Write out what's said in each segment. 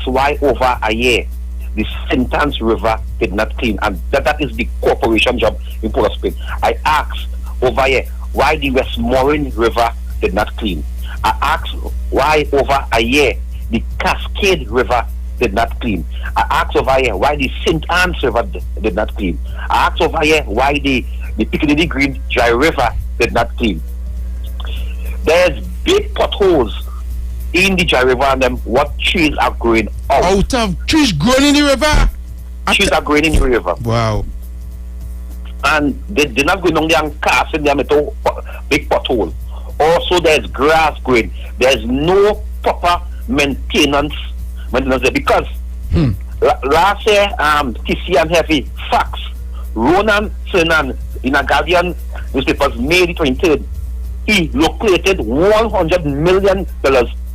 asked why over a year the St. River did not clean, and that is the corporation job in Port of Spain. I asked over a year why the Westmoreland River did not clean. I asked why over a year the Cascade River did not clean. I asked over here why the St. Anne's River did not clean. I asked over here why the Piccadilly Green Dry River did not clean. There's big potholes in the Dry River, and them what trees are growing out of trees growing in the river. Trees are growing in the river. Wow. And they're not going on there and casting them into big pothole. Also, there's grass growing. There's no proper maintenance there because last year, TC and Heavy Facts, Ronan Cernan in a Guardian newspapers, May the 23rd, he located $100 million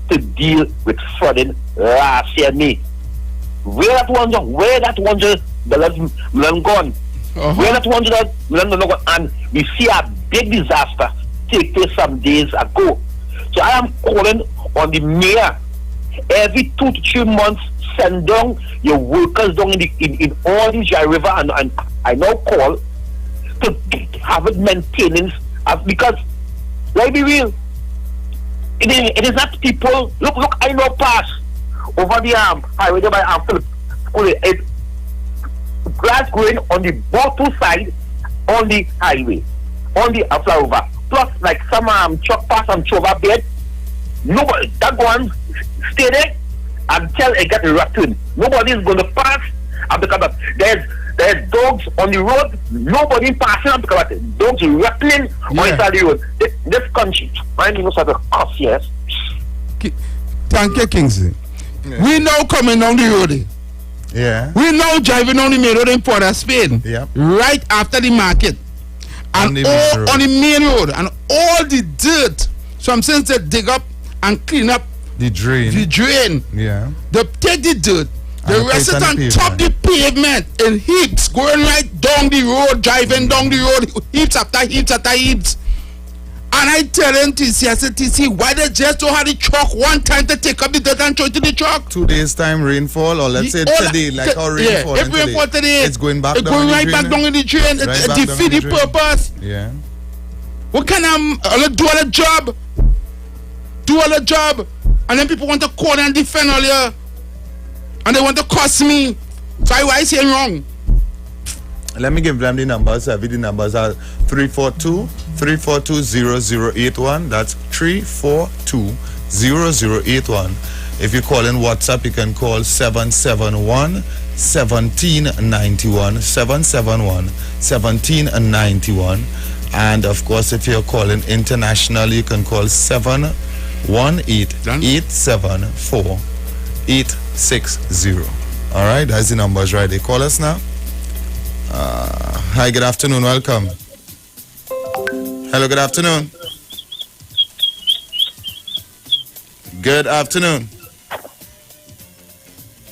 to deal with flooding last year, May. Where that $100 million gone? Where that $100 million gone? And we see a big disaster take place some days ago. So I am calling on the mayor every 2 to 3 months, send down your workers down in all the Dry River, and I now call to have it maintenance because let's be real, it is not people. Look, I know pass over the highway there by Philip. It grass growing on the bottom side on the highway, on the flyover. Plus, like some truck pass and chover bed. Nobody that one stay there until it gets rotten. Nobody is going to pass, and because of, there's dogs on the road. Nobody passing because of dogs rattling on the road. This country, I mean, sort of cost, yes. Thank you, Kingsley. Yeah. We now coming down the road. Yeah. We now driving on the main road in Port of Spain. Yeah. Right after the market. And on the main road. And all the dirt. So I'm saying they dig up and clean up the drain. Yeah. They take the dirt. They rest it on top the pavement in heaps, going right down the road, driving down the road, heaps after heaps after heaps. And I tell them, TC, I said, TC, why they just don't have the truck one time to take up the dirt and throw it to the truck? 2 days time rainfall, or let's say today, like how rainfall. If rainfall today, it's going back down right back down in the drain. It defeat the purpose. Yeah. What can I do all the job? Do all the job, and then people want to call and defend all here, and they want to cost me. So I say wrong. Let me give them the numbers. The numbers are 342-0081. That's 342-0081. If you call in WhatsApp, you can call 771-1791, 771-1791. And of course, if you're calling internationally, you can call 718-874-860. All right, that's the numbers right. They call us now. Hi, good afternoon. Welcome. Hello, good afternoon. Good afternoon.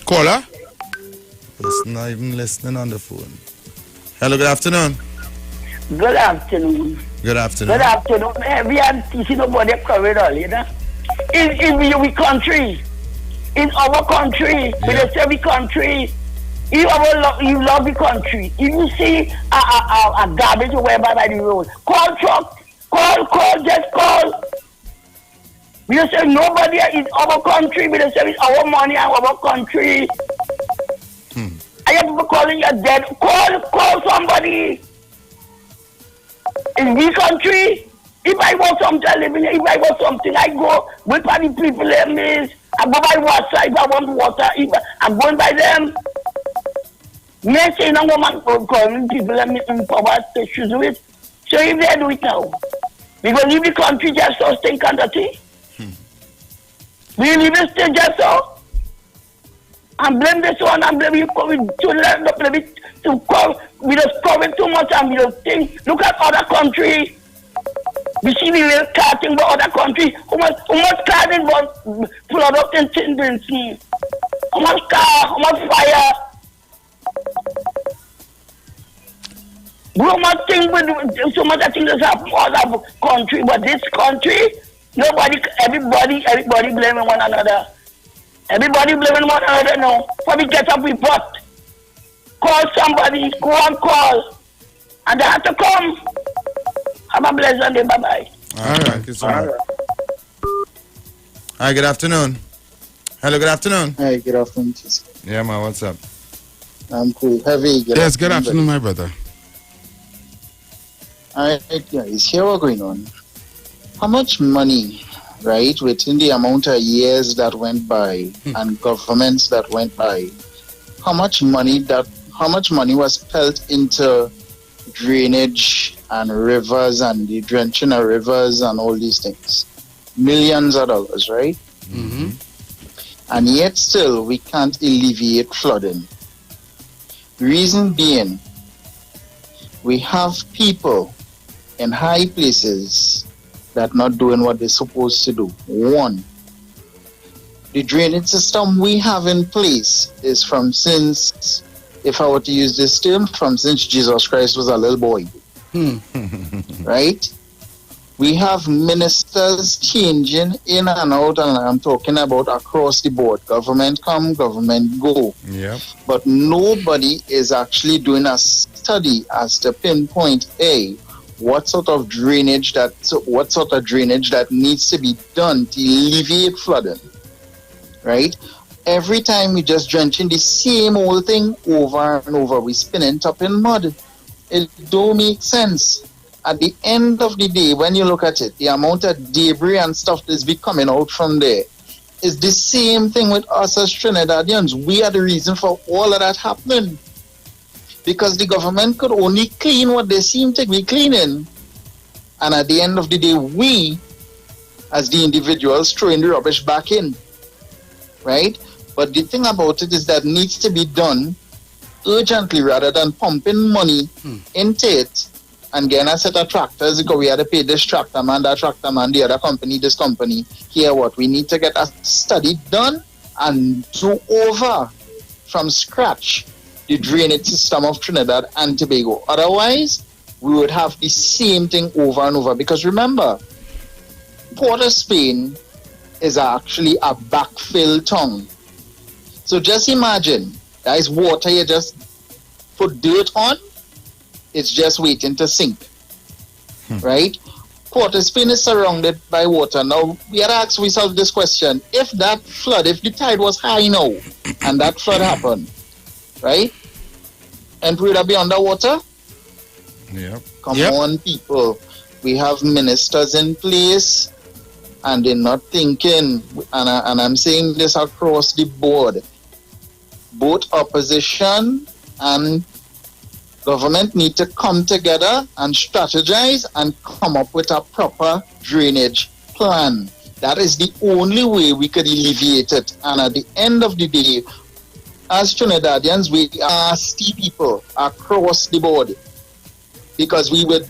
Caller? Person not even listening on the phone. Hello, good afternoon. Good afternoon. Good afternoon. Good afternoon. We have TC nobody covered all, you know. In we country, in our country, in the every country, you love the country. If you see a garbage away by the road, call truck, just call. We just say nobody in our country. We just say it's our money and our country. I have people calling you dead. Call somebody. In we country, if I want something, if I want something, I go with the people in this. I go by water if I want water. If I'm going by them. May say no woman calling people in power to choose it. So if they do it now, because leave the country just so stay country. We leave it still just so. And blame this one and blame you to call. We just cover too much and we don't think. Look at other countries. We see the real carting about other countries. How much carting was flood up in Tindency? How much car, how much fire? So much thing with so much thing that's happening in other country, but this country, everybody blaming one another. Everybody blaming one another now. Probably get up report. Call somebody, go on call. And they have to come. Have a blessed day. Bye-bye. All right, thank you so much. Hi, good afternoon. Hello, good afternoon. Hi, good afternoon. Yeah, man, what's up? I'm cool. Heavy. Yes, good afternoon, my brother. Alright, guys, here what's going on. How much money, right, within the amount of years that went by and governments that went by, how much money was spent into drainage and rivers and the drenching of rivers and all these things? Millions of dollars, right? Mm-hmm. And yet still we can't alleviate flooding. Reason being, we have people in high places that not doing what they're supposed to do. One, the drainage system we have in place is from since, if I were to use this term, from since Jesus Christ was a little boy. Right? We have ministers changing in and out, and I'm talking about across the board. Government come, government go. Yep. But nobody is actually doing a study as to pinpoint what sort of drainage that needs to be done to alleviate flooding. Right? Every time we just drenching the same old thing over and over, we spinning top in mud. It don't make sense. At the end of the day, when you look at it, the amount of debris and stuff that's be coming out from there is the same thing with us as Trinidadians. We are the reason for all of that happening. Because the government could only clean what they seem to be cleaning. And at the end of the day, we, as the individuals, throwing the rubbish back in. Right? But the thing about it is that needs to be done urgently rather than pumping money into it and getting a set of tractors because we had to pay this tractor man, that tractor man, the other company, this company. Here what? We need to get a study done and do over from scratch the drainage system of Trinidad and Tobago. Otherwise, we would have the same thing over and over. Because remember, Port of Spain is actually a backfill town. So just imagine, there is water you just put dirt on, it's just waiting to sink. Right? Port of Spain is surrounded by water. Now, we had to ask ourselves this question. If that flood, if the tide was high now, and that flood happened, right? And we would be underwater? Yep. Come on, people. We have ministers in place, and they're not thinking, and I'm saying this across the board. Both opposition and government need to come together and strategize and come up with a proper drainage plan. That is the only way we could alleviate it. And at the end of the day, as Trinidadians, we are nasty people across the board. Because we would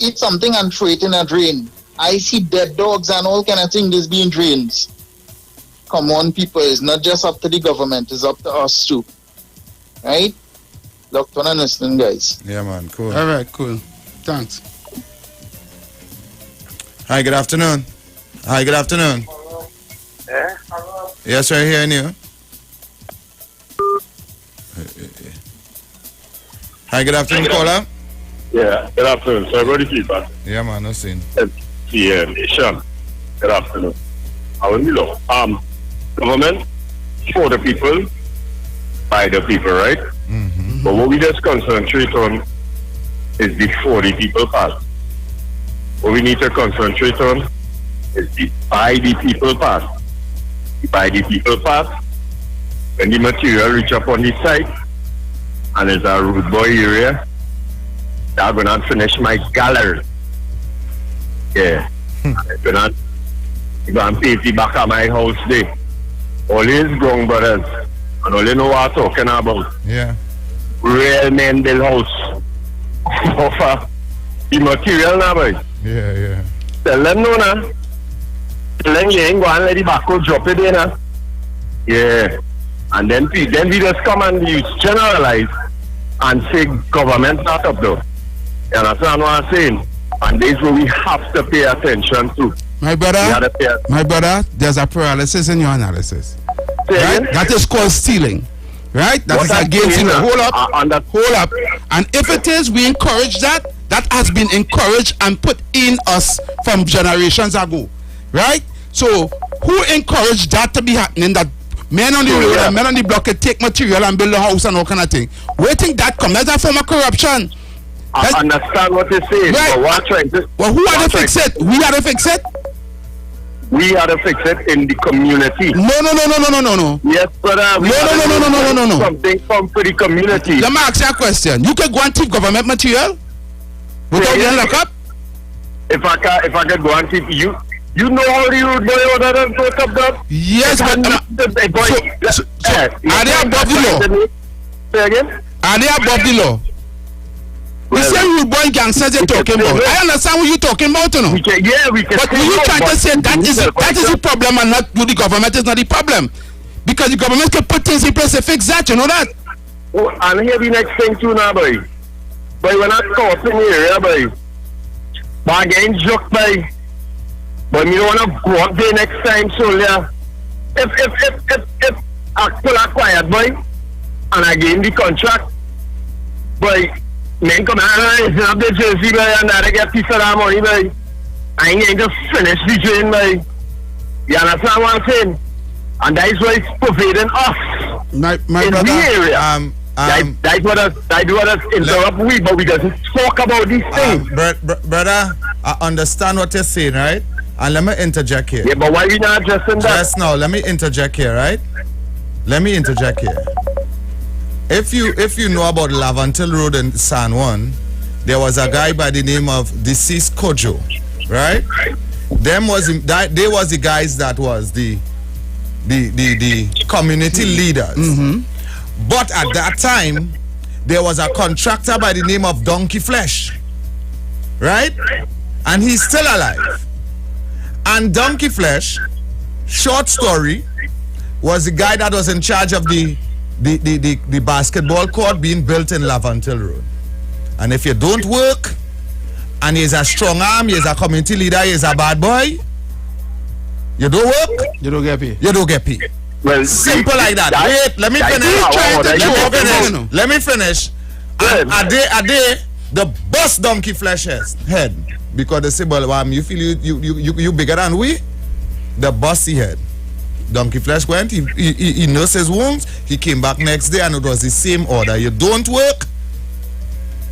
eat something and throw it in a drain. I see dead dogs and all kind of things that's being drained. Come on, people, it's not just up to the government, it's up to us too. Right? Dr. Understand, guys. Yeah, man, cool. All right, cool. Thanks. Hi, good afternoon. Hi, good afternoon. Yeah? Yes, right here, you. Hi, good afternoon, caller. Yeah, good afternoon. So, everybody feedback. Yeah, man, no sin. Yeah, nation. Good afternoon. I will look. Government for the people, by the people, right? Mm-hmm. But what we just concentrate on is the for the people part. What we need to concentrate on is the by the people part. The by the people part, when the material reach up on the site, and there's a root boy area, I'm gonna finish my gallery. Yeah. I'm gonna pay the back of my house there. All these grown brothers, and all you know what I'm talking about. Yeah. Real men build house. Offer the material now, boy. Yeah. Tell them no now. Tell them you ain't going to let the backhoe drop it in now. Yeah. And then we just come and use generalize and say government not up though. You understand what I'm saying? And this is what we have to pay attention to. My brother, there's a paralysis in your analysis. Right? That is called stealing. Right? That is against you. Hold up. And if it is, we encourage that. That has been encouraged and put in us from generations ago. Right? So, who encouraged that to be happening? That men on the road and men on the block can take material and build a house and all kind of thing. Where think that come? That's a form of corruption. I understand what you're saying. Right. But what trying to, well, who are to fix it? We are to fix it? We are to fix it in the community. No. Yes, brother. No. Something from the community. Let me ask you a question. You can go and thief government material without getting locked up? If I can go and thief you know how the road boy order them to up that? Yes, but so are they above the law? Say again? Are they above the law? The same rude boy gangsters you're talking about. I understand what you're talking about, you know. We can. But when you try to say that is the problem and not the government is not the problem. Because the government can put things in place to fix that, you know that? Oh, and here the next thing too now, boy. Boy, when I come up in the area, boy, I getting joked by. But me don't want to go up there next time, so yeah. If I pull a quiet, boy, and I get in the contract, boy, men come out and up the jersey, boy, and I get a piece of that money, boy. I ain't going to finish the train, boy. You understand what I'm saying? And that is why it's pervading us my in brother, the area. That's what us interrupt we, but we doesn't talk about these things. Brother, I understand what you're saying, right? And let me interject here. Yeah, but why we not addressing that? Just now, let me interject here, right? Let me interject here. If you know about Lavantil Road in San Juan, there was a guy by the name of deceased Kojo, right? They was the guys that was the community leaders. Mm-hmm. But at that time, there was a contractor by the name of Donkey Flesh, right? And he's still alive. And Donkey Flesh, short story, was the guy that was in charge of the basketball court being built in Lavantil Road. And if you don't work, and he's a strong arm, he's a community leader, he's a bad boy, you don't work, you don't get paid. You don't get paid. Well, simple like that. Wait, let me finish. Let me finish. And a day, the boss Donkey Flesh head. Because they say, well, you feel you bigger than we? The bossy head. Donkey Flesh went, he nursed his wounds, he came back next day and it was the same order. You don't work,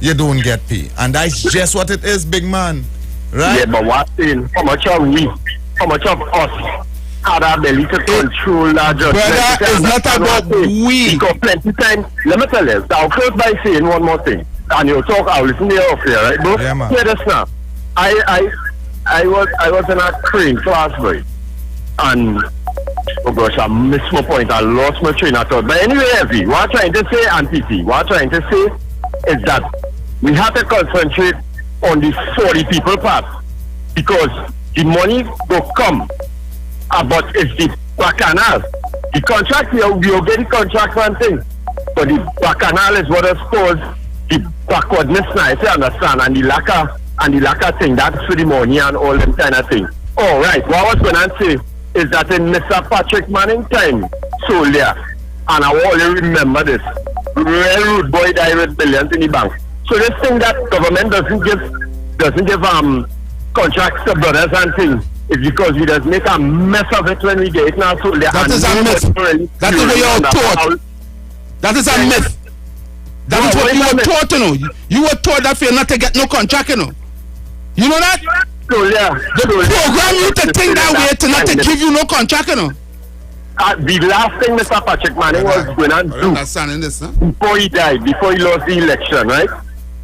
you don't get paid. And that's just what it is, big man. Right? Yeah, but what's in, how much of us had our ability to control our judgment? Brother, it's not about we. Because plenty times, let me tell you, I'll close by saying one more thing. And you'll talk, I'll listen to you off here, right, bro? Yeah, man. Hear this now. I was in a crane class, boy. And oh gosh, I missed my point. I lost my train of thought. But anyway, Evie, what I'm trying to say, and PT, what I'm trying to say is that we have to concentrate on the 40 people part. Because the money will come. But it's the bacchanal. The contract, we'll get the contract one thing. But the bacchanal is what is called the backwardness now, if you understand, and the lacquer thing, that's for the money and all them kind of thing. All right, what I was going to say is that in Mr. Patrick Manning time, soldier, and I want to remember this, real rude boy died with billions in the bank. So this thing that government doesn't give contracts to brothers and things is because we just make a mess of it when we get it now. Soldier, that is a myth. That is what you're taught. That is a myth. That is what you were taught, you know. You were taught that you're not to get no contract, you know. You know that? The program you to think that way to not to give you no contract, you know. The last thing Mr. Patrick Manning was going to do before he died, before he lost the election, right,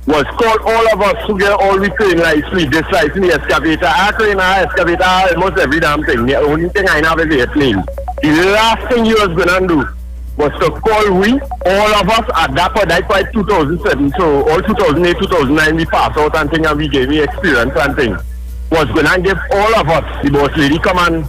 was call all of us who get all we crane lights, this lights in the excavator. I crane our excavator almost every damn thing. The only thing I have is the airplane. The last thing he was going to do was to call we, all of us, at that point, that's quite 2007, so all 2008, 2009, we passed out and thing, and we gave me experience and thing. Was going to give all of us, the boss lady come and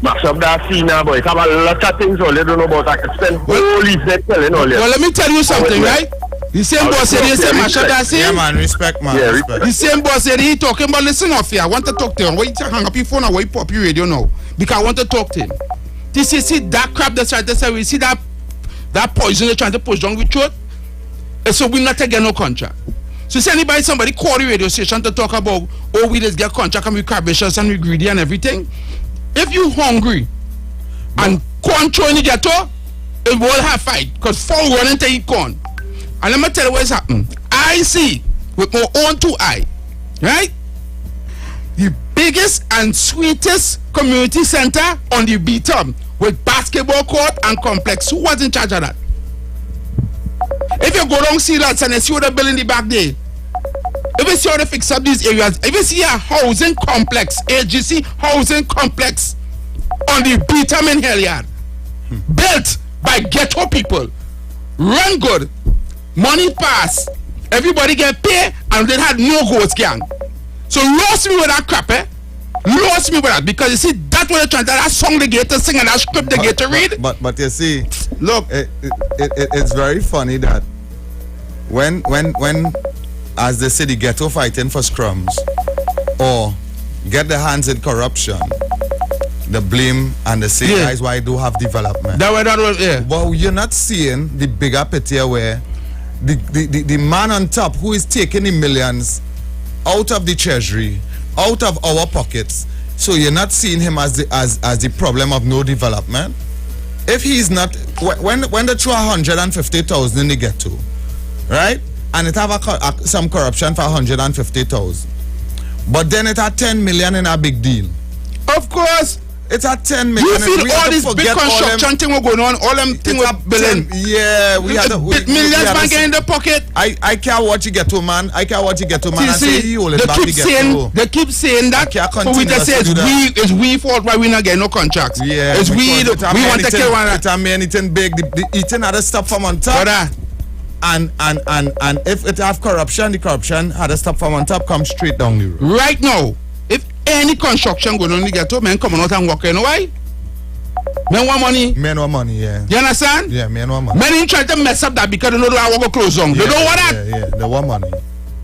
mash up that scene now, but it have a lot of things all they don't know about. I can spend whole evening telling all this. Well, let me tell you something, right? The same boss said he said mash up that scene. Yeah, man, respect, man. Yeah, respect. The same boss said he talking about, listen off here, I want to talk to him. Why you hang up your phone and why you pop your radio now? Because I want to talk to him. This you see that crap that's right there. We see that poison they're trying to push down with throat. And so we not get no contract. So see somebody call the radio station to talk about, oh, we just get contract and we crabbacious and we greedy and everything. If you hungry and corn throw in the ghetto, it will have fight because 4 running to eat corn. And let me tell you what's happening. I see with my own 2 eyes, right? The biggest and sweetest community center on the B-Tom with basketball court and complex. Who was in charge of that? If you go down see that and you see what they build in the back there, if you see how they fix up these areas, if you see a housing complex, AGC housing complex on the B-Tom in Hilliard, built by ghetto people, run good, money pass, everybody get paid, and they had no ghost gang. So lost me with that crap, eh? Lost me with that, because you see that what they're trying, that song they get to sing and that script they get to read. But you see, look, it's very funny that when as they say the ghetto fighting for scrums or get their hands in corruption, the blame and the say guys why do have development. That was But you're not seeing the bigger picture where the man on top who is taking the millions out of the treasury, out of our pockets. So you're not seeing him as the problem of no development. If he's not, when they throw 150,000 in the ghetto, right, and it have some corruption for 150,000, but then it had 10 million in a big deal. Of course. It's at 10 million. You feel all this big construction thing going on, all them things were building. Yeah, we had millions man get in the pocket. I can't watch you get to man. I can't watch you get to man. They keep saying that. So we just say it's we fault why we not get no contracts. Yeah, it's we want to kill one. It mean anything big. The eating other stuff from on top. And if it have corruption, the corruption had to stop from on top, come straight down the road. Right now, if any construction going on in the ghetto, men coming out and walking away. Men want money. Men want money, yeah. You understand? Yeah, men want money. Men ain't trying to mess up that because they know they want to close down. They don't want that. Yeah, they want money.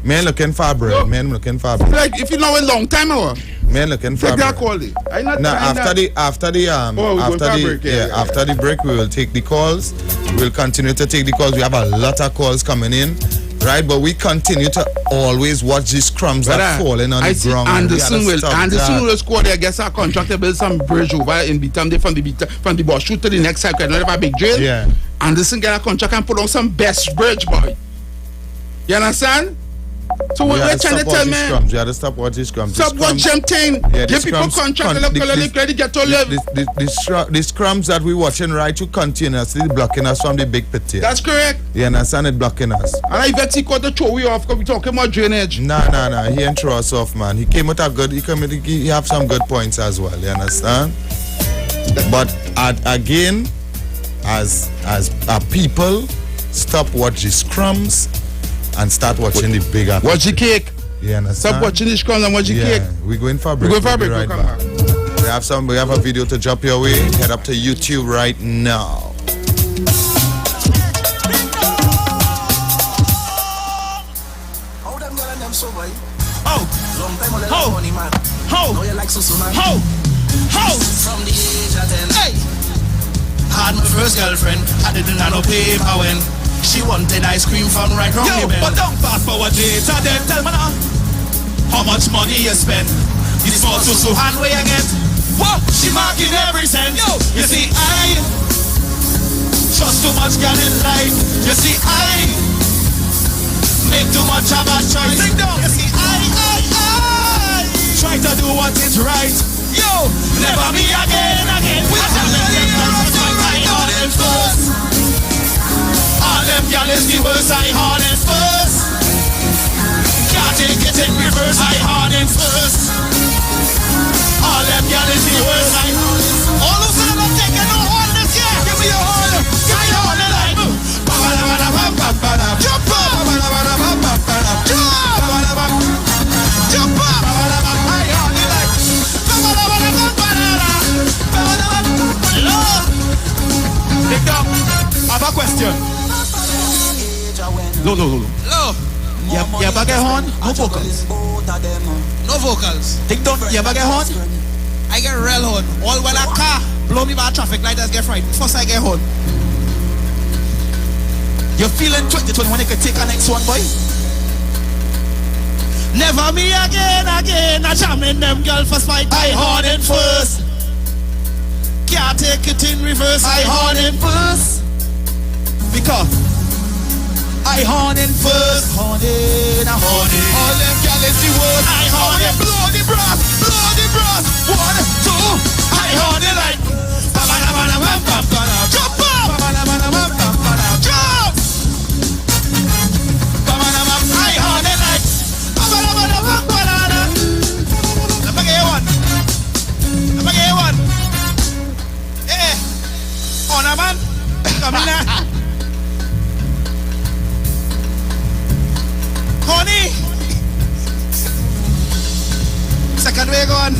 Men looking for bread. Men looking for bread. Like if you know a long time ago. Men looking for bread. Now after the break we will take the calls. We'll continue to take the calls. We have a lot of calls coming in. Right, but we continue to always watch these crumbs that falling on the ground. Anderson will score there. I guess our contractor build some bridge over in Bitam. They from the bus shoot to the next side. Because have a big drill. Yeah. Anderson get a contract and put on some best bridge, boy. You understand? So we're trying to tell man. You had to stop watching scrums. Stop watching thing. Give people contract. The scrums that we watching right to continuously blocking us from the big pit here. That's correct. You understand it blocking us. And I bet he got the throw we off because we talking about drainage. Nah. He ain't throw us off, man. He came with a good. He have some good points as well. You understand? But again, as a people, stop watching scrums. And start watching the bigger. Watch the cake. You understand? Stop watching the scrums and watch the cake. We're going for a break. We're going for a break. Right back. We have a video to drop your way. Head up to YouTube right now. From the age of 10. Hey. Had my first girlfriend. I didn't have no paper when. She wanted ice cream from right round the bend. But don't fast forward later then. Tell me now, how much money you spend? You small to hand where you get. What? She marking every cent. Yo, you see I trust too much girl in life. You see I make too much of a choice. You see I try to do what is right. Yo, never me again. We are telling them I on them first. All them y'all is the worst, I hard and first. Can't take it in reverse, I hard and first. All them y'all is the worst, I hard and first. All of them are taking no hold this year. Give me your hold, give me your hold like jump up, jump up, I hard it like Take down, I have a question. No. You ever get horn? No vocals. No vocals. Take down. You ever get horn? I get real horn. All when I car. Blow me by a traffic light, let's get frightened. First I get home. You feeling 2020 when you could take a next one, boy? Never me again, I jamming them girl for spite. I horn in first. Can't take it in reverse. I horn in first. Because I horn in first. Horn in. All them girl is the worst. I horn in. Blow the brass. 1, 2. I horn in like. Jump up. Jump. I horn in like. Let me get one. Eh. On a man. Come in there. Honey. Second way gone.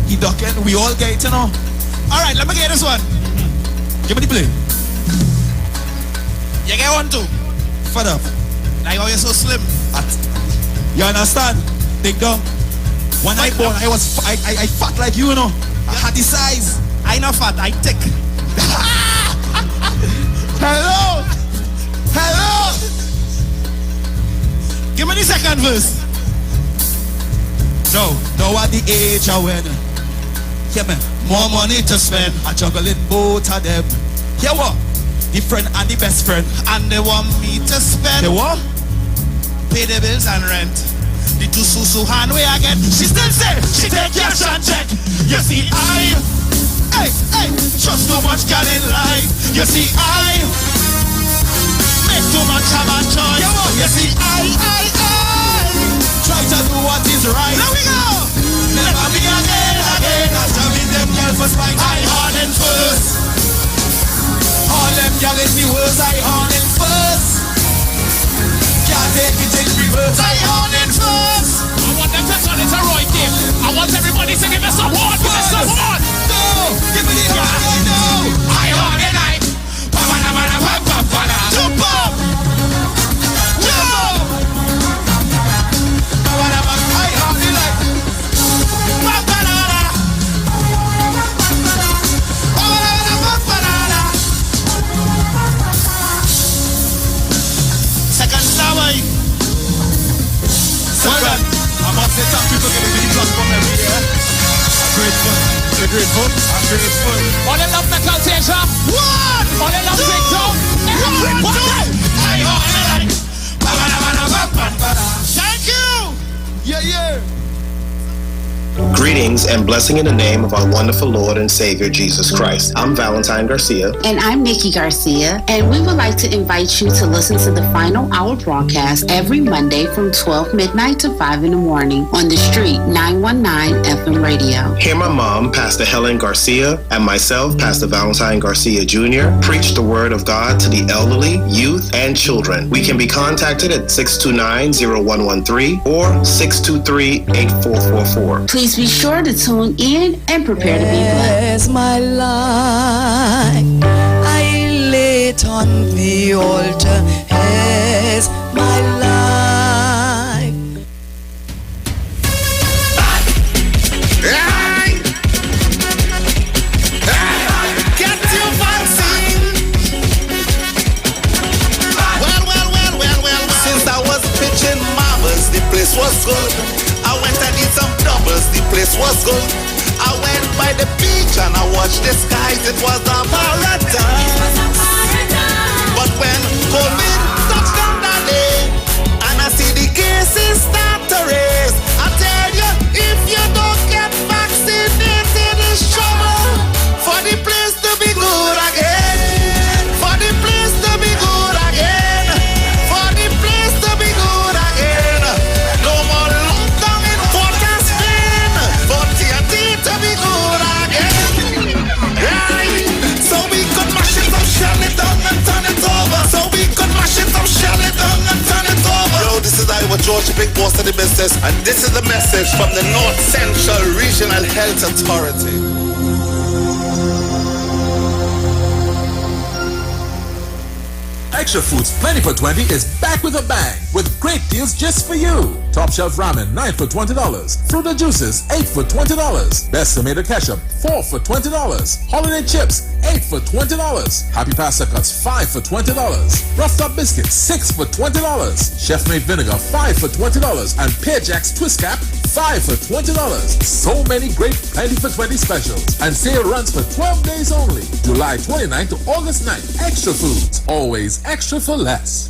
He ducking. We all get it, you know. Alright, let me get this one. Give me the play. You get one too. Fed up. Like how you're so slim. You understand? Big dog. When I born, I was I fat like you know. I had the size. I not fat, I thick. Hello. Give me the second verse. No at the age I went. Yeah man, more money to spend. I juggling both of them. Yeah what? The friend and the best friend. And they want me to spend. They what? Pay the bills and rent. The two susu hand way I get. She still say she take cash and check. You see I trust too much girl in life. You see I make too much of a choice. You see I try to do what is right. Now we go. Never be again. I jamming them girls for spite. I horn in first. All them girls is the worst. I horn in first. Can't take it in reverse. I horn in first. I want them to turn it to Roy Kim. I want everybody to give us a horn. Give us a horn. No, give me the horn. No, I horn in I. Jump up. Jump. I horn in I. Second summer. Second. I must say some people giving me the plus from every year. I'm grateful. All the love metal takes up. One. All the love takes up. Thank you. Yeah. Greetings and blessing in the name of our wonderful Lord and Savior Jesus Christ. I'm Valentine Garcia. And I'm Nikki Garcia. And we would like to invite you to listen to the Final Hour broadcast every Monday from 12 midnight to 5 in the morning on the street 919 FM radio. Hear my mom, Pastor Helen Garcia, and myself, Pastor Valentine Garcia Jr., preach the word of God to the elderly, youth, and children. We can be contacted at 629-0113 or 623-8444. Please be sure to tune in and prepare to be blessed. My life, I lay it on the altar as my life. Get your vaccine. Well. Since I was pitching marbles, the place was good. I went and did some doubles, the place was good. I went by the beach and I watched the skies, it was a paradise. But when COVID touched down that day, and I see the cases start to raise, I tell you, if you don't get vaccinated, it's trouble for the place to be good again. For the place to be good again. For the place to be good again. No more lockdown in Port and Spain. For TNT to be good again. Right? So we could mash it up, shell it down and turn it over. So we could mash it up, shell it down and turn it over. Yo, this is Iwer George, the big boss of the business, and this is the message from the North Central Regional Health Authority. Extra Foods Plenty for 20 is back with a bang with great deals just for you. Top Shelf Ramen 9 for $20. Fruit Juices 8 for $20. Best Tomato Ketchup 4 for $20. Holiday Chips 8 for $20. Happy Pasta Cuts 5 for $20. Roughed Up Biscuits 6 for $20. Chef Made Vinegar 5 for $20. And Pear Jack's Twist Cap 5 for $20. So many great Plenty for 20 specials. And sale runs for 12 days only. July 29th to August 9th. Extra Foods. Always extra for less.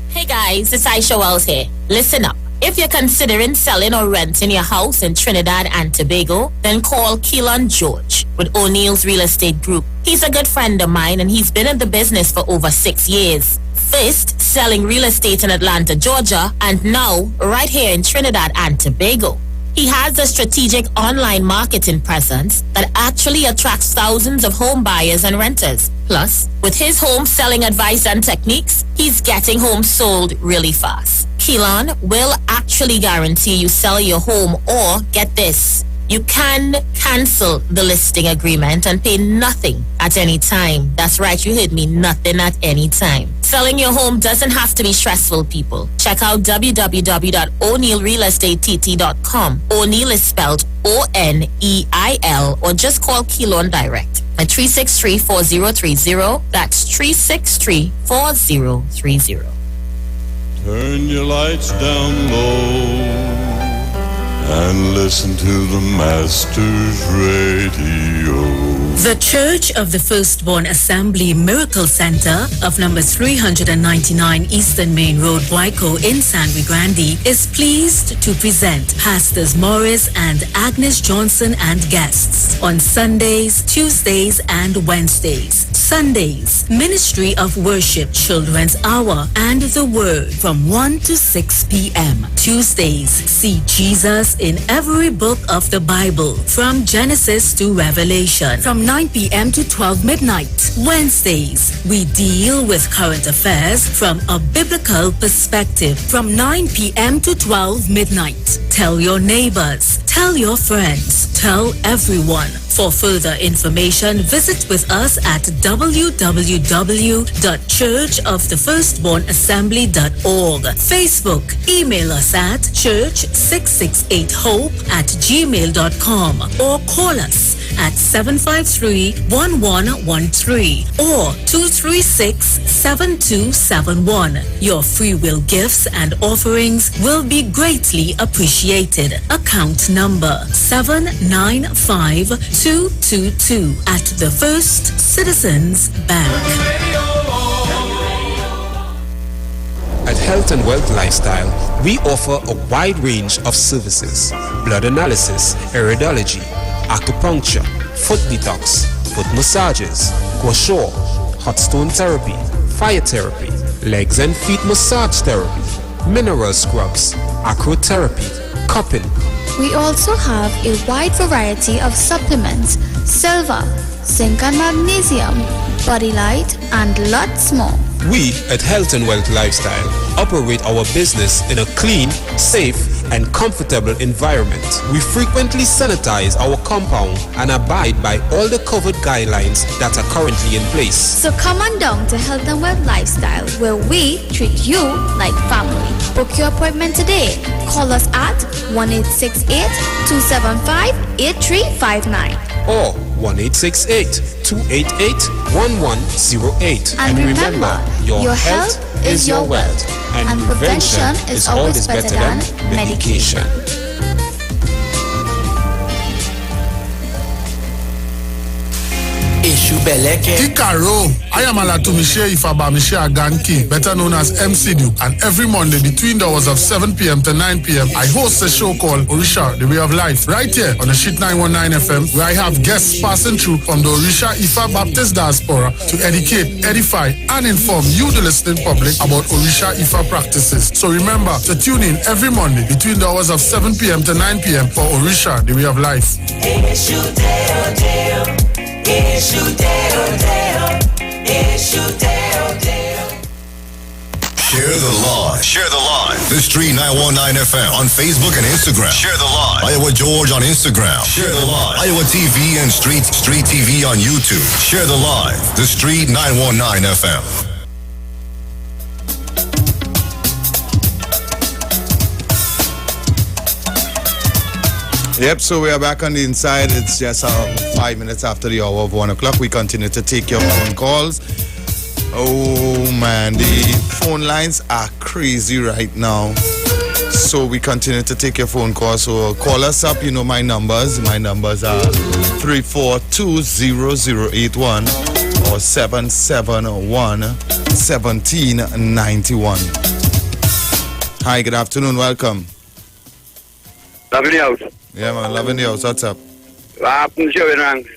Hey guys, it's Aisha Wells here. Listen up. If you're considering selling or renting your house in Trinidad and Tobago, then call Keelan George with O'Neill's Real Estate Group. He's a good friend of mine and he's been in the business for over 6 years. First, selling real estate in Atlanta, Georgia, and now right here in Trinidad and Tobago. He has a strategic online marketing presence that actually attracts thousands of home buyers and renters. Plus, with his home selling advice and techniques, he's getting homes sold really fast. Keelan will actually guarantee you sell your home, or get this, you can cancel the listing agreement and pay nothing at any time. That's right, you heard me, nothing at any time. Selling your home doesn't have to be stressful, people. Check out www.o'neillrealestatetT.com. O'Neill is spelled O-N-E-I-L, or just call Keelan direct at 363-4030. That's 363-4030. Turn your lights down low and listen to the Master's Radio. The Church of the Firstborn Assembly Miracle Center of number 399 Eastern Main Road, Waiko in San Luis Grande is pleased to present Pastors Morris and Agnes Johnson and guests on Sundays, Tuesdays, and Wednesdays. Sundays, Ministry of Worship Children's Hour and the Word from 1 to 6 p.m. Tuesdays, see Jesus in every book of the Bible from Genesis to Revelation from 9 p.m. to 12 midnight. Wednesdays, we deal with current affairs from a biblical perspective from 9 p.m. to 12 midnight. Tell your neighbors, tell your friends, tell everyone. For further information, visit with us at www.churchofthefirstbornassembly.org. Facebook, email us at church668hope@gmail.com or call us at 753-1113 or 236-7271. Your free will gifts and offerings will be greatly appreciated. Account number 795222 at the First Citizens Bank. At Health and Wealth Lifestyle, we offer a wide range of services: blood analysis, iridology, acupuncture, foot detox, foot massages, gua sha, hot stone therapy, fire therapy, legs and feet massage therapy, mineral scrubs, acrotherapy, cupping. We also have a wide variety of supplements: silver, zinc and magnesium, body light, and lots more. We at Health and Wealth Lifestyle operate our business in a clean, safe, and comfortable environment. We frequently sanitize our compound and abide by all the COVID guidelines that are currently in place. So come on down to Health and Wealth Lifestyle, where we treat you like family. Book your appointment today. Call us at 1-868-275-8359 or 1-868-288-1108. And remember, your health is your wealth, and prevention is always better than medication. Ikaro, I am Alatumishe Ifabamishe Aganki, better known as MCDU, and every Monday between the hours of 7 p.m. to 9 p.m. I host a show called Orisha, The Way of Life, right here on the Shit 919 FM, where I have guests passing through from the Orisha Ifa Baptist Diaspora to educate, edify, and inform you, the listening public, about Orisha Ifa practices. So remember to tune in every Monday between the hours of 7 p.m. to 9 p.m. for Orisha, The Way of Life. Share the live. Share the live. The Street 919 FM on Facebook and Instagram. Share the live. Iowa George on Instagram. Share the live. Iowa TV and Street TV on YouTube. Share the live. The Street 919 FM. Yep, so we are back on the inside. It's just 5 minutes after the hour of 1 o'clock. We continue to take your phone calls. Oh man, the phone lines are crazy right now. So we continue to take your phone calls. So call us up. You know my numbers. My numbers are 3420081 or 771-1791. Hi, good afternoon. Welcome. Loving the house. Yeah, man. Loving the house. What's up? I'm showing ranks.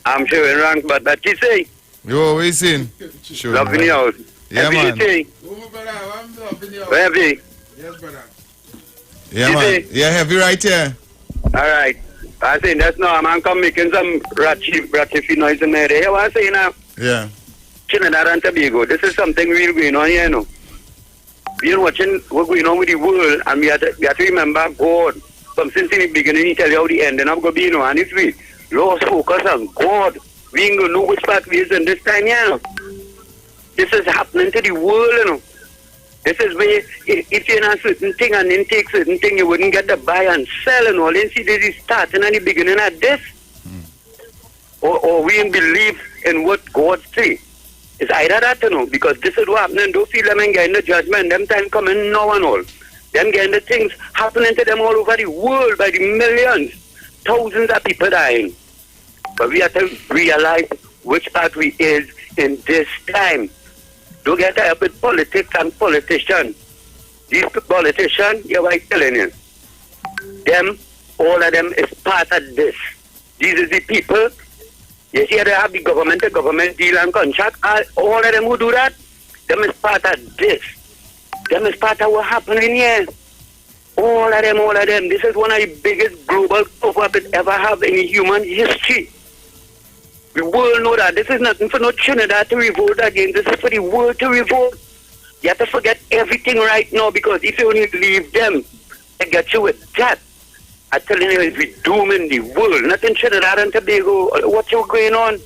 I'm showing ranks, but that you say. Yo, what you saying? Sure. Loving the house. Yeah, man. Heavy. Yes, brother. Yeah, man. Yeah, heavy right here. All right. I say that's no, I'm come making some ratchet noise in there. You want to say now? Yeah. Trinidad and Tobago. This is something real going on here, you know. We're watching what's going on with the world, and we have to remember God. From since the beginning, He tell you how the ending of going to be, you know. And if we lost focus on God, we ain't going to know which path we is in this time, you know. This is happening to the world, you know. This is where, if you're in a certain thing and then take certain thing, you wouldn't get to buy and sell and all. And see, this is starting at the beginning of this. Or we believe in what God say. It's either that, you know, because this is what happening. Don't feel them and getting the judgment. Them time coming now and all. Them getting the things happening to them all over the world by the millions. Thousands of people dying. But we have to realize which part we is in this time. Don't get tired with politics and politicians. These politicians, you're right telling you. Them, all of them is part of this. These are the people. You see, they have the government deal and contract. All of them who do that, them is part of this. Them is part of what happening here. All of them. This is one of the biggest global cover-up it ever have in human history. The world know that. This is nothing for no Trinidad to revolt again. This is for the world to revolt. You have to forget everything right now, because if you only leave them, they get you with that. I'm telling you, it's the doom in the world. Not in Trinidad and Tobago. What's going on?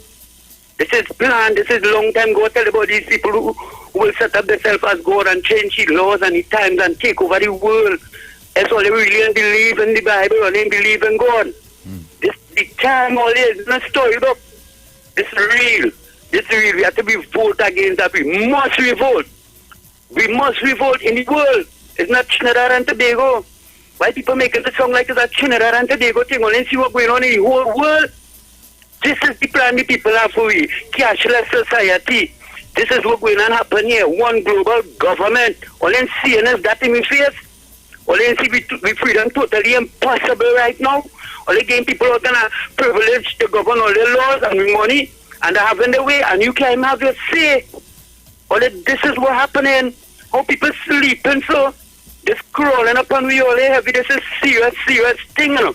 This is planned. This is long time ago. Tell about these people who will set up themselves as God and change the laws and the times and take over the world. That's all they really believe in the Bible, or they believe in God. This the time all is not story up. It's real. It's real. We have to revolt against that. We must revolt. We must revolt in the world. It's not Trinidad and Tobago. Why people making the song like it's a Trinidad and Tobago thing? Only see what's going on in the whole world. This is the plan the people have for we. Cashless society. This is what's going on happen here. One global government. Only seeing us that in my face. Only see we freedom totally impossible right now. Only getting people out and privilege to govern all the laws and money, and they're having their way, and you can't have your say. Only this is what happening. How people sleeping, so this crawling upon we all heavy. This is serious thing, you know.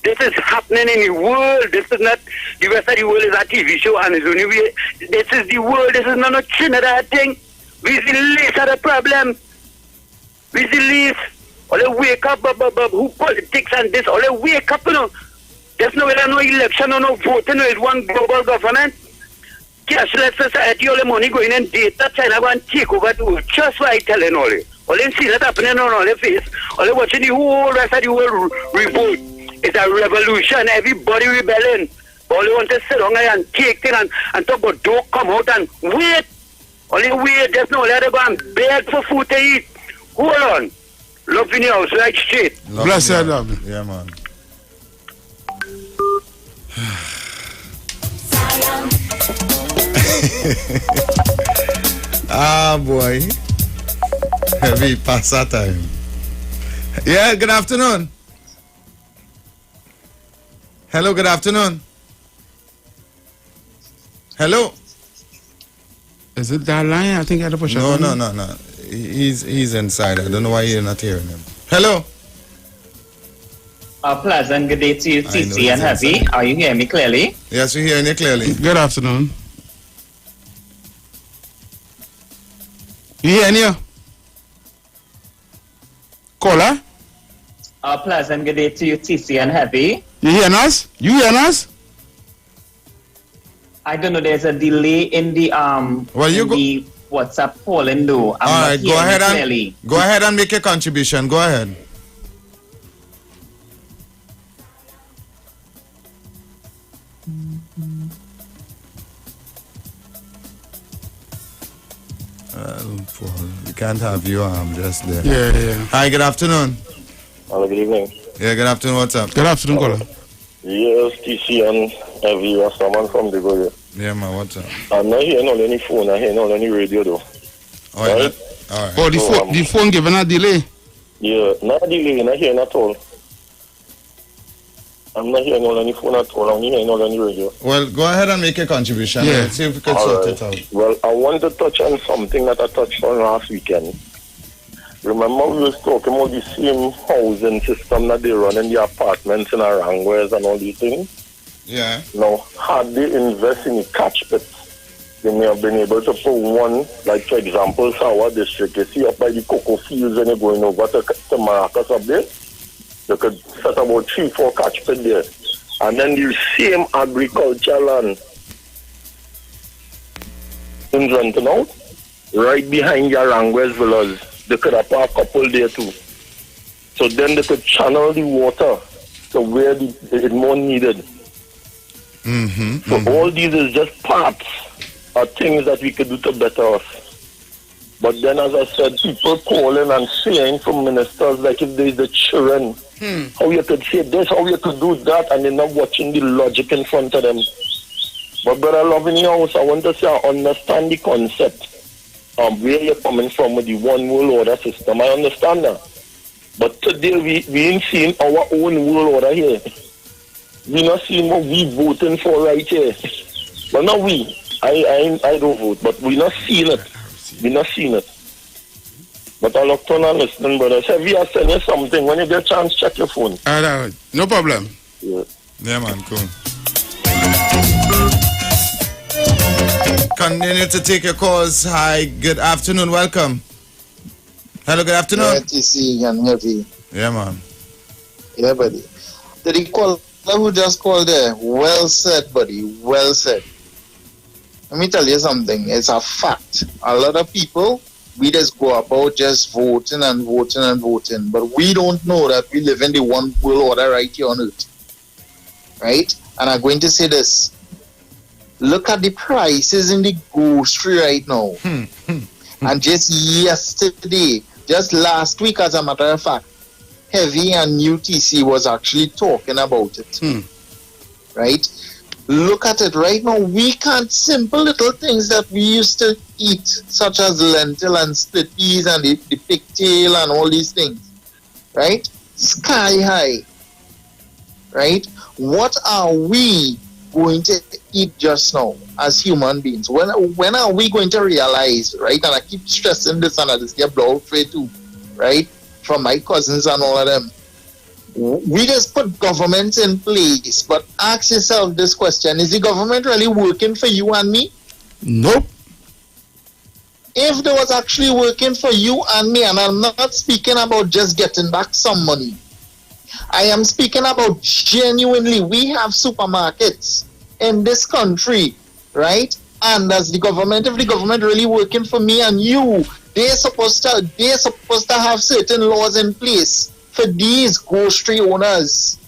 This is happening in the world. This is not the rest of the world is a TV show, and it's only we. This is the world. This is not a Trinidad thing. We the least of the problem. We the least. All they wake up, who politics and this, all they wake up, you know. There's no election, no voting, it's one global government. Cashless society, all the money going in data, China going to take over the world. Just what I telling all they. All they see that happening on all their face. All they watching the whole rest of the world revolt. It's a revolution, everybody rebelling. All they want to sit down and take things and talk about don't come out and wait. All they wait, there's no let them go and beg for food to eat. Hold on. Love in your house, right straight. Bless you, love. Yeah, man. Ah, boy. Heavy past that time. Yeah, good afternoon. Hello, good afternoon. Hello. Is it that line? I think I had to push it. No. He's inside. I don't know why you're not hearing him. Hello. A pleasant good day to you, TC and Heavy. Inside. Are you hearing me clearly? Yes, we're hearing you clearly. Good afternoon. You hearing you? Caller? A pleasant good day to you, TC and Heavy. You hearing us? You hearing us? I don't know. There's a delay in the the WhatsApp calling though. All right, go ahead and make a contribution. Go ahead. We can't have you just there. Yeah. Hi, good afternoon. Hello, good evening. Yeah, good afternoon. What's up? Good afternoon, caller. Yes, TC and Iwer, someone from the Goya. Yeah, man, what's up? I'm not hearing on any phone, I'm hearing on any radio though. Oh, right? All right. Oh, the phone giving a delay? Yeah, not a delay, not hearing at all. I'm not hearing on any phone at all, I'm hearing on any radio. Well, go ahead and make a contribution. Yeah. Let's see if we can All sort right. it out. Well, I want to touch on something that I touched on last weekend. Remember we was talking about the same housing system that they run in the apartments in Arangwes and all these things? Yeah. Now, had they invest in the catch pits, they may have been able to put one, like for example, Sawa District, you see up by the cocoa fields when you're going over to Maracas up there, you could set about 3-4 catch pits there. And then the same agriculture land in renting out, right behind your Arangwes villas, they could have put a couple there too. So then they could channel the water to where it's more needed. So all these is just parts of things that we could do to better us. But then, as I said, people calling and saying from ministers, like if there's the children, how you could say this, how you could do that, and they're not watching the logic in front of them. But brother Love in your house, I want to say I understand the concept of where you're coming from with the one world order system. I understand that. But today we ain't seeing our own world order here. We not seeing what we voting for right here. Well, not we. I don't vote, but we not seeing it. We not seeing it. But I'll look turn and listen, brother. So if you are sending something, when you get a chance, check your phone. All right. No problem. Yeah. Yeah, man, cool. Continue to take your calls. Hi, good afternoon, welcome. Hello, good afternoon. Yeah, TC and Heavy. Yeah, man. Yeah, buddy. Did he call? Who just called there? Well said, buddy. Well said. Let me tell you something. It's a fact. A lot of people, we just go about just voting and voting and voting. But we don't know that we live in the one world order right here on earth. Right? And I'm going to say this. Look at the prices in the grocery right now. And just yesterday, just last week, as a matter of fact, Heavy and UTC was actually talking about it. Right? Look at it right now. We can't, simple little things that we used to eat, such as lentil and split peas and the pigtail and all these things. Right? Sky high. Right? What are we going to eat just now as human beings? When are we going to realize, right? And I keep stressing this, and I just get blown away too, right? From my cousins and all of them. We just put governments in place, but ask yourself this question: is the government really working for you and me? Nope. If they was actually working for you and me, and I'm not speaking about just getting back some money, I am speaking about genuinely, we have supermarkets in this country, right? And as the government, if the government really working for me and you, they're supposed to have certain laws in place for these grocery owners,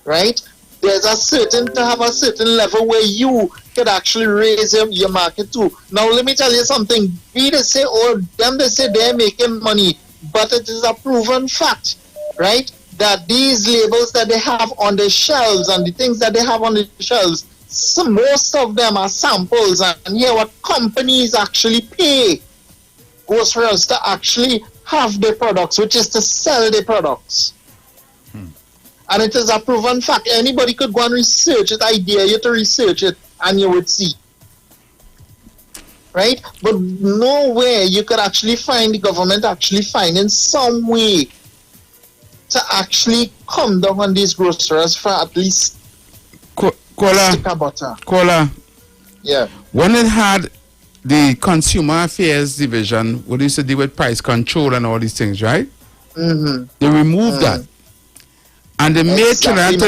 right? There's to have a certain level where you could actually raise your market too. Now let me tell you something. They say they're making money, but it is a proven fact, right? That these labels that they have on the shelves and the things that they have on the shelves, most of them are samples, and here what companies actually pay grocers to actually have their products, which is to sell their products. And it is a proven fact. Anybody could go and research it. I dare you to research it, and you would see. Right? But nowhere you could actually find the government actually finding some way to actually come down on these grocers for at least stick of butter. Caller. Yeah. When it had the Consumer Affairs Division, what used to deal with price control and all these things, right? They removed that. And they made Trinidad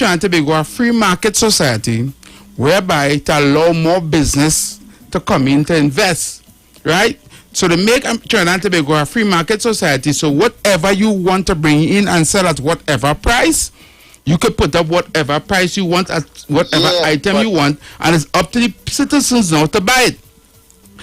and Tobago a free market society, whereby to allow more business to come in to invest, right? So they make Trinidad and Tobago a free market society, so whatever you want to bring in and sell at whatever price, you could put up whatever price you want at whatever item you want, and it's up to the citizens now to buy it.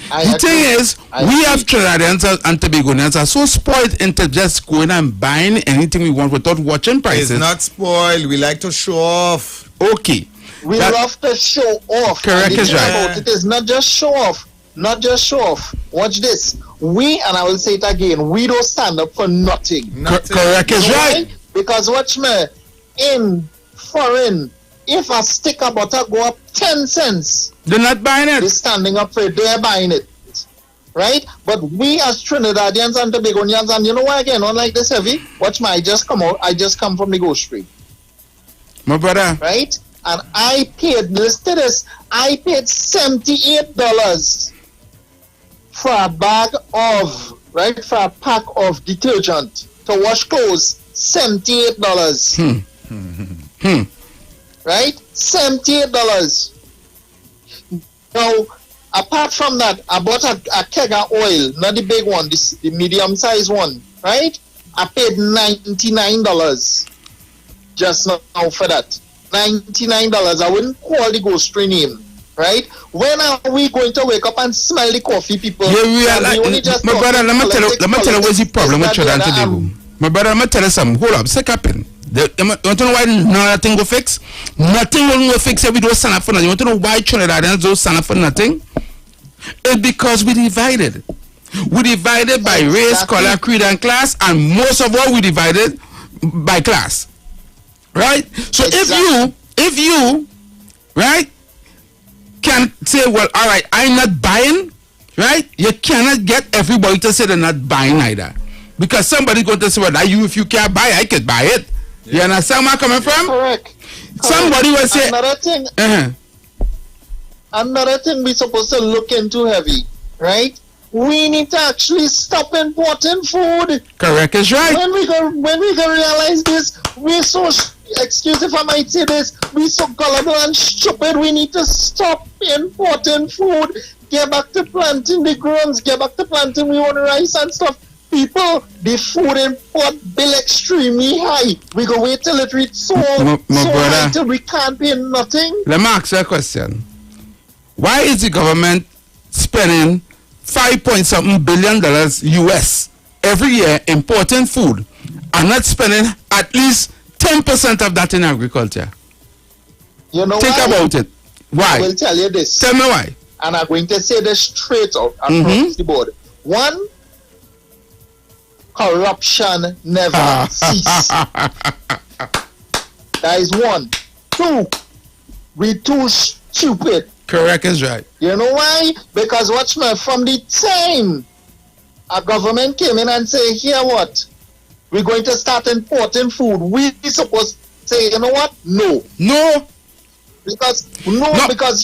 The thing is, we have Trinidadians and Tobagonians are so spoiled into just going and buying anything we want without watching prices. It's not spoiled. We like to show off. Okay. We love to show off. Correct is right. It is not just show off. Not just show off. Watch this. We, and I will say it again, we don't stand up for nothing. Correct is right. Because watch me, in foreign, if a stick of butter go up 10 cents, they're not buying it. They're standing up for it. They're buying it. Right? But we as Trinidadians and Tobagonians, and you know why again, unlike this heavy, watch me, I just come from the grocery. My brother. Right? And I paid, listen to this, I paid $78 for a bag of, right, for a pack of detergent to wash clothes. $78. Right? $78. Now, apart from that, I bought a keg of oil, not the big one, the medium size one, right? I paid $99 just now for that. $99. I wouldn't call the grocery name, right? When are we going to wake up and smell the coffee, people? My brother, let me tell you what's the problem with Trinidad and Tobago. My brother, let me tell you something. Hold up, second happen. You want to know why nothing will fix? Nothing will fix if we don't stand up for nothing. You want to know why Trinidadians don't stand up for nothing? It's because we divided. We divided by race, color, creed, and class, and most of all, we divided by class. Right? So if you, right, can say, well, all right, I'm not buying, right? You cannot get everybody to say they're not buying either. Because somebody's going to say, well, if you can't buy, I can buy it. Yeah. You understand where I'm coming from? Correct. Somebody will say... Another thing we're supposed to look into heavy, right? We need to actually stop importing food. Correct is right. When we go realize this, we're so... Excuse if I might say this, we're so gullible and stupid. We need to stop importing food. Get back to planting the grounds. Get back to planting we want rice and stuff. People, the food import bill extremely high. We go wait till it reach so high till we can't pay nothing. Let me ask you a question. Why is the government spending $5.something billion US every year importing food and not spending at least 10% of that in agriculture? You know Think about it. Why? I will tell you this. Tell me why. And I'm going to say this straight out across the board. One, corruption never ceases. That is one. Two, we too stupid. Correct is right. You know why? Because watch me, from the time a government came in and say, here what? We're going to start importing food. We supposed to say, you know what? No. Because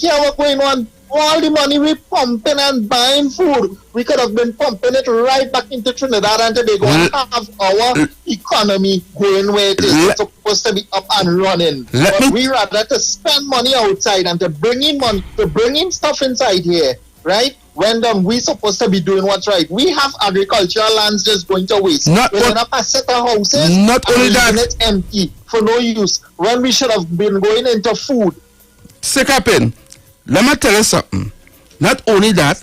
here what's going on, all the money we pumping and buying food, we could have been pumping it right back into Trinidad and Tobago and have our economy going where it is. It's supposed to be up and running. But we rather to spend money outside and to bring in money, to bring in stuff inside here, right? When we supposed to be doing what's right. We have agricultural lands just going to waste. We're in a set of houses not only that, it's empty for no use. When we should have been going into food. Second, let me tell you something. Not only that,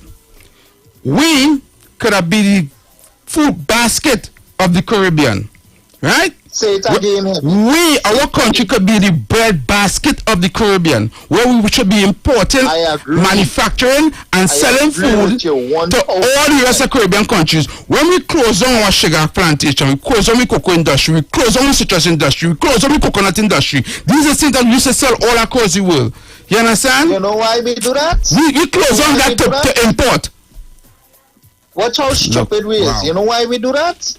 we could have been the food basket of the Caribbean, right? Say it again. Our country could be the bread basket of the Caribbean, where we should be importing, manufacturing, and selling food to all the rest of Caribbean countries. When we close down our sugar plantation, we close down the cocoa industry, we close down the citrus industry, we close down the coconut industry. These are things that we used to sell all across the world. You understand? You know why we do that? We close down that to import. Watch how stupid we is. Wow. You know why we do that?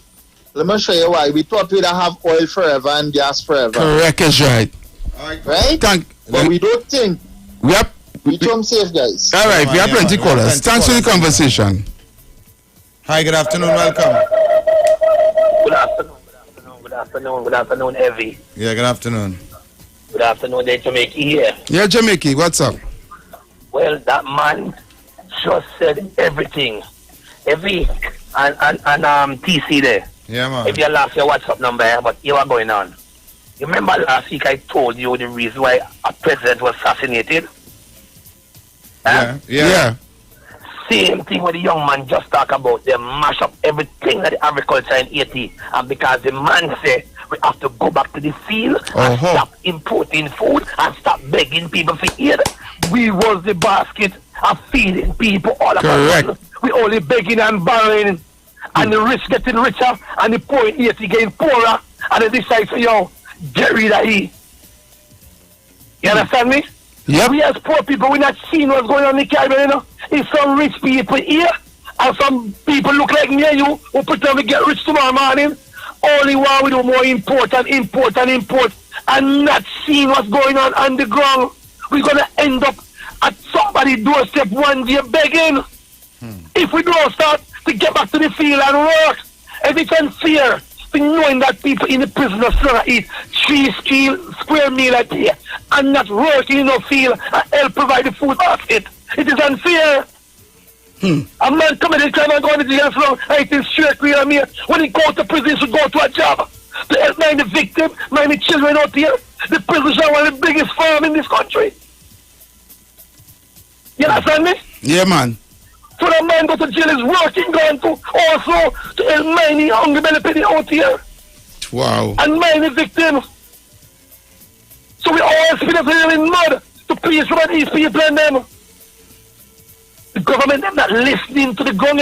Let me show you why. We thought we'd have oil forever and gas forever. Correct is right. Right? But we don't think. We jump safe, guys. All right, we have plenty callers. Thanks for the conversation. Hi, good afternoon. Welcome. Good afternoon, Evie. Yeah, good afternoon. Good afternoon, there, Jamaica here. Yeah, Jamaica, what's up? Well, that man just said everything. Evie and TC there. Yeah, man. If you lost your WhatsApp number, but you were going on. You remember last week I told you the reason why a president was assassinated? Yeah. same thing what the young man just talk about. They mash up everything that the agriculture in Haiti. And because the man say we have to go back to the field and stop importing food and stop begging people for aid. We was the basket of feeding people all across. We only begging and borrowing. And the rich getting richer and the poor in Haiti getting poorer. And they decide to, get rid of it. You understand me? Yep. We as poor people, we're not seeing what's going on in the Caribbean, It's some rich people here, and some people look like me and you who pretend to get rich tomorrow morning. Only while we do more import, and not seeing what's going on the ground. We're going to end up at somebody's doorstep one day begging. If we don't start to get back to the field and work, and it's unfair. Knowing that people in the prison are still eat 3 square meal a day and not working in no field and help provide the food basket. It is unfair. A man committed crime and going to jail for and it is straight real me. When he goes to prison, he should go to a job to help mind the victim, mind the children out here. The prisons are one of the biggest farms in this country. You understand me? Yeah, man. So the man go to jail is working going to also to help mind the hungry belly penny out here. Wow. And mind the victim. So we always feel in mud to please from these people and them. The government them not listening to the ground,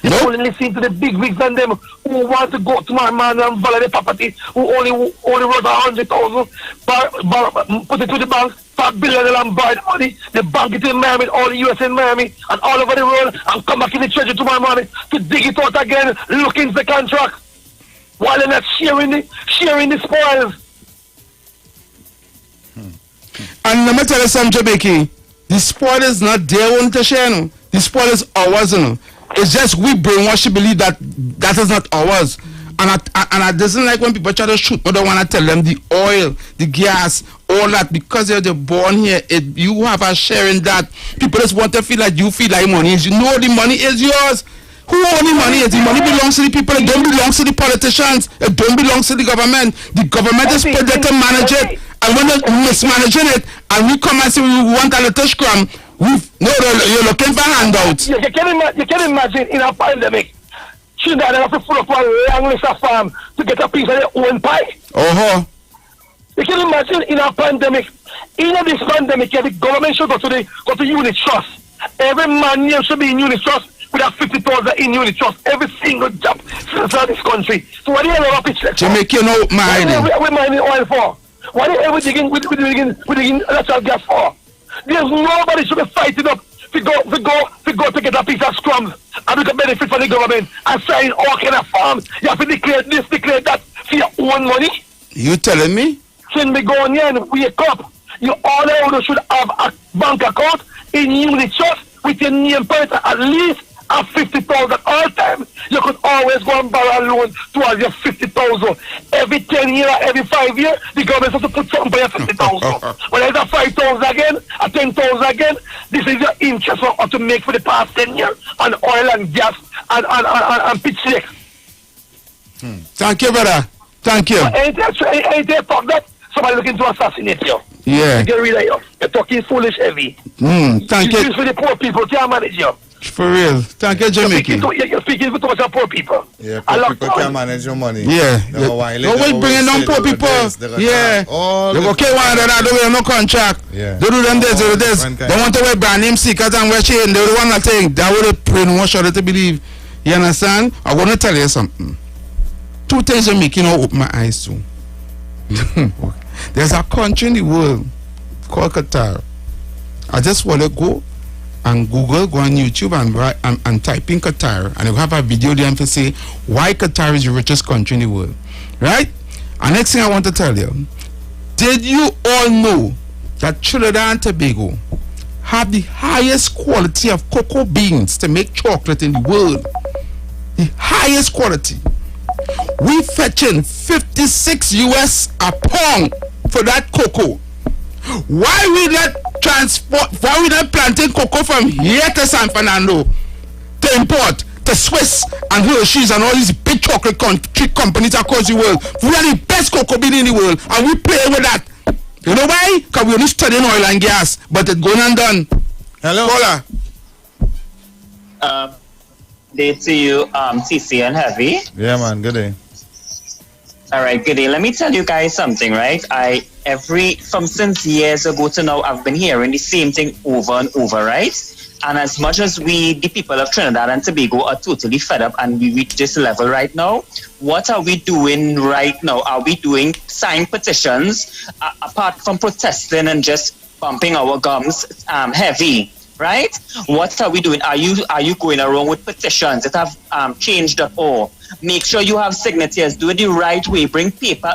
They only listening to the big wigs and them who want to go tomorrow morning and value the property, who only wrote 100,000, put it to the bank, for $1 billion and buy the money. They bank it in Miami, all the US in Miami, and all over the world, and come back in the treasury tomorrow morning to dig it out again, look into the contract, while they're not sharing the spoils. And let me tell you something, Jamaica. The spoil is not their own to share. No. The spoil is ours. No. It's just we brainwash to believe that is not ours. And I doesn't like when people try to shoot. I don't want to tell them the oil, the gas, all that, because they're born here. You have a share in that. People just want to feel like you feel like money is. You know the money is yours. Who owns the money? The money belongs to the people. It don't belong to the politicians. It don't belong to the government. The government is put there to manage it. And when they're mismanaging it, and we come and say we want a little scrum, you're looking for handouts. You can imagine in a pandemic, children have to pull up a long list of farm to get a piece of their own pie. You can imagine in a pandemic, in this pandemic, the government should go to unit trust. Every man here should be in unit trust. We have 50,000 in unit trust. Every single job for this country. So what do you have a pitch like? Jamaica, no mining. We're mining oil for. What are we digging natural gas for? There's nobody should be fighting up to go to get a piece of scrum and we can benefit from the government and sign all kind of farms. You have to declare this, declare that for your own money. You telling me? Since we go on here and wake up, you all owners should have a bank account in unit trust with your name per at least at 50,000 all time. You could always go and borrow a loan towards your 50,000. Every 10 years, every 5 years, the government has to put something for your 50,000. When there's a 5,000 again, a 10,000 again, this is your interest for to make for the past 10 years on oil and gas and pitch slicks. Thank you, brother. Thank you. Ain't there talk that somebody looking to assassinate you? Yeah. Get rid of you. You're talking foolish heavy. Thank you. Use for the poor people, can't manage you. For real. Thank you, Jamaica. You're speaking for too much of poor people. Yeah, poor people can't manage your money. Yeah. No, we bringing down poor people. Yeah. They go kill one another, they have no contract. Yeah. They do them this, they do this. They want to wear brand name seekers and wear chain. They want to think. That would have brainwash you to believe. You understand? I want to tell you something. 2 things are making me open my eyes to. There's a country in the world called Qatar. I just want to go and Google, go on YouTube and type in Qatar, and you'll have a video there to say why Qatar is the richest country in the world. Right? And next thing I want to tell you, did you all know that Trinidad and Tobago have the highest quality of cocoa beans to make chocolate in the world? The highest quality. We fetching 56 US a pound for that cocoa. Why we not planting cocoa from here to San Fernando to import to Swiss and Hershey's and all these big chocolate companies across the world? We are the best cocoa bean in the world and we play with that. You know why? Because we only studying oil and gas, but it's going undone. Hello. Caller. Day to you, TC and Heavy. Yeah, man. Good day. All right, good day. Let me tell you guys something, right? Since years ago to now, I've been hearing the same thing over and over, right? And as much as we, the people of Trinidad and Tobago, are totally fed up and we reach this level right now, what are we doing right now? Are we doing sign petitions apart from protesting and just bumping our gums heavy? Right? What are we doing? Are you going around with petitions that have change.org? Make sure you have signatures. Do it the right way. Bring paper.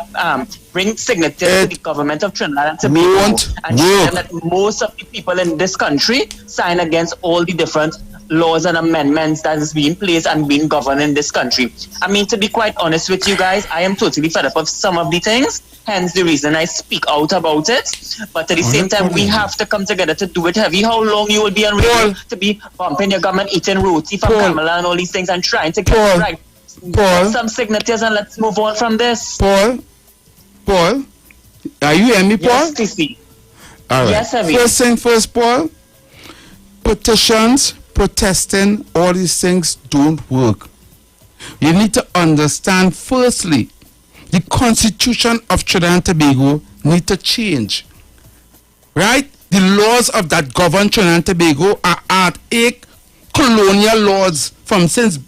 Bring signatures to the government of Trinidad and Tobago, and show them that most of the people in this country sign against all the different laws and amendments that is being placed and being governed in this country. I mean, to be quite honest with you guys, I am totally fed up of some of the things. Hence the reason I speak out about it. But at the same time, we have to come together to do it heavy. How long you will be on radio to be bumping your government, eating roti from Kamala and all these things and trying to get it right? Get some signatures and let's move on from this. Paul, are you hearing me, Paul? Yes, TC. All right. Yes, Heavy. First thing first, Paul. Petitions, protesting, all these things don't work. You need to understand, firstly, the Constitution of Trinidad and Tobago need to change. Right? The laws of that govern Trinidad and Tobago are archaic colonial laws from since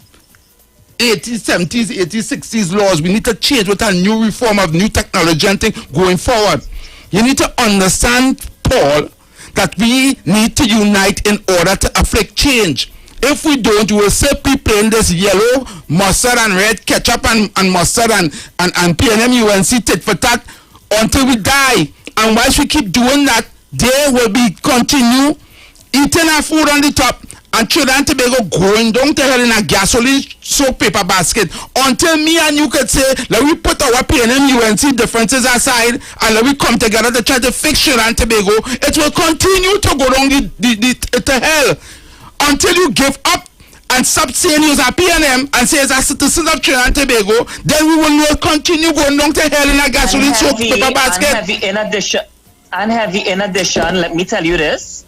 80s, 70s, 80s, 60s laws. We need to change with a new reform of new technology and thing going forward. You need to understand, Paul, that we need to unite in order to affect change. If we don't, you will see people in this yellow mustard and red ketchup and mustard and PNM UNC tit for tat until we die. And once we keep doing that, they will be continue eating our food on the top and Trinidad and Tobago going down to hell in a gasoline soap paper basket until me and you could say, let we put our PNM UNC differences aside and let we come together to try to fix Trinidad and Tobago. It will continue to go down to hell until you give up and stop saying you're a PNM and say as a citizen of Trinidad and Tobago. Then we will continue going down to hell in a gasoline soap paper basket. And heavy in addition, let me tell you this.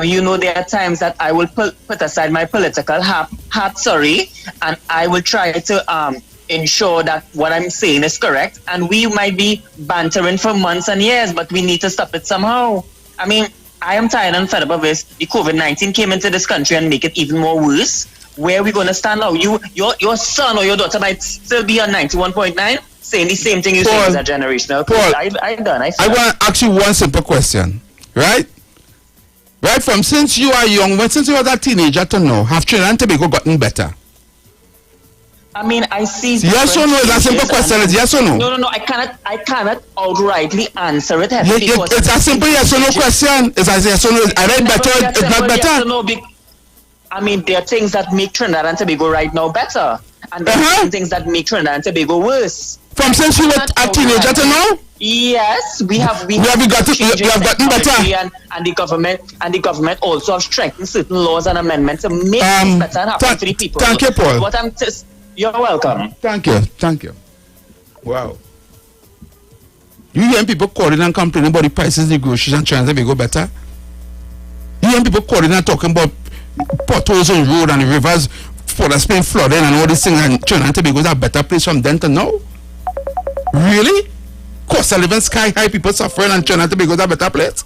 You know, there are times that I will put aside my political hat, and I will try to ensure that what I'm saying is correct. And we might be bantering for months and years, but we need to stop it somehow. I mean, I am tired and fed up of this. The COVID-19 came into this country and make it even more worse. Where are we going to stand now? Your son or your daughter might still be on 91.9 saying the same thing you say is a generational. Paul, I'm done. I want to ask you one simple question, right? Right from since you are young, since you were a teenager to now, have Trinidad and Tobago gotten better? I mean, I see. Yes or no? Is that simple question? Is yes or no? No. I cannot outrightly answer it. It's a simple yes or no question. It's a yes or no. Are they better? It's not better. Yes or no, I mean, there are things that make Trinidad and Tobago right now better, and there are things that make Trinidad and Tobago worse. From since you were a teenager to now? Yes, we have gotten better. And the government also have strengthened certain laws and amendments to make it better and happen for the people. Thank you, Paul. You're welcome. Thank you. Wow. You hear people calling and complaining about the prices, the groceries, and trying to go better? You hear people calling and talking about potholes on the road and the rivers for the Spain flooding and all these things, and Trinidad and Tobago is a better place from then to now? Really? Cost of living sky high, people suffering, and Trinidad and Tobago is a better place?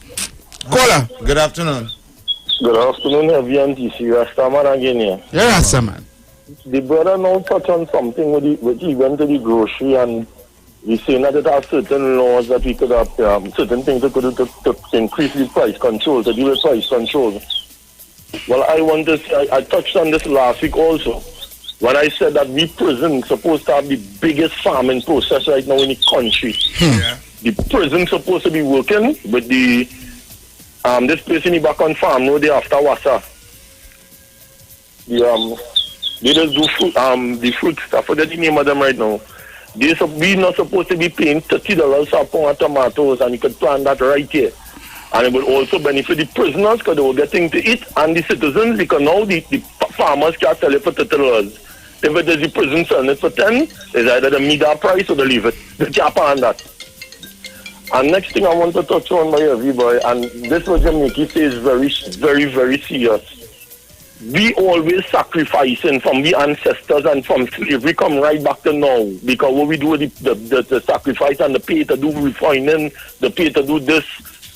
Caller. Good afternoon. Good afternoon, heavy and TC. Rastaman again here. Yeah, Rastaman. The brother now touch on something with he went to the grocery and he's saying that there are certain laws that we could have, certain things that could do to increase the price control, to deal with price control. Well, I want to say, I touched on this last week also, when I said that we prison supposed to have the biggest farming process right now in the country. The prison supposed to be working with the this place in the back on farm road there after Wassa. They just do fruit, the fruit stuff. I forget the name of them right now. We not supposed to be paying $30 a pound of tomatoes, and you could plant that right here. And it will also benefit the prisoners because they will get things to eat, and the citizens, because now the farmers can't sell it for $30. If it is the prison selling it for 10, it's either the meet that price or they leave it. They can't pay that. And next thing I want to touch on, my heavy boy, and this what Jamaica say is very, very, very serious. we always sacrificing from the ancestors and from slavery come right back to now. Because what we do with the sacrifice and the pay to do refining, the pay to do this.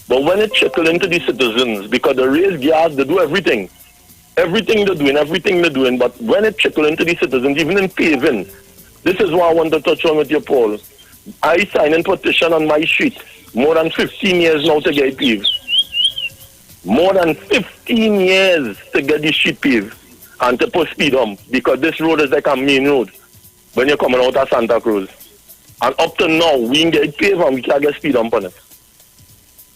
But when it trickle into the citizens, because the race guards, they do everything. Everything they're doing. But when it trickle into the citizens, even in paving, this is what I want to touch on with you, Paul. I signed a petition on my street more than 15 years now to get it paved. More than 15 years to get this street paved and to put speed on, because this road is like a main road when you're coming out of Santa Cruz. And up to now, we can get it paved and we can't get speed on it.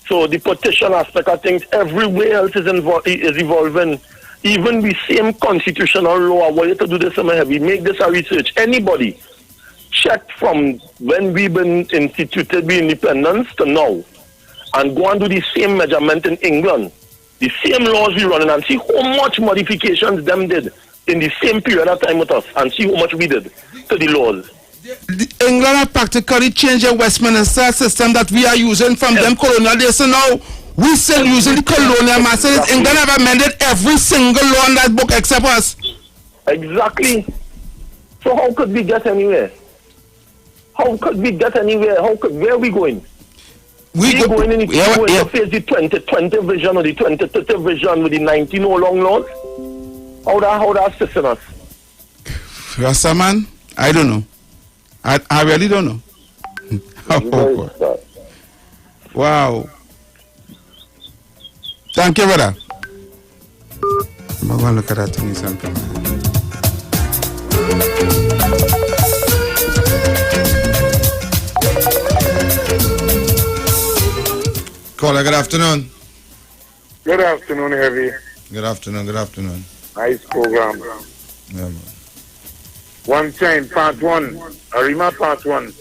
So the petition aspect of things, everywhere else is evolving. Even the same constitutional law, I want you to do this in my head. We make this a research. Anybody check from when we've been instituted the independence to now, and go and do the same measurement in England, the same laws we running, and see how much modifications them did in the same period of time with us, and see how much we did to the laws. England have practically changed the Westminster system that we are using from them colonial days. So now we still using the colonial masters. England have amended every single law in that book except us. Exactly. So how could we get anywhere? Where are we going? We're going in to face the 2020 vision or the 2030 vision with the 19 long laws. How that assisting us? Rastaman, I don't know. I really don't know. Oh, wow. Thank you, brother. I'm going to look at that thing something. Caller, good afternoon. Good afternoon, Heavy. Good afternoon. Nice program. Yeah, man. One time, part one. Arima, part one.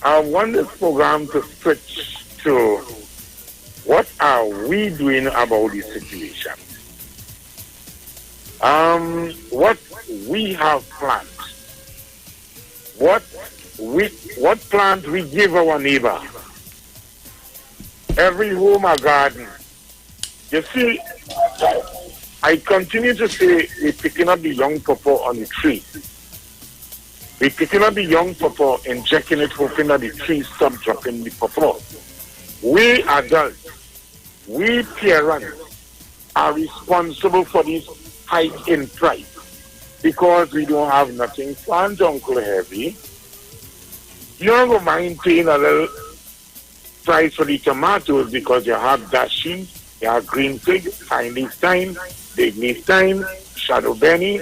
I want this program to switch to what are we doing about this situation? What we have planned. What plant we give our neighbor. Every home a garden. You see, I continue to say we're picking up the young pawpaw on the tree. We're picking up the young pawpaw, injecting it, hoping that the tree stop dropping the pawpaw. We adults, we parents are responsible for this hike in price because we don't have nothing planned, Uncle Heavy. You don't go mind paying a little price for the tomatoes because you have dashing, you have green pig, fine leaf thyme, big leaf thyme, shadow benny,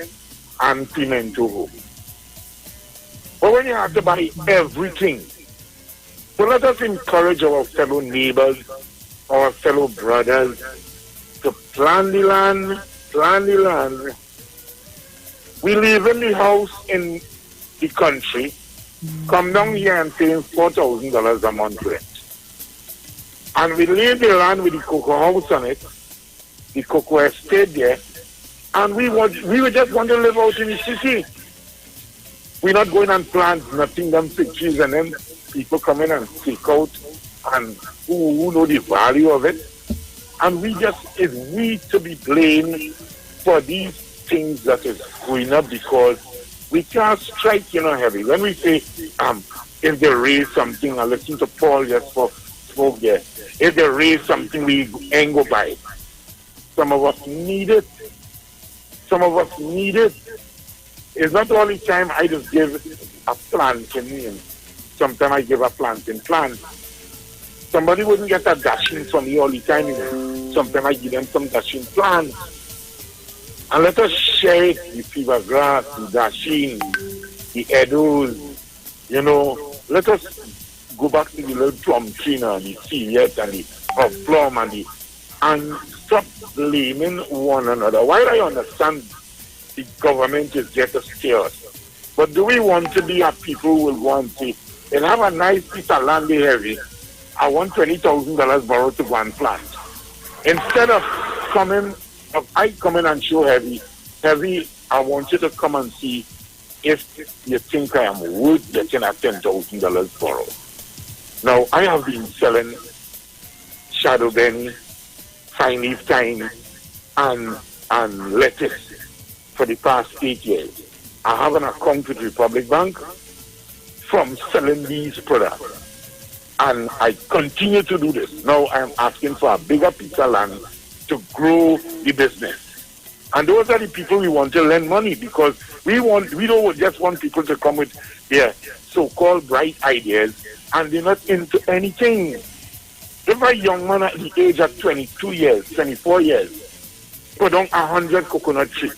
and pimento. But when you have to buy everything, so let us encourage our fellow neighbors, our fellow brothers, to plan the land. We live in the house in the country, come down here and paying $4,000 a month rent. And we leave the land with the cocoa house on it, the cocoa estate there, and we would just want to live out in the city. We're not going and plant nothing, them fig trees, and then people come in and take out, and who know the value of it. And it's we to be blamed for these things that is going up because we can't strike, heavy. When we say, if they raise something, I listen to Paul just spoke there. If they raise something, we ain't go by. Some of us need it. It's not all the time I just give a planting and sometimes I give a planting plant. Somebody wouldn't get a dashing from me all the time. Sometimes I give them some dashing plants. And let us share it, the fever grass, the dashing, the edos, let us go back to the little plum tree and the cereals and the plum and stop blaming one another. While I understand the government is there to steer us, but do we want to be a people who will go and say, and have a nice piece of land heavy, I want $20,000 borrowed to go and plant. Instead of I come in and show heavy, I want you to come and see if you think I am worth getting a $10,000 borrowed. Now, I have been selling shadow benny, fine leaf thyme, and and lettuce for the past 8 years. I have an account with Republic Bank from selling these products. And I continue to do this. Now I'm asking for a bigger piece of land to grow the business. And those are the people we want to lend money, because we don't just want people to come with their so-called bright ideas and they're not into anything. If a young man at the age of 22 years, 24 years, put on 100 coconut trees,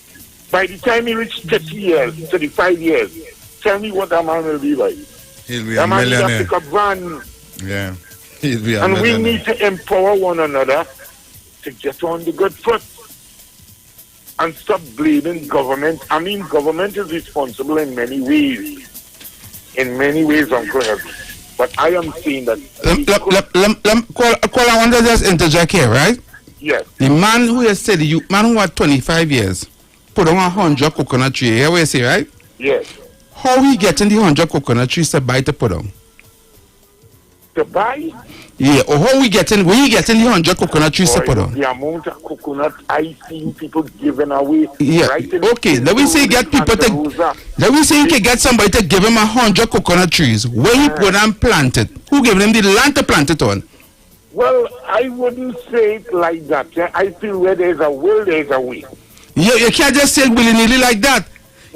by the time he reaches 30 years, 35 years, tell me what that man will be like. He'll be that a man will millionaire. pick up van. Yeah. He'll be a And we millionaire. need to empower one another to get on the good foot and stop blaming government. I mean, government is responsible in many ways. In many ways, Uncle Heavy. But I am saying that... I want to just interject here, right? Yes. The man who has said, the man who had 25 years, put on 100 coconut tree, here we say, right? Yes. How he getting the 100 coconut trees to buy to put on? To buy? Yeah, or how we getting, where he getting the 100 coconut trees to put on? The amount of coconut I see people giving away. Yeah, right in okay, let me say get people to, let me say you can get somebody to give him 100 coconut trees. Where he put and plant it? Who gave him the land to plant it on? Well, I wouldn't say it like that. I feel where there's a will, there's a way. You can't just say willy-nilly like that.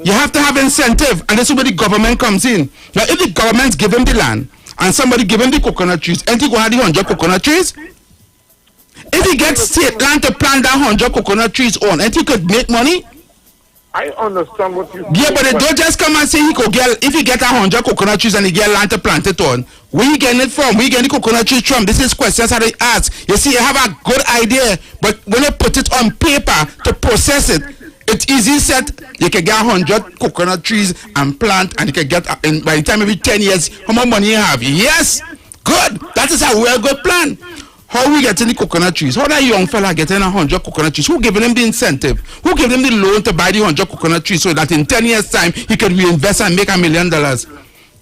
You have to have incentive, and this is where the government comes in. Now, if the government give him the land, and somebody give him the coconut trees, ain't he going to have the 100 coconut trees? If he gets state land to plant that 100 coconut trees on, ain't he could make money? I understand what you Yeah, but they don't just come and say he could get, if he get 100 coconut trees and he get land to plant it on, where you getting it from? Where you getting the coconut trees from? This is questions that they ask. You see, you have a good idea, but when you put it on paper to process it, it's easy said. You can get 100 coconut trees and plant, and you can get, and by the time every 10 years, how much money you have? Yes, good. That is a real good plan. How we getting the coconut trees? How that young fella getting 100 coconut trees? Who giving him the incentive? Who giving him the loan to buy the 100 coconut trees so that in 10 years time he can reinvest and make $1 million?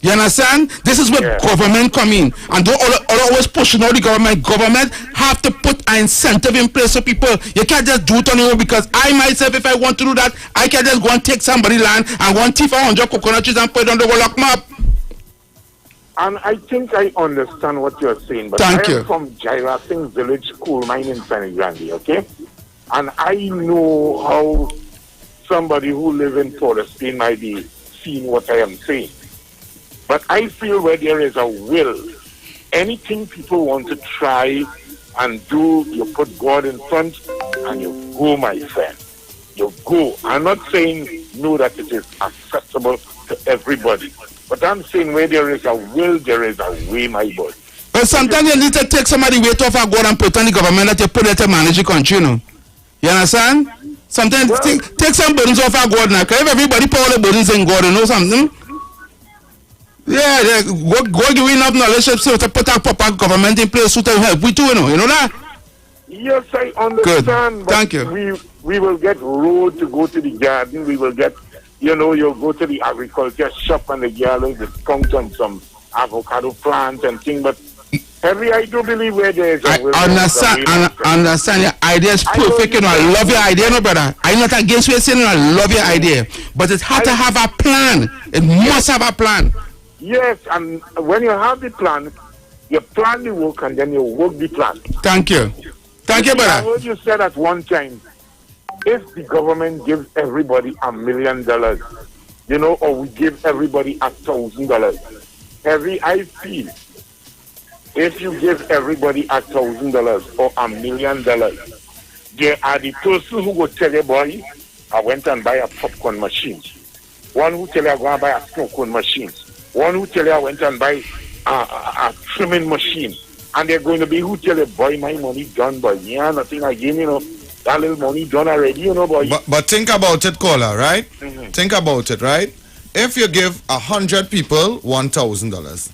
You understand? This is where government come in, and don't always pushing all the government. Government have to put an incentive in place for people. You can't just do it on your own, because I myself, if I want to do that, I can just go and take somebody land and go and thief 100 coconut trees and put it on the wall map. And I think I understand what you're saying, but Thank I you. am from Jaira Singh Village Coal Mine in San Grande, okay? And I know how somebody who lives in Port Spain might be seeing what I am saying. But I feel where there is a will, anything people want to try and do, you put God in front and you go, my friend. You go. I'm not saying no that it is accessible to everybody. But I'm saying where there is a will, there is a way, my boy. But sometimes you need to take somebody weight off of God and put on the government that you put it to manage the country, you know. You understand? Sometimes take some burdens off of God now. Because if everybody put all the burdens in God, you know something? Yeah, go give enough knowledge so to put a proper government in place to help we too, you know that? Yes, I understand. Good. But Thank you. We will get road to go to the garden. We will get, you'll go to the agriculture shop and the girl will discount on some avocado plant and things. But Henry, I do believe where there is a will. I understand your idea is perfect, you know. I love your idea, no brother. I'm not against what you're saying, I love your idea. But it has to have a plan. It must have a plan. Yes, and when you have the plan, you plan the work and then you work the plan. Thank you. Thank you, brother. I heard you said at one time, if the government gives everybody $1 million, or we give everybody $1,000, I feel if you give everybody $1,000 or $1 million, there are the person who will tell you, boy, I went and buy a popcorn machine. One who tell you I go and buy a smoke cone machine. One who tell you I went and buy a trimming machine. And they're going to be who tell you, boy, my money done, but yeah, nothing again, that little money done already, boy. But think about it, caller, right? Mm-hmm. Think about it, right? If you give 100 people $1,000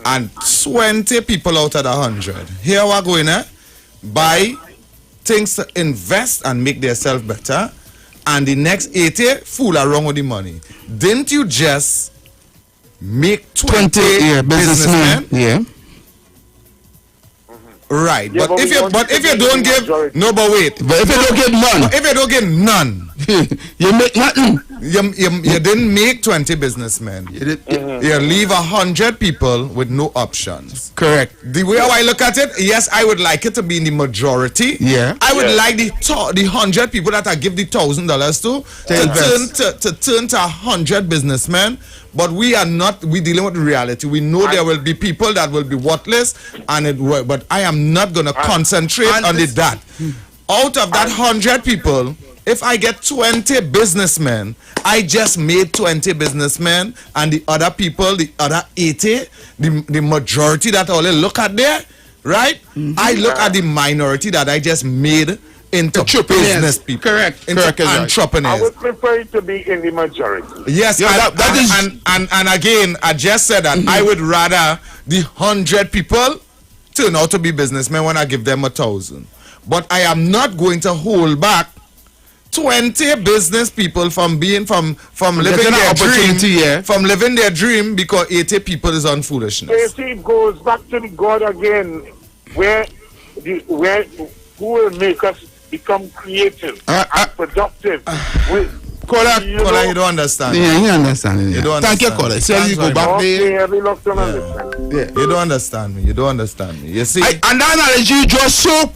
and 20 people out of the 100, here we're going to buy things to invest and make themselves better, and the next 80 fool around with the money. Didn't you just make 20 businessmen? Yeah. Right, Yeah, but if you don't give no, but wait. But if you don't give none, but if you don't give none, you make nothing. You didn't make 20 businessmen. You leave 100 people with no options. Correct. The way how I look at it, yes, I would like it to be in the majority. Yeah. I would like the 100 people that I give the $1,000 to turn to 100 businessmen. But we dealing with reality. We know there will be people that will be worthless, but I am not going to concentrate on that. Out of that 100 people, if I get 20 businessmen, I just made 20 businessmen, and the other people, the other 80, the majority that only look at there, right? I look at the minority that I just made into business people. Correct. Into entrepreneurs. I would prefer it to be in the majority. Yes, and again, I just said that I would rather the 100 people turn out to be businessmen when I give them 1,000. But I am not going to hold back 20 business people from living their dream, from living their dream, because 80 people is on foolishness. So it goes back to the God again, who will make us become creative and productive. Kola, you don't understand. Yeah, you understand. You don't Thank you, understand. Kola. So you go back there. You don't understand me. You don't understand me. You see? And that analogy you just so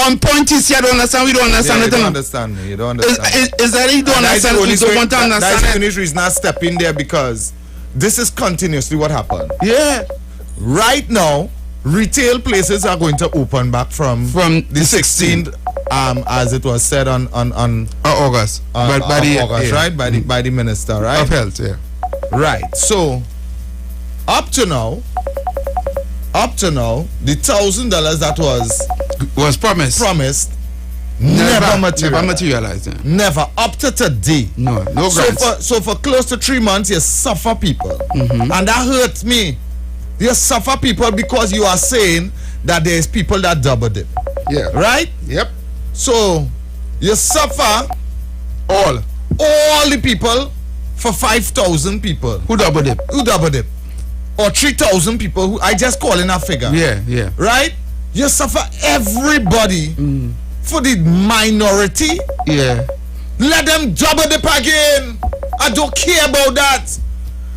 on point is you don't understand. We don't understand you don't understand me. You don't understand. Is that you don't understand? You don't want to understand. That's the only reason I step in there, because this is continuously what happened. Yeah. Right now, retail places are going to open back from the 16th, as it was said on August. By the minister, right? Of health, yeah. Right. So up to now, the $1,000 that was promised never materialized. Yeah. Never up to today. No grants. So for close to 3 months, you suffer people, and that hurts me. You suffer people because you are saying that there's people that doubled it. Yeah. Right? Yep. So you suffer all the people for 5,000 people. Who doubled it? Or 3,000 people who I just call in a figure. Yeah. Right? You suffer everybody for the minority. Yeah. Let them double dip again. I don't care about that.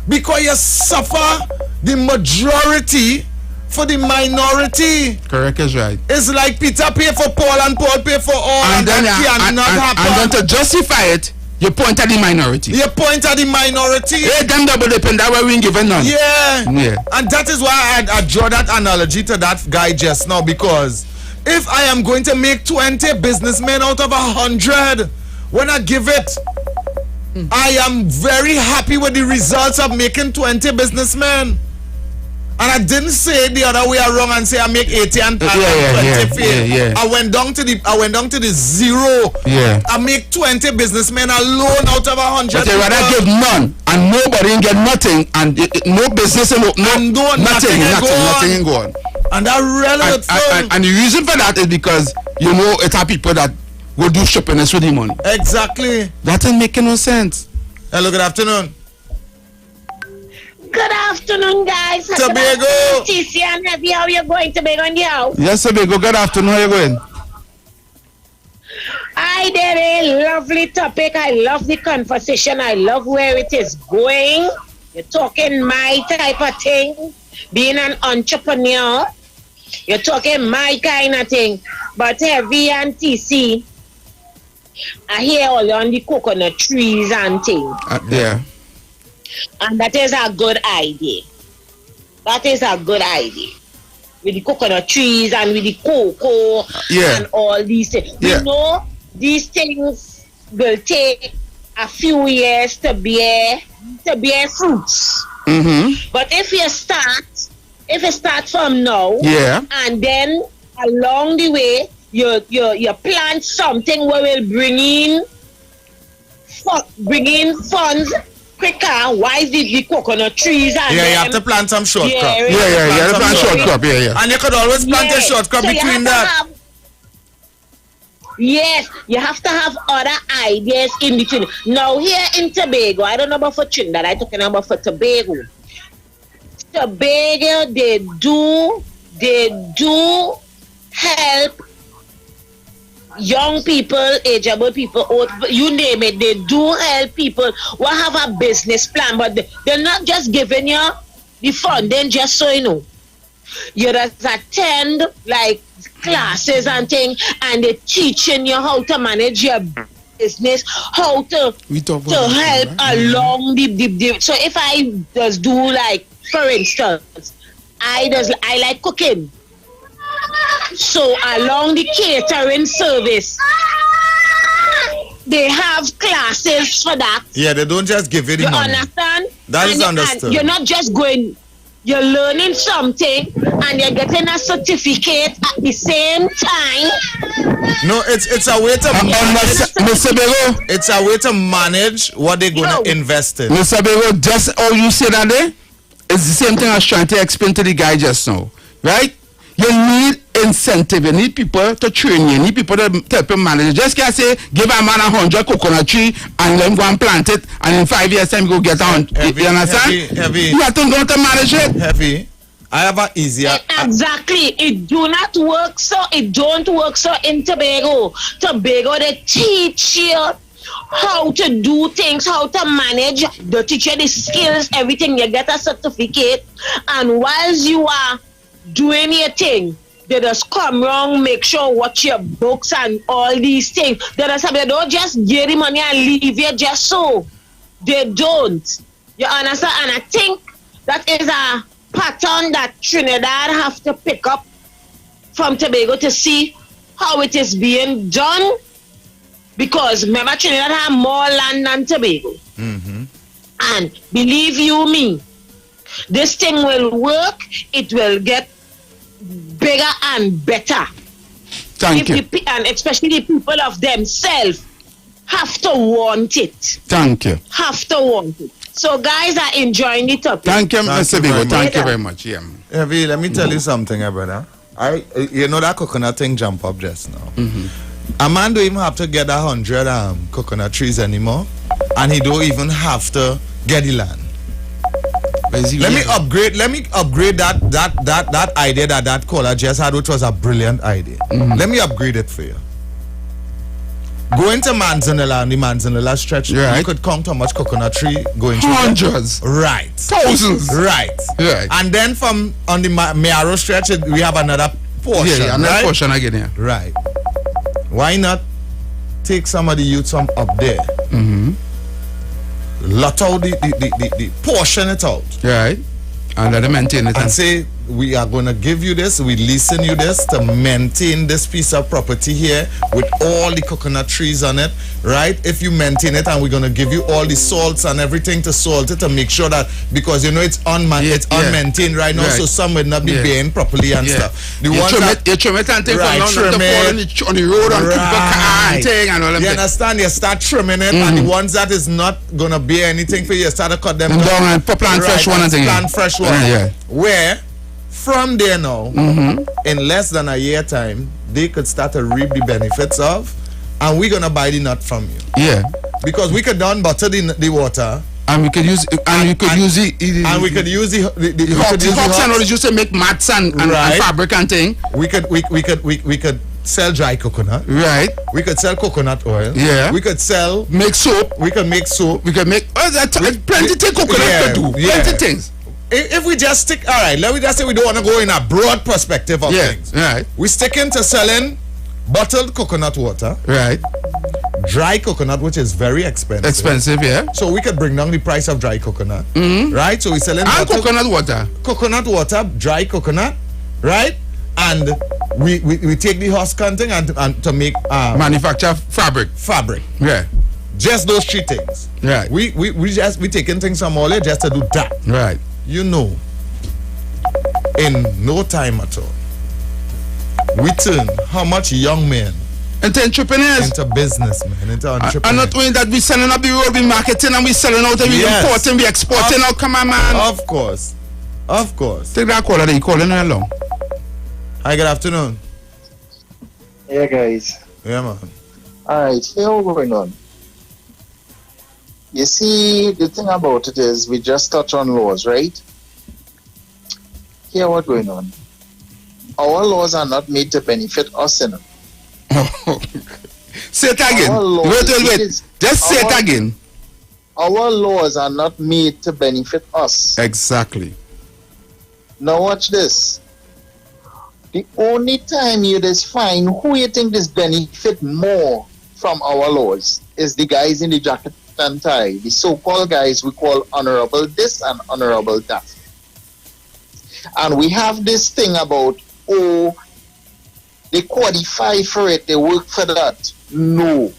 Because you suffer the majority for the minority. Correct is right. It's like Peter pay for Paul and Paul pay for all, and then cannot happen. And then to justify it, you point at the minority. Hey, them double depend, that way we ain't giving none. Yeah. And that is why I draw that analogy to that guy just now, because if I am going to make 20 businessmen out of 100, when I give it, I am very happy with the results of making 20 businessmen. And I didn't say the other way around and say I make 80 and 20 fail. Yeah. I went down to the zero. Yeah. I make 20 businessmen alone out of 100. But you rather give none and nobody get nothing, and no business and nothing go on. And that really and the reason for that is because you know it are people that will do shoppiness with the money. Exactly. That ain't making no sense. Hello, good afternoon. Good afternoon, guys. Tobago. TC and Heavy, how you going, Tobago and the house? Yes, Tobago. Good afternoon. How you going? I did a lovely topic. I love the conversation. I love where it is going. You're talking my type of thing. Being an entrepreneur. You're talking my kind of thing. But Heavy and TC, I hear all on the coconut trees and things. Yeah. And that is a good idea. That is a good idea. With the coconut trees and with the cocoa and all these things. Yeah. You know, these things will take a few years to bear fruits. Mm-hmm. But if you start from now, and then along the way you plant something where will bring in funds quicker. Why did the coconut trees and you have to plant some short crop. You have to plant short crop. And you could always plant a short crop between that. Yes, you have to have other ideas in between. Now here in Tobago, I don't know about for Trinidad, I'm talking about for Tobago. Tobago, they do help young people, ageable people, old, you name it. They do help people who have a business plan, but they're not just giving you the funding just so you know. You just attend like classes and things, and they're teaching you how to manage your business, how to help along the. So if I just do like, for instance, I like cooking. So along the catering service, they have classes for that. Yeah, they don't just give you the money. You understand? That is understood. And you're not just going, you're learning something and you're getting a certificate at the same time. No, it's a way to manage. It's a way to manage what they're going to invest in. Mr. Bego, just how you say that there, it's the same thing I was trying to explain to the guy just now, right? You need incentive. You need people to train you. You need people to help you manage. You just can't say, give a man 100 coconut tree and let him go and plant it, and in 5 years time go get on. You understand? Heavy. You have to go to manage it. Heavy. I have an easier. Exactly. It do not work so. It don't work so in Tobago. Tobago, they teach you how to do things, how to manage. They teach you the skills, everything. You get a certificate, and whilst you are doing your thing, they just come wrong, make sure watch your books and all these things. They don't just get the money and leave you just so. They don't. You understand? And I think that is a pattern that Trinidad have to pick up from Tobago to see how it is being done. Because remember, Trinidad have more land than Tobago. Mm-hmm. And believe you me, this thing will work. It will get bigger and better. Thank you. And especially the people of themselves have to want it. Thank you. Have to want it. So guys are enjoying it up. Thank you, Mr. Bego. Thank you very much. Yeah. Heavy, let me tell you something, brother. You know that coconut thing jump up just now. Mm-hmm. A man don't even have to get 100 coconut trees anymore, and he don't even have to get the land. Let me upgrade that idea that caller just had, which was a brilliant idea. Mm-hmm. Let me upgrade it for you. Go into Manzanilla and the Manzanilla stretch. Right. You could count how much coconut tree going through. Hundreds. Right. Thousands. Right. And then from on the Mearo stretch, we have another portion. Yeah, another portion again. Yeah. Right. Why not take some of the youths from up there? Mm-hmm. Lot out the portion it out. Right. And let them maintain it. And say, we are going to give you this, we leasing you this to maintain this piece of property here with all the coconut trees on it, right? If you maintain it, and we're going to give you all the salts and everything to salt it to make sure that, because you know it's unmaintained right now, so some will not be being properly and stuff. The ones you trim it and take on the road and and all of you understand? You start trimming it, and the ones that is not going to bear anything for you, start to cut them down and plant fresh one and thing. Plant fresh one. Where from there now, in less than a year time, they could start to reap the benefits of, and we're gonna buy the nut from you. Yeah. Because we could down butter the water. And we could use we could use the hops and all this just to make mats and fabric and thing. We could sell dry coconut. Right. We could sell coconut oil. Yeah. We could make soap. We could make soap. We could make plenty things coconut to do. Plenty things. If we just stick, all right, let me just say we don't want to go in a broad perspective of things. Right. We stick into selling bottled coconut water. Right. Dry coconut, which is very expensive. Expensive, yeah. So we could bring down the price of dry coconut. Right? So we selling coconut water. Coconut water, dry coconut, right? And we take the husk hunting and to make manufacture fabric. Yeah. Just those three things. Right. We taking things from all here just to do that. Right. You know, in no time at all, we turn how much young men into entrepreneurs, into businessmen, into entrepreneurs. And not only that, we selling up the road, we marketing and we selling out and we importing, we exporting. Now, come on, man. Of course. Take that caller. They calling along. Hi, good afternoon. Hey guys. Yeah, man. Alright, here what's going on. You see, the thing about it is we just touch on laws, right? Here what's going on. our laws are not made to benefit us, you know. Say it again. Wait. Just say it again. Our laws are not made to benefit us. Exactly. Now watch this. The only time you just find who you think this benefit more from our laws is the guys in the jacket and tie, the so-called guys we call honorable this and honorable that. And we have this thing about, oh, they qualify for it, they work for that. No.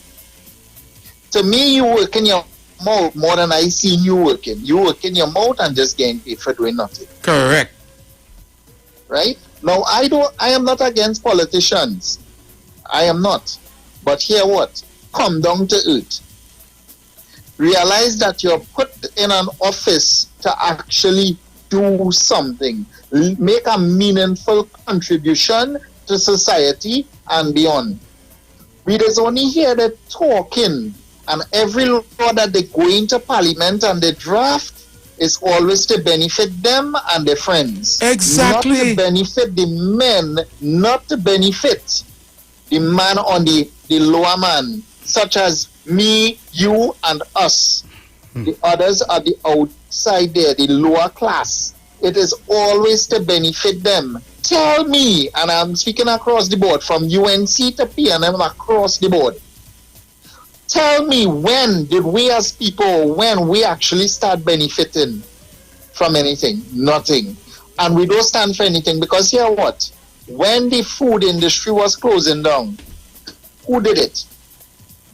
To me, you work in your mouth more than I see you working. You work in your mouth and just getting paid for doing nothing. Correct. Right? Now, I am not against politicians. I am not. But hear what? Come down to earth. Realize that you're put in an office to actually do something. Make a meaningful contribution to society and beyond. We just only hear the talking, and every law that they go into parliament and they draft is always to benefit them and their friends. Exactly. Not to benefit the men, not to benefit the man on the lower man, such as me, you, and us. The others are the outside there, the lower class. It is always to benefit them. Tell me, and I'm speaking across the board, from UNC to PNM across the board. Tell me, when did we as people, when we actually start benefiting from anything? Nothing. And we don't stand for anything, because hear what? When the food industry was closing down, who did it?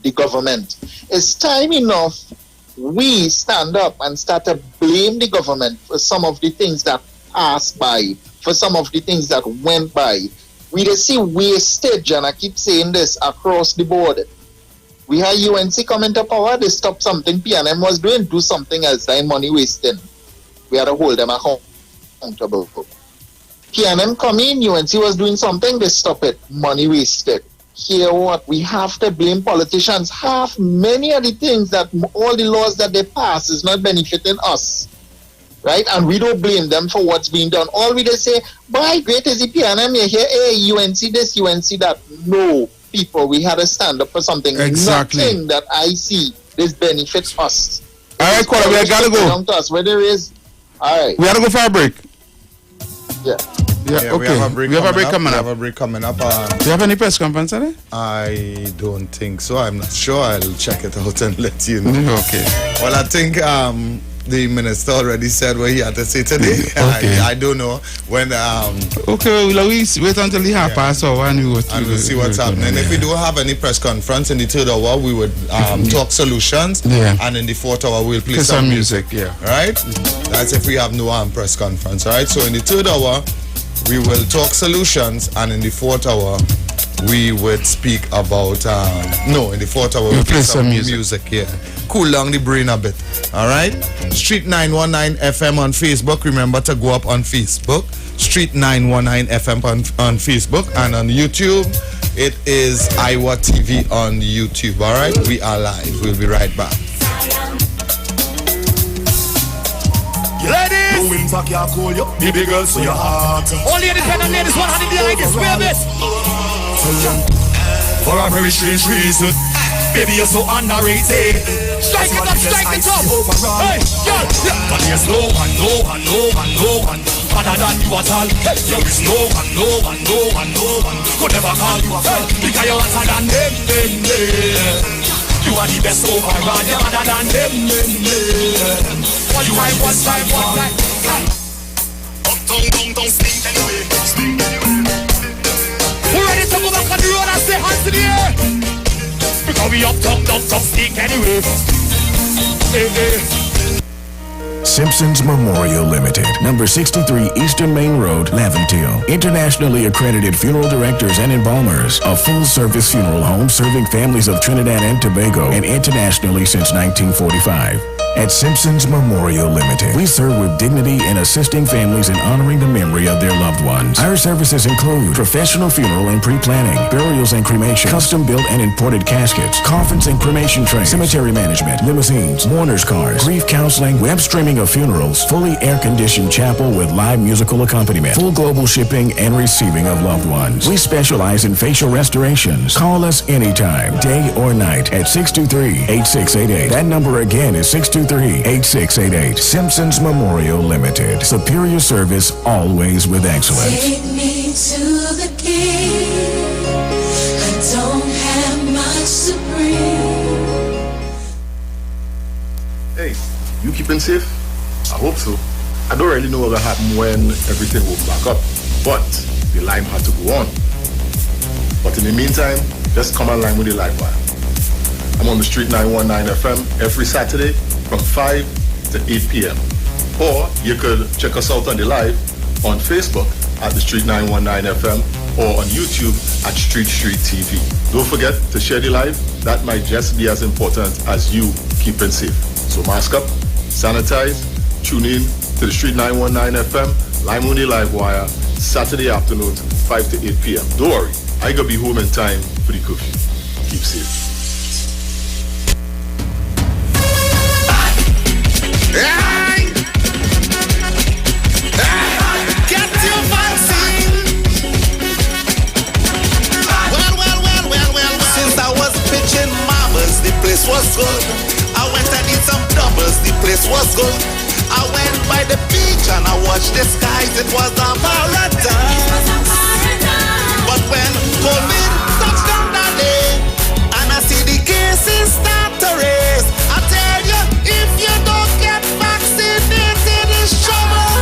The government. It's time enough we stand up and start to blame the government for some of the things that passed by, for some of the things that went by. We just see wastage, and I keep saying this across the board. We had UNC come into power, they stopped something PNM was doing, do something else, that money wasting. We had to hold them accountable. PNM come in, UNC was doing something, they stop it, money wasted. Hear what? We have to blame politicians. Many of the things that, all the laws that they pass is not benefiting us. Right? And we don't blame them for what's being done. All we just say, boy, great is the PNM, you hear, hey, UNC this, UNC that. No, people, we had to stand up for something. Exactly. Nothing that I see, this benefits us. All right, Kola, we gotta go. To us, whether it is, all right. We gotta go for a break. Yeah. Yeah, okay. We have a break coming up. Do you have any press conference today? I don't think so. I'm not sure. I'll check it out and let you know. Okay. Well, I think the minister already said what he had to say today. Okay. I don't know when. Okay, we'll wait until the half past hour and we'll see what's happening. If we don't have any press conference in the third hour, we would talk solutions. Yeah. And in the fourth hour, we'll play some music. Yeah. Right? That's if we have no press conference. All right. So in the third hour, we will talk solutions, and in the fourth hour, we would speak about. In the fourth hour, we'll play some music. Yeah. Cool down the brain a bit. All right. Street 919 FM on Facebook. Remember to go up on Facebook. Street 919 FM on Facebook, and on YouTube, it is Iwer TV on YouTube. All right. We are live. We'll be right back. Ladies! Go in back, you call you baby girl, so your heart. Only independent ladies, 100 behind this, baby. For a very strange reason, baby, you're so underrated. Strike it up, strike it up. Hey, girl, but there's no one other than you at all. There is no one could ever call you a friend, because you're hotter than them. You are the best overall, you're other than them. One time. Uptown, stink anyway. We're ready to go back on the road and say hands in the air. Because we uptown, stink anyway. Simpsons Memorial Limited, number 63 Eastern Main Road, Laventille. Internationally accredited funeral directors and embalmers. A full-service funeral home serving families of Trinidad and Tobago and internationally since 1945. At Simpson's Memorial Limited, we serve with dignity in assisting families in honoring the memory of their loved ones. Our services include professional funeral and pre-planning, burials and cremation, custom-built and imported caskets, coffins and cremation trays, cemetery management, limousines, mourners cars, grief counseling, web streaming of funerals, fully air-conditioned chapel with live musical accompaniment, full global shipping and receiving of loved ones. We specialize in facial restorations. Call us anytime, day or night, at 623-8688. That number again is 623-8688. Simpsons Memorial Limited. Superior service, always with excellence. Take me to the king. I don't have much to bring. Hey, you keeping safe? I hope so. I don't really know what will happen when everything will back up, but the line had to go on. But in the meantime, just come online with the live wire. I'm on the Street 919 FM every Saturday from 5 to 8 p.m. Or you could check us out on the live on Facebook at the Street 919 FM or on YouTube at Street TV. Don't forget to share the live. That might just be as important as you keeping safe. So mask up, sanitize, tune in to the Street 919 FM, Lime on the Live Wire, Saturday afternoons, 5 to 8 p.m. Don't worry, I gotta be home in time for the curfew. Keep safe. Hey! Get your vaccine! Well. Since I was pitching marbles, the place was good. I went and did some doubles, the place was good. I went by the beach and I watched the skies, it was a paradise. But when COVID touched down that day, and I see the cases start to raise, I tell you, if you don't get vaccinated, it's trouble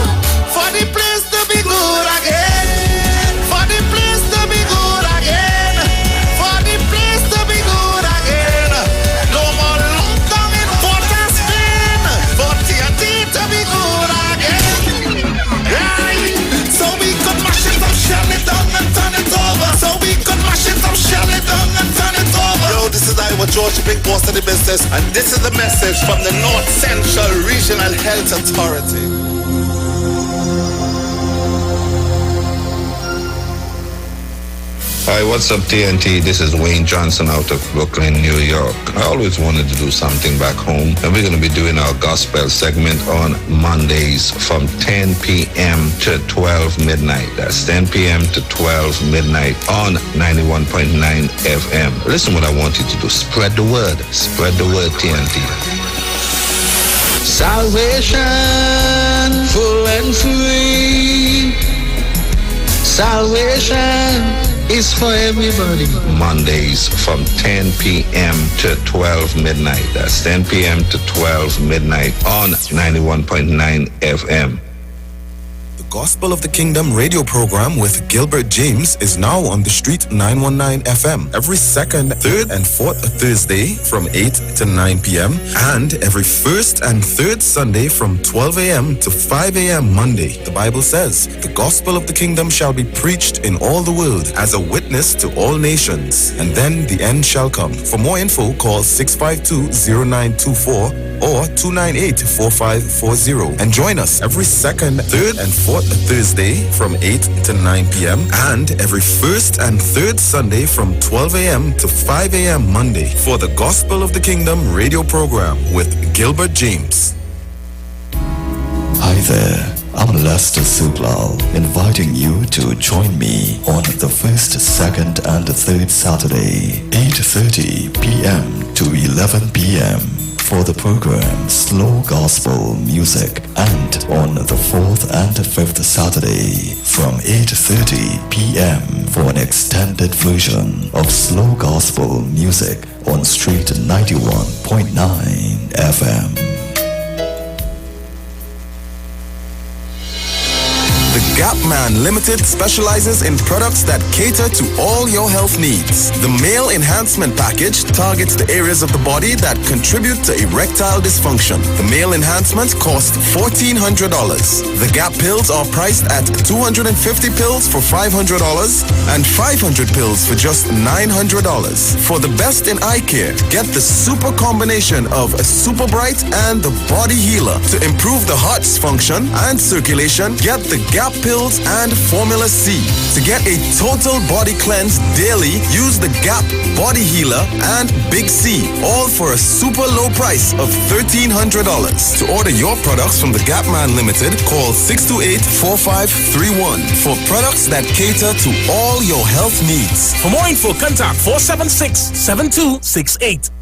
for the place to be good again. For the place to be good again. For the place to be good again. No more lockdown in Port of Spain. For TNT to be good again. Right? So we could mash it up, shell it down and turn it over. So we could mash it up, shell it down and turn it over. Yo, this is Iwer, George, big boss of the business, and this is the message from the North Central Regional Health Authority. Hi, what's up TNT? This is Wayne Johnson out of Brooklyn, New York. I always wanted to do something back home, and we're going to be doing our gospel segment on Mondays from 10 p.m. to 12 midnight. That's 10 p.m. to 12 midnight on 91.9 FM. Listen what I want you to do. Spread the word. Spread the word, TNT. Salvation, full and free. Salvation is for everybody. Mondays from 10 p.m. to 12 midnight. That's 10 p.m. to 12 midnight on 91.9 FM. The Gospel of the Kingdom radio program with Gilbert James is now on the Street 919 FM every second, third, and fourth Thursday from 8 to 9 p.m. and every first and third Sunday from 12 a.m. to 5 a.m. Monday. The Bible says, the Gospel of the Kingdom shall be preached in all the world as a witness to all nations, and then the end shall come. For more info, call 652-0924 or 298-4540 and join us every second, third, and fourth Thursday from 8 to 9 p.m. and every first and third Sunday from 12 a.m. to 5 a.m. Monday for the Gospel of the Kingdom radio program with Gilbert James. Hi there, I'm Lester Suglal, inviting you to join me on the first, second, and third Saturday, 8:30 p.m. to 11 p.m. for the program Slow Gospel Music, and on the fourth and fifth Saturday from 8:30 p.m. for an extended version of Slow Gospel Music on Street 91.9 FM. The Gap Man Limited specializes in products that cater to all your health needs. The Male Enhancement Package targets the areas of the body that contribute to erectile dysfunction. The Male Enhancement costs $1,400. The Gap pills are priced at 250 pills for $500 and 500 pills for just $900. For the best in eye care, get the super combination of a Super Bright and the Body Healer. To improve the heart's function and circulation, get the Gap pills and Formula C. To get a total body cleanse daily, use the Gap Body Healer and Big C, all for a super low price of $1,300. To order your products from the Gap Man Limited, call 628-4531 for products that cater to all your health needs. For more info, contact 476-7268.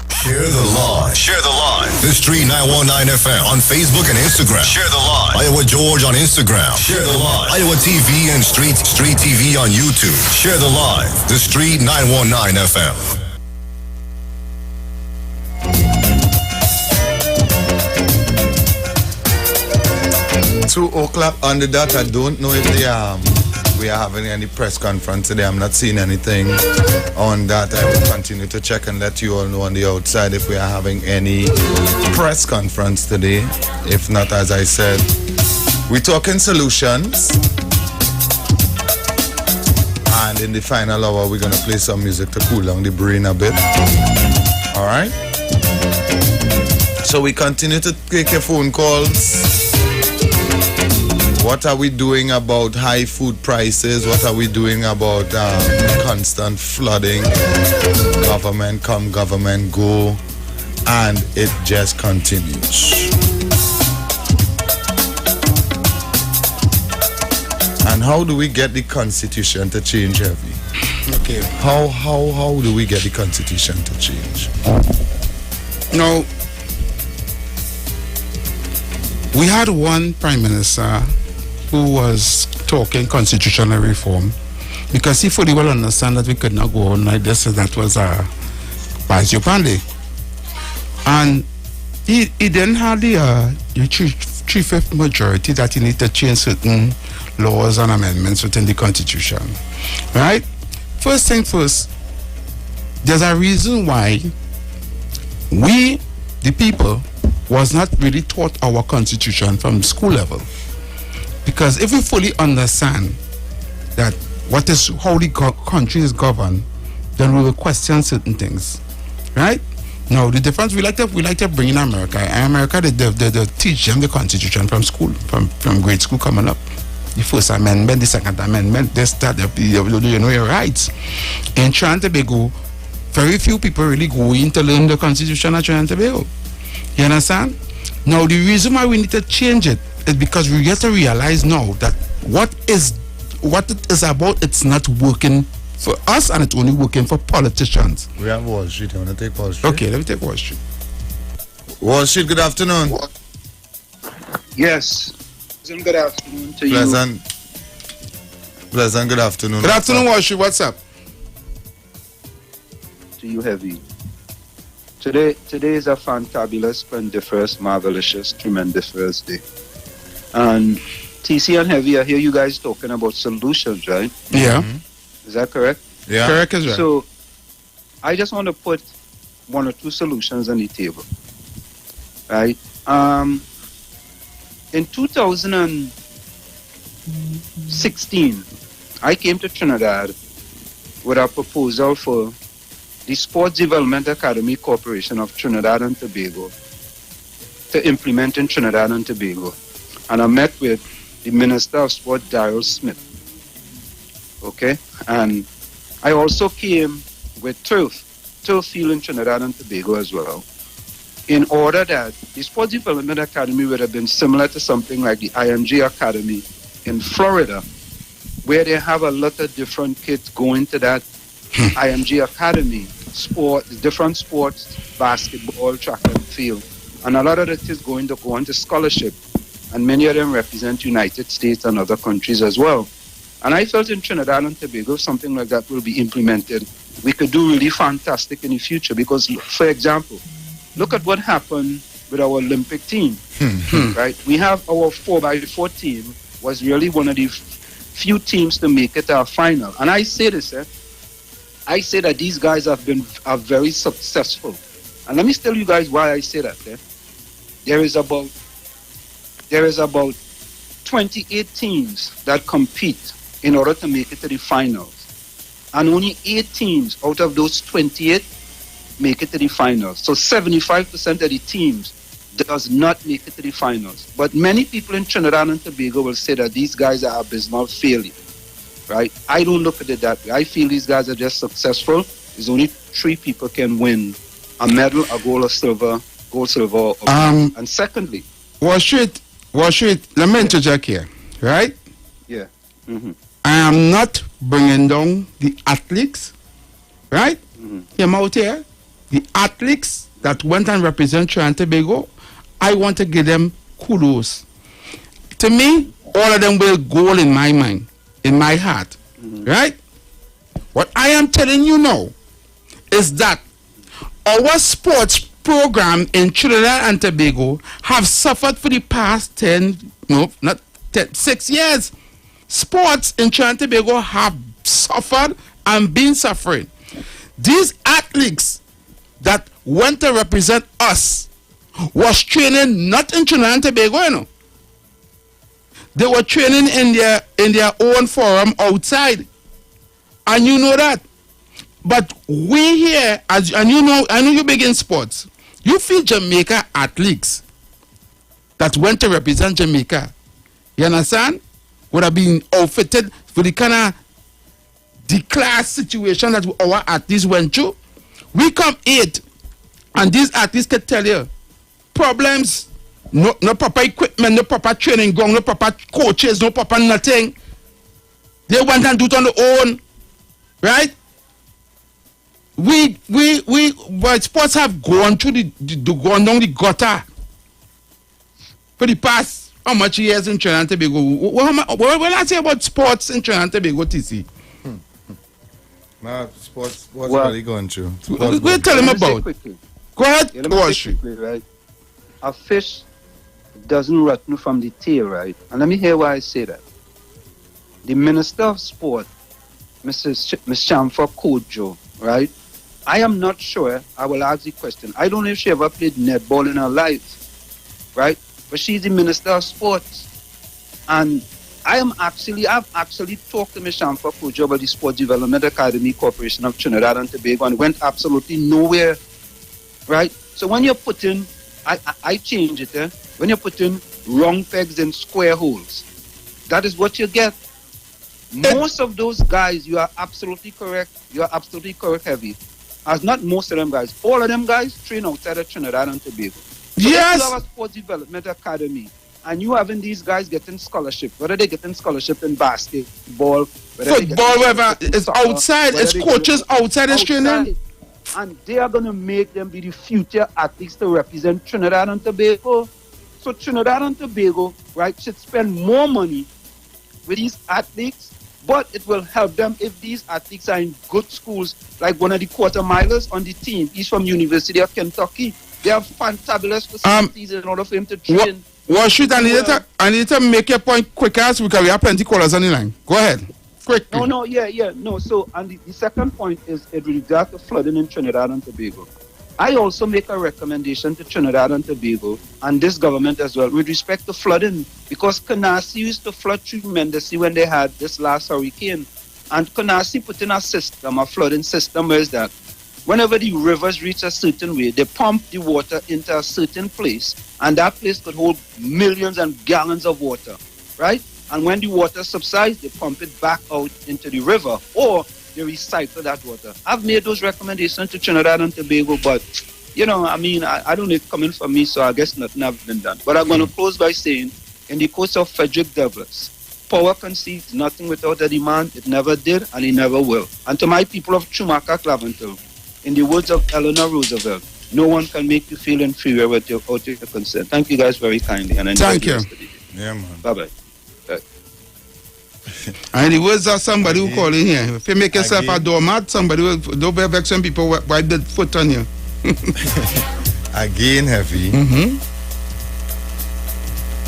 Share the line. Share the line. The Street 919 FM on Facebook and Instagram. Share the line. Iowa George on Instagram. Share the line. Iowa TV and Street TV on YouTube. Share the line. The Street 919 FM. 2 o'clock on the dot. I don't know if we are having any press conference today. I'm not seeing anything on that. I will continue to check and let you all know on the outside if we are having any press conference today. If not, as I said, we're talking solutions. And in the final hour, we're going to play some music to cool down the brain a bit. All right? So we continue to take your phone calls. What are we doing about high food prices? What are we doing about constant flooding? Government come, government go. And it just continues. And how do we get the Constitution to change, Heavy? Okay. How do we get the Constitution to change? Now, we had one Prime Minister who was talking constitutional reform because he fully well understand that we could not go on like this, and that was Basil Pandey. And he didn't have the 3/5 majority that he needed to change certain laws and amendments within the Constitution. Right? First thing first, there's a reason why we, the people, was not really taught our Constitution from school level. Because if we fully understand that how the country is governed, then we will question certain things, right? Now the difference we like to bring in America. In America, they teach them the Constitution from school, from grade school coming up. The First Amendment, the Second Amendment, this, that, you know your rights. In Trinidad and Tobago, very few people really go in to learn the Constitution at Trinidad and Tobago. You understand? Now the reason why we need to change it is because we get to realize now that what it is about, it's not working for us and it's only working for politicians. We have Wall Street. You want to take Wall Street? Okay, let me take Wall Street. Wall Street, good afternoon. Yes. Good afternoon to Pleasant. Pleasant, good afternoon. Good afternoon, Wall Street. What's up? To you, Heavy. Today is a fantabulous, splendiferous, marvelous, tremendous day. And TC and Heavy, I hear you guys talking about solutions, right? Yeah. Is that correct? Yeah. Correct as well. So, I just want to put 1 or 2 solutions on the table. Right? In 2016, I came to Trinidad with a proposal for the Sports Development Academy Corporation of Trinidad and Tobago to implement in Trinidad and Tobago. And I met with the Minister of Sport, Daryl Smith. Okay? And I also came with turf field in Trinidad and Tobago as well, in order that the Sports Development Academy would have been similar to something like the IMG Academy in Florida, where they have a lot of different kids going to that IMG Academy, different sports, basketball, track and field. And a lot of the kids go on to scholarship. And many of them represent United States and other countries as well. And I felt in Trinidad and Tobago, something like that will be implemented. We could do really fantastic in the future because, for example, look at what happened with our Olympic team, right? We have our 4x4 team was really one of the few teams to make it to a final. And I say this, I say that these guys are very successful. And let me tell you guys why I say that. There is about 28 teams that compete in order to make it to the finals. And only 8 teams out of those 28 make it to the finals. So 75% of the teams does not make it to the finals. But many people in Trinidad and Tobago will say that these guys are abysmal failure, right? I don't look at it that way. I feel these guys are just successful. There's only 3 people can win a medal, a gold, silver, or bronze. And secondly, Washit, let me interject here, right? Yeah. Mm-hmm. I am not bringing down the athletes, right? Him out here, the athletes that went and represent Trinidad and Tobago, I want to give them kudos. To me, all of them will go in my mind, in my heart, right? What I am telling you now is that our sports program in Trinidad and Tobago have suffered for the past 6 years. Sports in Trinidad and Tobago have suffered and been suffering. These athletes that went to represent us was training not in Trinidad and Tobago, you know. They were training in their own forum outside. And you know that. But we here, and you know, I know you big in sports. You feel Jamaica athletes that went to represent Jamaica, you understand, would have been outfitted for the kind of the class situation that our athletes went through. We come 8, and these athletes can tell you problems, no proper equipment, no proper training ground, no proper coaches, no proper nothing. They went and do it on their own, right? But sports have gone through gone down the gutter for the past how much years in Trinidad and Tobago. What I say about sports in Trinidad and Tobago, TC? Sports really going through. We'll tell him about. Go ahead, right? A fish doesn't rotten from the tail, right? And let me hear why I say that. The Minister of Sport, Ms. Shamfa Kojo, right? I am not sure. I will ask the question. I don't know if she ever played netball in her life, right? But she's the Minister of Sports. And I've actually talked to Ms. Shamfa Kojo about the Sports Development Academy Corporation of Trinidad and Tobago and went absolutely nowhere, right? So when you're putting, I change it, when you're putting round pegs in square holes, that is what you get. Most of those guys, you are absolutely correct. You are absolutely correct, Heavy. As not most of them guys, all of them guys train outside of Trinidad and Tobago. So yes. If you have a Sports Development Academy and you having these guys getting scholarship, whether they getting scholarship in basketball, football, whether it's outside, it's coaches outside, it's training. And they are going to make them be the future athletes to represent Trinidad and Tobago. So Trinidad and Tobago, right, should spend more money with these athletes, but it will help them if these athletes are in good schools, like one of the quarter milers on the team. He's from University of Kentucky. They have fantabulous facilities in order for him to train. I need to make your point quick as because we have plenty callers on the line. Go ahead. Quick. No. So, and the second point is in regard to flooding in Trinidad and Tobago. I also make a recommendation to Trinidad and Tobago and this government as well with respect to flooding, because Canarsie used to flood tremendously when they had this last hurricane. And Canarsie put in a system, a flooding system, where is that whenever the rivers reach a certain way, they pump the water into a certain place, and that place could hold millions and gallons of water, right? And when the water subsides, they pump it back out into the river, or they recycle that water. I've made those recommendations to Trinidad and Tobago, but, you know, I mean, I don't know if coming from me, so I guess nothing has been done. But I'm going to close by saying, in the case of Frederick Douglass, power concedes nothing without a demand. It never did, and it never will. And to my people of Chumaka, Claventon, in the words of Eleanor Roosevelt, no one can make you feel inferior without your consent. Thank you guys very kindly. And thank you. Yeah, man. Bye-bye. And the words of somebody who call in here. If you make yourself a doormat, somebody will, don't be vexing people wipe the foot on you. Again, Heavy.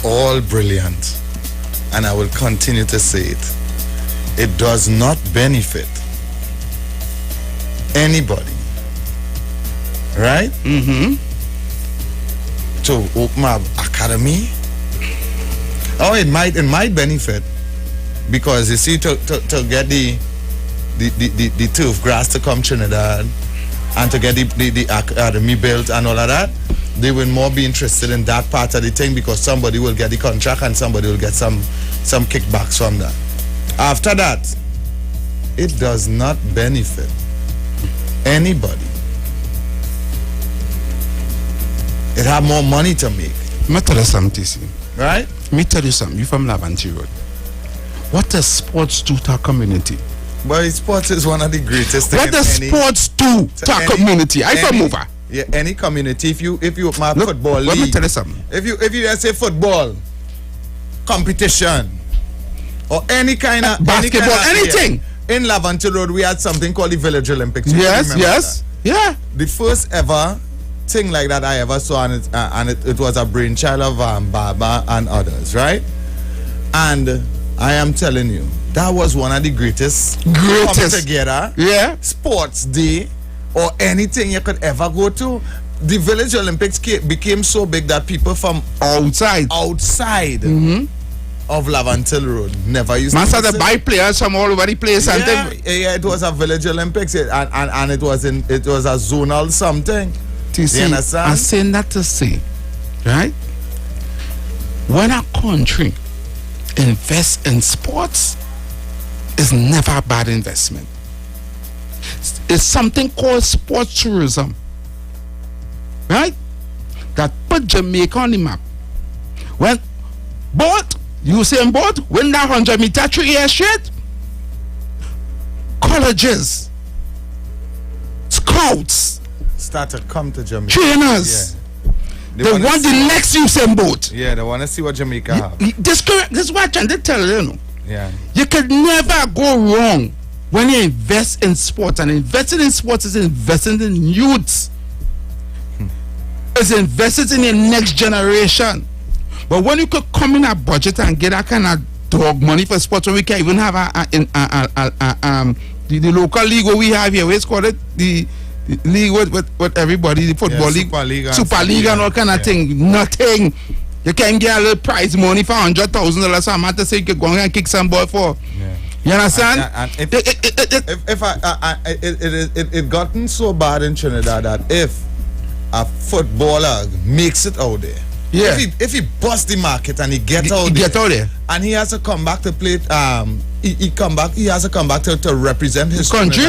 All brilliant. and I will continue to say it, it does not benefit anybody, right? To open up academy. Oh, it might benefit, because you see, to get the turf grass to come Trinidad and to get the academy built and all of that, they will more be interested in that part of the thing, because somebody will get the contract and somebody will get some kickbacks from that. After that, it does not benefit anybody. It have more money to make. Let me tell you something, TC. Right? Let me tell you something. You from Laventry Road. What does sports do to our community? Well, sports is one of the greatest things. What does sports do to our community? I from over. Yeah, any community. If you my football league. Let me tell you something. If you let's say football competition or any kind of basketball, anything. In Laventry Road, we had something called the Village Olympics. Yes. Yeah. The first ever thing like that I ever saw, and it was a brainchild of Baba and others, right? And I am telling you, that was one of the greatest come together sports day or anything you could ever go to. The Village Olympics became so big that people from outside of Laventry Road never used to started buy players from all over the place. Yeah, it was a Village Olympics, and it was a zonal something. You understand? I'm saying that to say, right? When a country invests in sports, it's never a bad investment. It's something called sports tourism, right? That put Jamaica on the map. When Usain Bolt win that 100-meter 3 years straight, colleges, scouts start to come to Jamaica. Trainers. Yeah. They want the next Usain Bolt. Yeah, they want to see what Jamaica have. This is what I'm trying to tell you. Yeah. You can never go wrong when you invest in sports. And investing in sports is investing in youths. It's investing in your next generation. But when you could come in a budget and get that kind of dog money for sports, when we can even have the local league we have here, what's called it? The league with everybody, the football league, Super League and all kind of thing. Nothing. You can get a little prize money for $100,000. So I'm about to say you can go and kick some ball for. Yeah. You understand? It gotten so bad in Trinidad that if a footballer makes it out there, if he busts the market and he gets out there, and he has to come back to play, he has to come back to represent his country,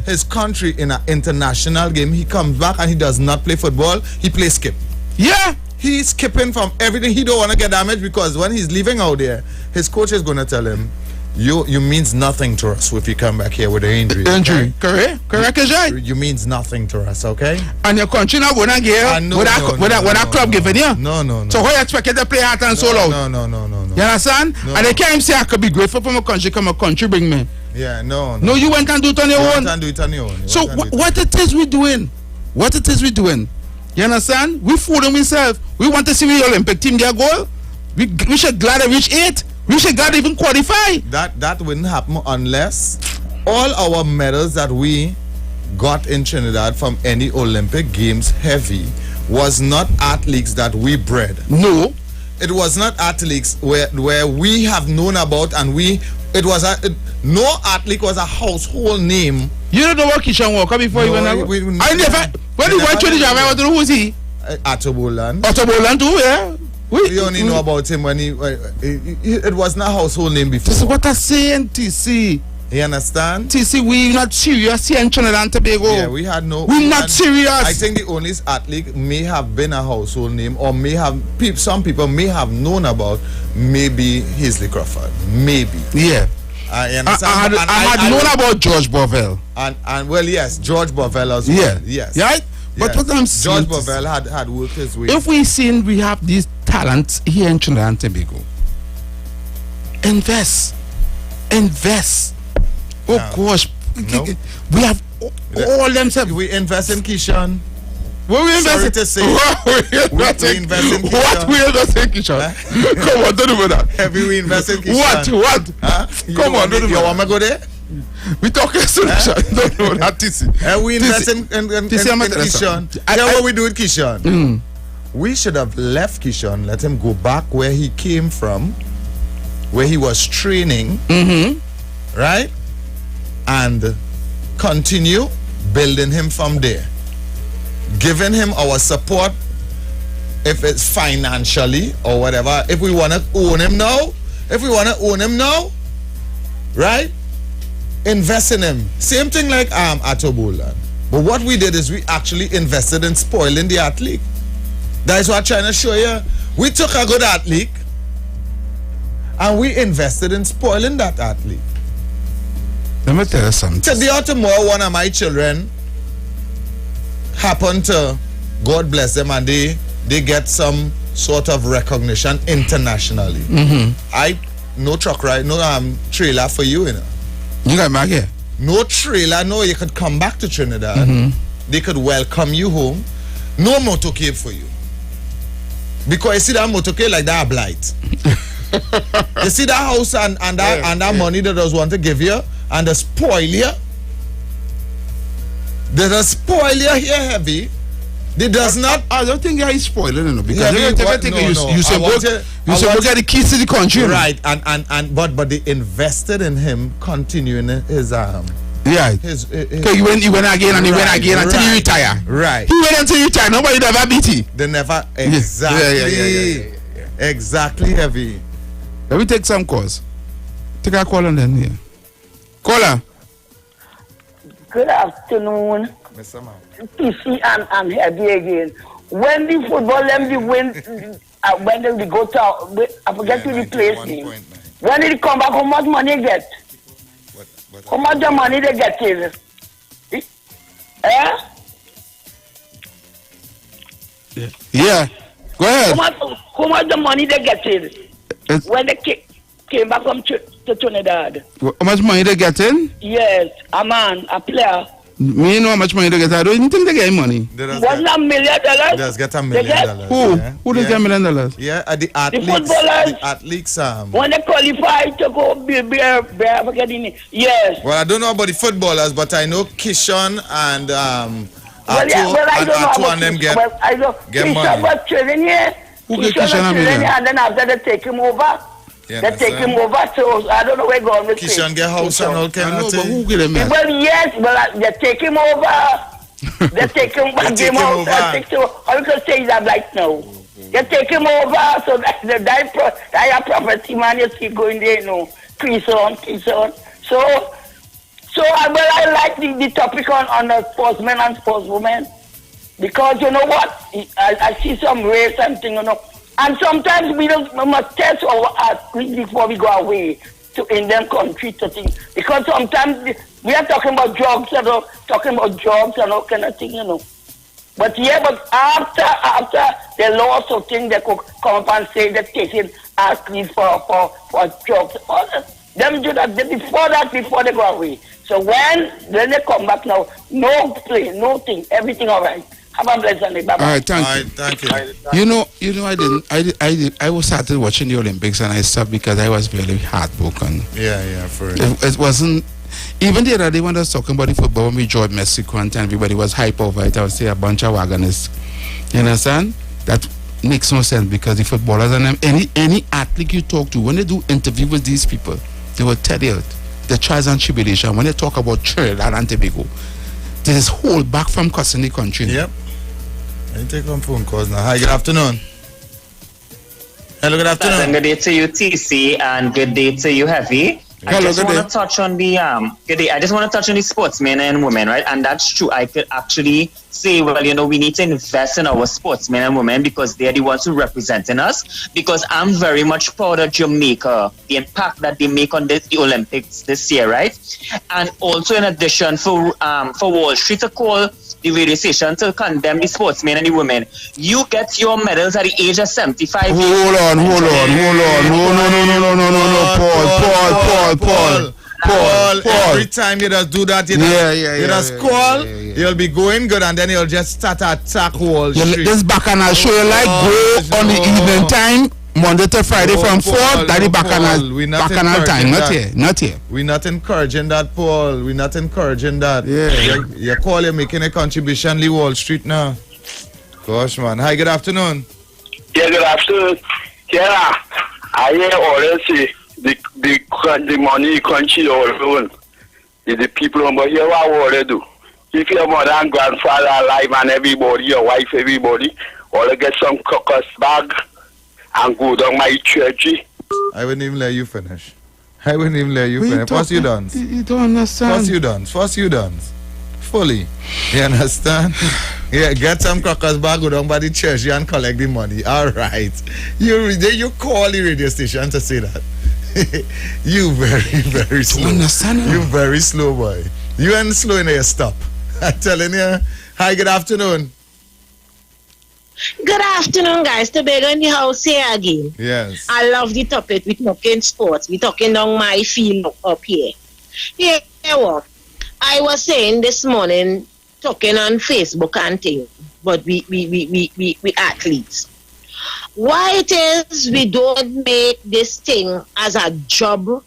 his country in an international game. He comes back and he does not play football. He plays skip. Yeah. He's skipping from everything. He don't want to get damaged, because when he's leaving out there, his coach is going to tell him, you means nothing to us if you come back here with an injury. Okay? Correct is right. You means nothing to us, okay? And your country not going to give what that club giving you? No. So how you expect you to play heart and soul out? No. You understand? No. And they can't say I could be grateful for my country, come a country bring me. Yeah, no. No, you went and do it on your own. You went and do it on your own. So what it is we doing? You understand? We fooling ourselves. We want to see the Olympic team their goal. We should glad they reach 8. We should glad even qualify. That wouldn't happen unless all our medals that we got in Trinidad from any Olympic Games heavy was not athletes that we bred. No. It was not athletes where we have known about, and no athlete was a household name. You don't know what Kishan Walker before you went out? I never. When he went to the Java, I don't know who is he? Atobolan. Atobolan too, yeah. We only know about him when it was not a household name before. This is what I'm saying, TC. You understand? TC, we not serious here in Trinidad and Tobago. Yeah, we're not serious. I think the only athlete may have been a household name, or some people may have known about, maybe Hazley Crawford. Maybe. Yeah. I understand. I had known about George Bovell. And well, yes, George Bovell as well. Yeah. Yes. Right? But what I'm saying, George Bovell had worked his way. If we have these talents here in Trinidad and Tobago, invest. Oh gosh, we have all them. We invest in Kishan. What we invest to say, we invest in Kishan. What we invest in Kishan? Come on, don't do that. Heavy we invest in Kishan. What? Huh? Come on, don't do that. You want me go there? We talking solution. Don't know that, TC. We invest in Kishan. Tell what we do with Kishan. We should have left Kishan, let him go back where he came from, where he was training, right? And continue building him from there. Giving him our support, if it's financially or whatever. If we want to own him now, right? Invest in him. Same thing like Atobola. But what we did is we actually invested in spoiling the athlete. That's what I'm trying to show you. We took a good athlete and we invested in spoiling that athlete. Let me tell you something. Today or tomorrow, one of my children happen to, God bless them, and they get some sort of recognition internationally. I no truck ride, no trailer for you, you know. You got back here? No trailer, no, you could come back to Trinidad. They could welcome you home. No motorcade for you. Because you see that motorcade like that blight. You see that house and that money that does want to give you and the spoil you. The spoil you here heavy. They does not. I don't think he's spoiling, you know, because you say go get the keys to the country, right? But they invested in him continuing his yeah. He went again and he went again until he retire. Right. He went until he retire. Nobody never beat him. They never exactly. Exactly heavy. Let me take some calls. Take a call on then here. Caller. Good afternoon. Mr. Man. PC and Heavy again. When the football them they win, when they go to, I forget to the place name. When they come back, how much money they get? How much the money they get here? Yeah. Go ahead. How much the money they get here? When they came back from to Trinidad. How much money they getting? Yes, a man, a player. Me know how much money they get. I don't even think they get money. Wasn't $1 million? Does get $1 million. Who? Yeah. Who does get $1 million? Yeah, the athletes. The footballers. The athletes. When they qualify to go be forgetting it. Yes. Well, I don't know about the footballers, but I know Kishan and I don't know and them get Kishan money. was training here. Who get Kishan was Kishan training here, and then after they take him over. Yeah, they take him over, so I don't know where government is. Kishan get house and all kind of thing. Who get him? Well, yes, but they take him over. They take him back, give him out. How can say that right now? They take him over, so that's the that property man you see going there, you know, crease on. So I like the topic on the sportsmen and sportswomen, because you know what, I see some race and thing, you know. And sometimes we must test our athletes before we go away to Indian country to things. Because sometimes we are talking about jobs and all kind of thing, you know. But after the laws of things, they could come up and say they're taking athletes for jobs. Them do that before they go away. So when they come back now, no play, no thing, everything all right. Have a blessed day. Bye-bye. All right, thank you. You know, I was started watching the Olympics and I stopped because I was really heartbroken. Yeah, for real. It wasn't, even the other day when I was talking about the football when we joined Mexico and everybody was hype over it, I would say a bunch of wagonists. You understand? That makes no sense because the footballers and any athlete you talk to, when they do interview with these people, they will tell you the trials and tribulation. When they talk about Trinidad and Tobago, they just hold back from cussing the country. Yep. I take on phone calls now. Hi, good afternoon. Hello, good afternoon. Good day to you, TC, and good day to you, Heavy. I just want to touch on the good day. I just want to touch on the sportsmen and women, right? And that's true. I could actually say, well, you know, we need to invest in our sportsmen and women because they're the ones who representing us. Because I'm very much proud of Jamaica, the impact that they make on the Olympics this year, right? And also, in addition, for Wall Street to call the radio station to condemn the sportsmen and the women, you get your medals at the age of 75. Hold on. No. Paul. Paul, every time you just do that, you just call, yeah. you'll be going good, and then you'll just start to attack Wall Street. This bacchanal show you like go on the evening time, Monday to Friday from 4, that the bacchanal time. Not here. We're not encouraging that, Paul. We're not encouraging that. Yeah. You call, you're making a contribution, leave Wall Street now. Gosh, man. Hi, good afternoon. Yeah, good afternoon. Yeah, I hear always say the money country all alone. The people, but here what they do. If your mother and grandfather alive and everybody, your wife, everybody, all get some caucus bag and go down my church. I wouldn't even let you finish. First you dance. You don't understand. First you dance. Fully. You understand? Yeah, get some crackers bag, go down by the church and collect the money. All right. You call the radio station to say that. You very slow. You very slow, boy. You ain't slow in your stop. I'm telling you. Hi, good afternoon. Good afternoon, guys. Tobago in the house here again. Yes. I love the topic. We're talking sports. We're talking down my field up here. Yeah, what? I was saying this morning, talking on Facebook and things, but we athletes. Why it is we don't make this thing as a job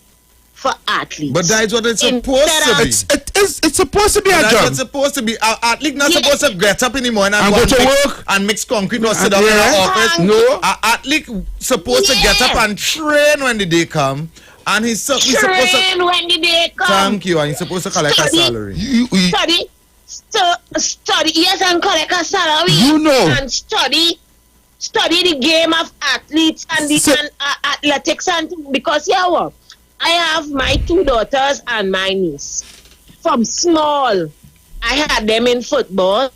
for athletes? But that's what it's supposed to be. It's supposed to be a job. That's what it's supposed to be. Our athlete not supposed to get up in the morning and go to work and mix concrete or sit down in the office. No. Our athlete supposed to get up and train when the day come. And he's supposed to when the day come. Thank you. And he's supposed to collect a salary. Study. Yes, and collect a salary. You know. And study the game of athletes and the athletics and because what? I have my 2 daughters and my niece. From small, I had them in football,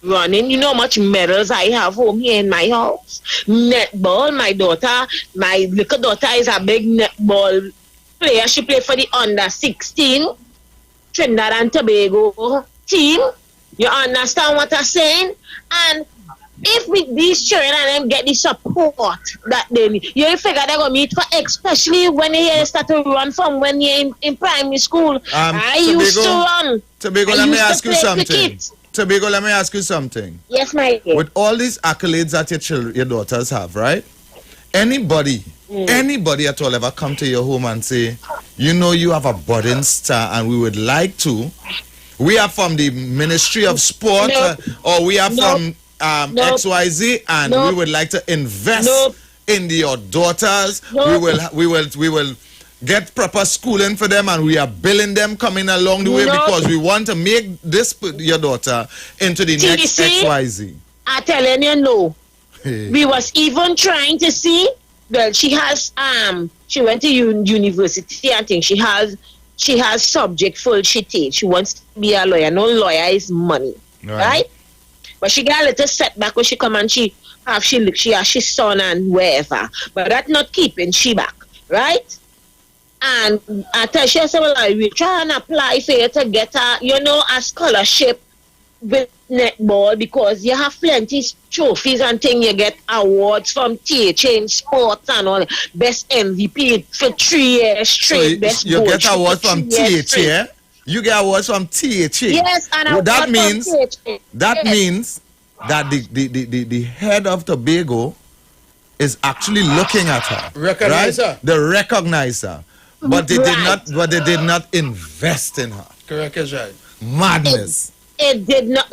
running. You know how much medals I have home here in my house. Netball, my little daughter is a big netball player. She played for the under 16 Trinidad and Tobago team. You understand what I'm saying? And if these children and them get the support that they need, you figure they're going to meet for, especially when they start to run from when you're in primary school. I used to run. Tobago, let me ask you something. Tobago, let me ask you something. Yes, my dear. With all these accolades that your daughters have, right? Anybody at all ever come to your home and say, you have a budding star and we would like to. We are from the Ministry of Sport or we are from XYZ and we would like to invest in your daughters. We will get proper schooling for them and we are billing them coming along the way because we want to make your daughter into the next XYZ. I'm telling you, no. We was even trying to see. Well, she has she went to university and things. She has subject full she takes. She wants to be a lawyer. No lawyer is money, right? But she got a little setback when she come and she has she son and wherever. But that's not keeping she back, right? And I tell she said, well, we try and apply for you to get a scholarship with netball because you have plenty trophies and things. You get awards from THA in sports and all. Best MVP for 3 years straight. So you get awards from THA? You get awards from THA? Yes, and that means that the head of Tobago is actually looking at her. Recognize her. They recognize her. But they did not invest in her. Correct, is right. Madness. It didn't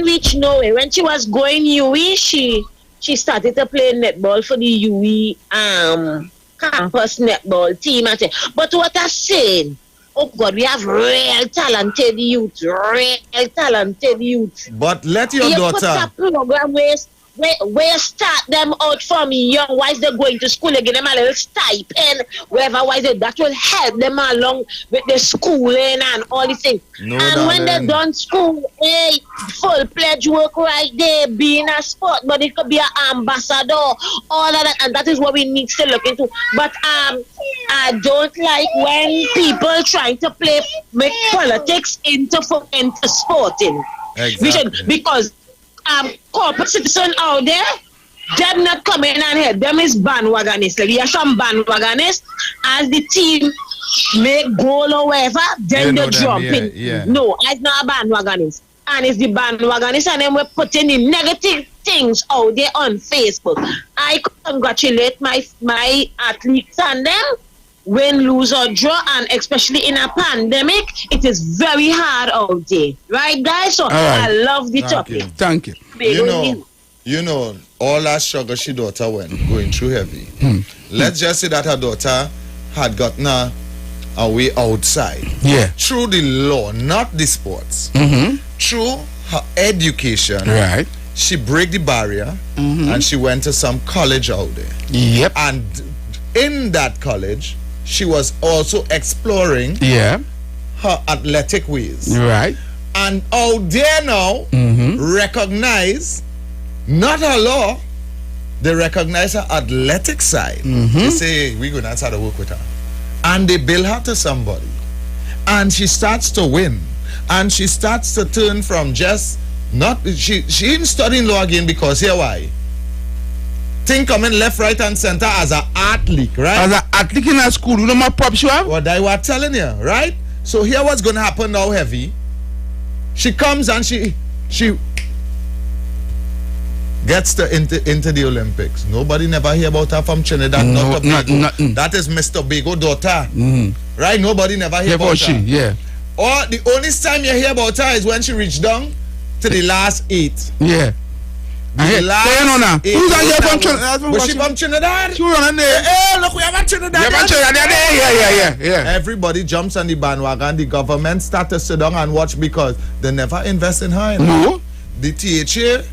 reach nowhere. When she was going UE, she started to play netball for the UE campus netball team. But what I said, oh God, we have real talented youth. But let your daughter. Put a program where start them out from young. Why is they going to school? They give them a little stipend, wherever. Why is it that will help them along with the schooling and all these things. And when they're done school, full pledge work right there, being a sport, but it could be an ambassador, all of that, and that is what we need to look into. But I don't like when people trying to make politics into sporting. Exactly. Because corporate citizen out there, them not coming and help. Them is bandwagonists. Like, you have some bandwagonists as the team make goal or whatever, then they jump in. Yeah. No, it's not a bandwagonist. And it's the bandwagonist, and then we're putting the negative things out there on Facebook. I congratulate my athletes and them, win, lose or draw, and especially in a pandemic, it is very hard out there. Right, guys? So I love the topic. Thank you. You know, all that struggle she daughter went going through heavy. Let's just say that her daughter had gotten a way outside. Yeah. Through the law, not the sports. Through her education. Right. She break the barrier and she went to some college out there. Yep. And in that college, she was also exploring her athletic ways. Right. And out there now, recognize not her law, they recognize her athletic side. They say, we're going to start to work with her. And they bill her to somebody. And she starts to win. And she starts to turn from just not, she ain't studying law again because here why? Thing coming left, right, and center as an athlete, right? As an athlete in a school, you know my props you have? What I was telling you, right? So here what's going to happen now, Heavy. She comes and she gets into the Olympics. Nobody never hear about her from Trinidad, not Tobago. That is Mr. Tobago daughter. Right? Nobody never hear about her. Yeah. Or the only time you hear about her is when she reached down to the last 8. Yeah. The last 8. Who's that here from Trinidad? Was she from Trinidad? She was on there. Hey, look, we have a Trinidad. Yeah. Everybody jumps on the bandwagon. The government start to sit down and watch because they never invest in her. No. The THA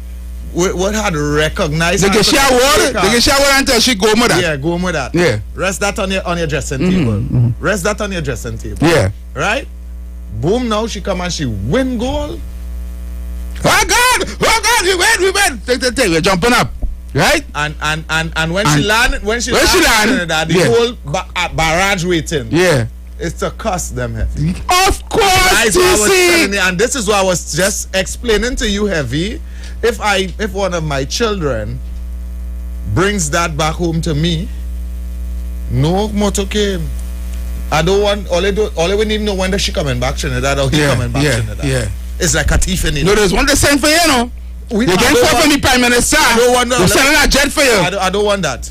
what had recognized. They get she award. They get she award until she go with that. Yeah, go with that. Yeah. Rest that on your dressing table. Rest that on your dressing table. Yeah. Right? Boom! Now she come and she win goal. Oh God! We win! Take. We're jumping up, right? And when she land, the whole barrage waiting. Yeah. It's to cost them heavy. Of course, and this is what I was just explaining to you, Heavy. If one of my children brings that back home to me, no motorcade. I don't want all we need to know when she coming back Trinidad or he coming back Trinidad. Yeah. It's like a thief in it. No, there's one they send for you, no. They get call from the Prime Minister. I don't want that. They're selling a jet for you. I don't want that.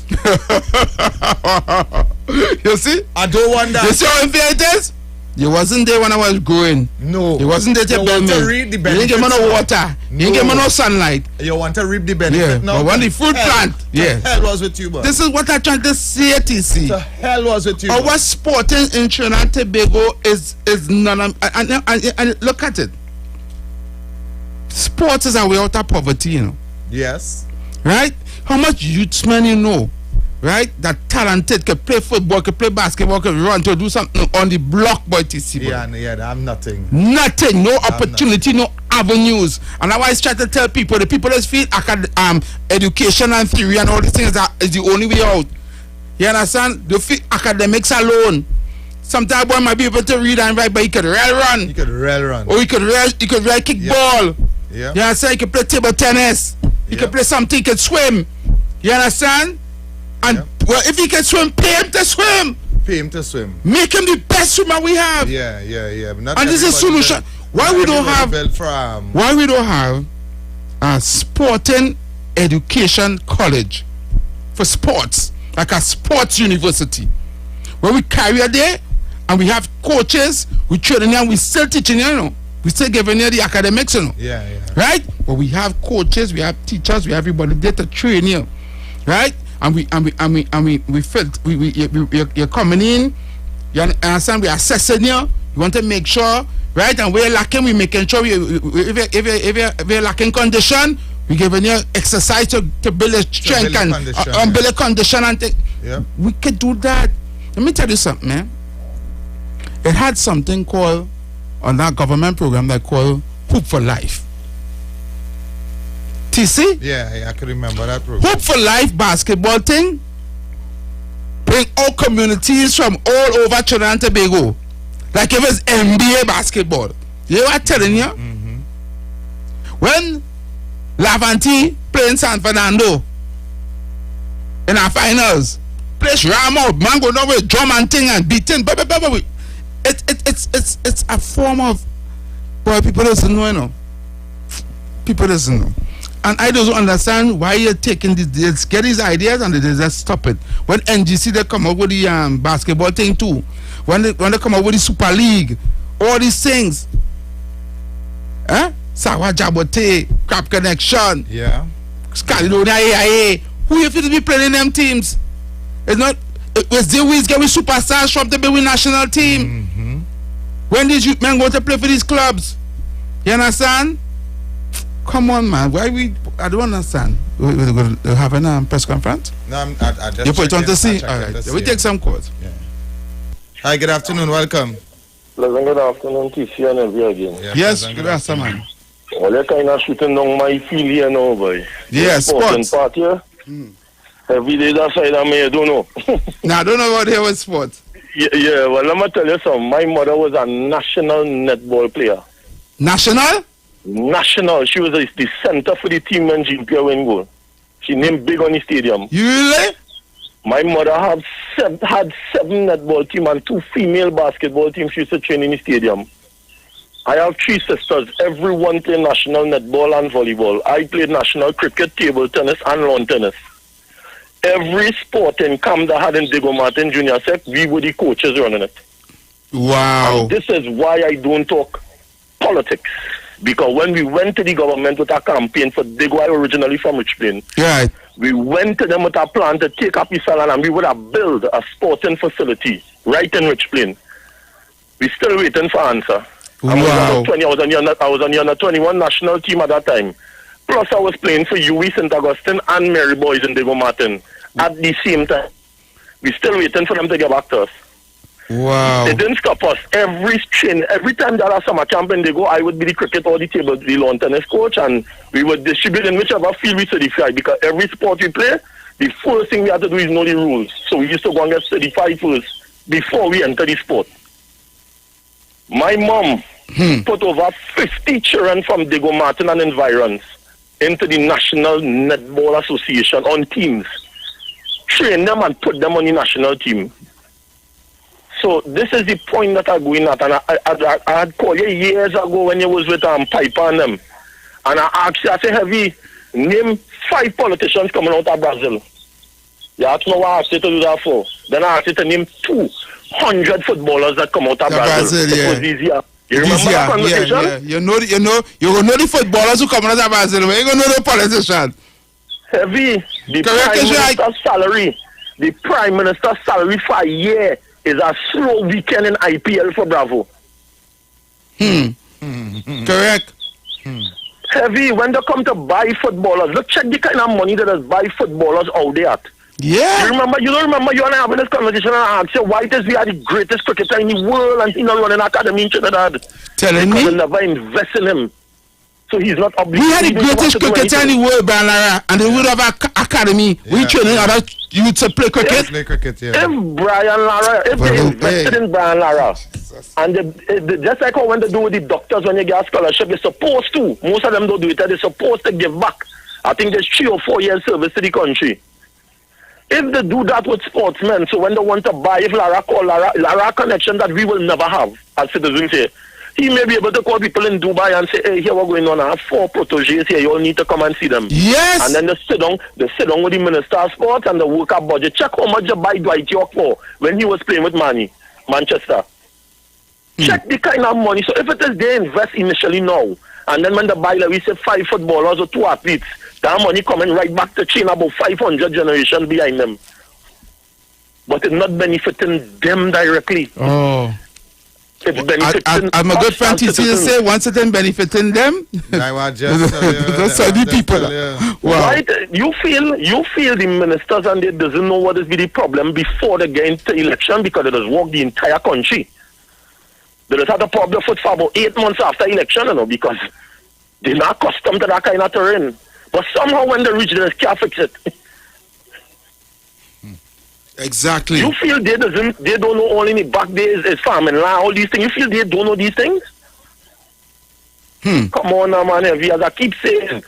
You see? I don't want that. You see how unfair it is? You wasn't there when I was growing. No. You wasn't there to build me. To read the benefits. You didn't give me no water. You didn't give me no sunlight. You want to reap the benefit now? But when the fruit plant. The hell was with you, boy. This is what I'm trying to say, TC. The hell was with you, Our sporting in Trinidad and Tobago is none. And look at it. Sports is a way out of poverty, you know. Yes. Right? How much youthsmen you know? Right? That talented can play football, can play basketball, can run to do something on the block, boy, TC. Yeah, I'm nothing. Nothing, no opportunity, no avenues. And I always try to tell people, the people that feel education and theory and all these things is the only way out. You understand? They feel academics alone. Sometimes boy might be able to read and write, but he could rail run. He could rail run. Or he could rail kick ball. Yeah. You understand? He could play table tennis. He could play something, he could swim. You understand? And well, if he can swim, pay him to swim. Pay him to swim. Make him the best swimmer we have. Yeah. And this is a solution. Why we don't have a sporting education college for sports, like a sports university, where we carry there and we have coaches, we training and we still teaching, you know. We still giving you the academics, you know. Yeah. Right? But we have coaches, we have teachers, we have everybody there to train you. Right? And we felt you're coming in, you understand, we assessing you, we want to make sure, right? And we're lacking, we making sure if you're lacking condition, we giving you exercise to build a strength and build a condition and take. Yeah. We could do that. Let me tell you something, man. It had something called on that government program that called Hoop for Life. TC? Yeah, I can remember that program. Hoop for Life basketball thing bring all communities from all over Trinidad and Tobago. Like if it's NBA basketball. You know what I'm telling you? When Lavanti playing San Fernando in our finals, place ram out. Man go down with drum and thing and beating. It's a form of, boy, people doesn't know, you know. People doesn't know. And I don't understand why you're taking this, get these ideas and they just stop it. When NGC they come up with the basketball thing too. When they come up with the Super League, all these things. Sawa Jabote, Crap Connection. Yeah. Scalidonia AIA. Who you feel to be playing in them teams? It's not. Was they always get with superstars from the Bewi national team? Mm-hmm. When did you men go to play for these clubs? You understand? Come on, man. Why I don't understand. We're going to have a press conference? No, I just. You put it on to see? All right. We take some calls. Yeah. Hi, good afternoon. Welcome. Pleasant good afternoon, TC and Elvia again. Yes, good afternoon, man. Well, you're kind of shooting down my field here now, boy. Yes, sports. Part here. Every day that side of me, I don't know. Nah, I don't know about here with sports. Yeah, well, let me tell you something. My mother was a national netball player. National? National. She was the center for the team when Jean-Pierre win goal. She named big on the stadium. You really? My mother had seven netball team and 2 female basketball teams she used to train in the stadium. I have 3 sisters. Everyone played national netball and volleyball. I played national cricket, table tennis, and lawn tennis. Every sport in camp that had in Diego Martin Junior Sec, we were the coaches running it. Wow. And this is why I don't talk politics. Because when we went to the government with a campaign for Diego, I originally from Rich Plain. Right. We went to them with a plan to take up East Island and we would have built a sporting facility right in Rich Plain. We're still waiting for answer. Wow. I was on the under 21 national team at that time. Plus I was playing for UE, St. Augustine and Mary Boys in Diego Martin at the same time. We're still waiting for them to get back to us. Wow. They didn't stop us. Every time there was summer camp and they go, I would be the cricket or the table, the lawn tennis coach, and we would distribute in whichever field we certify. Because every sport we play, the first thing we have to do is know the rules. So we used to go and get certified first before we enter the sport. My mom put over 50 children from Diego Martin and environs into the National Netball Association on teams. Train them and put them on the national team. So this is the point that I'm going at. And I had called you years ago when you was with Piper and them. And I asked you, I said, have you name 5 politicians coming out of Brazil? You asked me what I asked you to do that for. Then I asked you to name 200 footballers that come out of Brazil. Yeah. It was easier. You remember that conversation? Yeah. You know the footballers who come out of Brazil. You don't know the politicians. Heavy. The Prime Minister's salary for a year is a slow weekend in IPL for Bravo. Correct. Heavy, when they come to buy footballers, look, check the kind of money that is buy footballers out there at. Yeah. You don't remember you and I having this conversation and I asked you why it is we are the greatest cricketer in the world and he's not running an academy in Trinidad. Telling because me? they never invest in him. So he's not obligated. We had the greatest cricketer in the world, Brian Lara, and they would have an academy. We training other youths to play cricket. Play cricket, yeah. If Brian Lara, if they invested in Brian Lara, and they, just like how when they do with the doctors when you get a scholarship, they're supposed to. Most of them don't do it. They're supposed to give back. I think there's 3 or 4 years service to the country. If they do that with sportsmen, so when they want to buy, if Lara call Lara connection that we will never have as citizens here, he may be able to call people in Dubai and say, hey, here what's going on. I have 4 proteges here. You all need to come and see them. Yes. And then they sit down with the Minister of Sports and they work up budget. Check how much you buy Dwight York for when he was playing with Manchester. Check the kind of money. So if it is they invest initially now, and then when they buy, like we say, 5 footballers or 2 athletes, that money coming right back to China, about 500 generations behind them. But it's not benefiting them directly. Oh. It's benefiting I'm a good friend to say once it ain't benefiting them. Those are the people. Wow. Right? You feel the ministers and they doesn't know what is be the problem before they get into election because they just walk the entire country. They just had to pop their foot for about 8 months after election, because they're not accustomed to that kind of terrain. But somehow when they reach there, they can't fix it. Exactly. You feel they don't know all in the back days is farming land, all these things. You feel they don't know these things? Come on now, man. As I keep saying,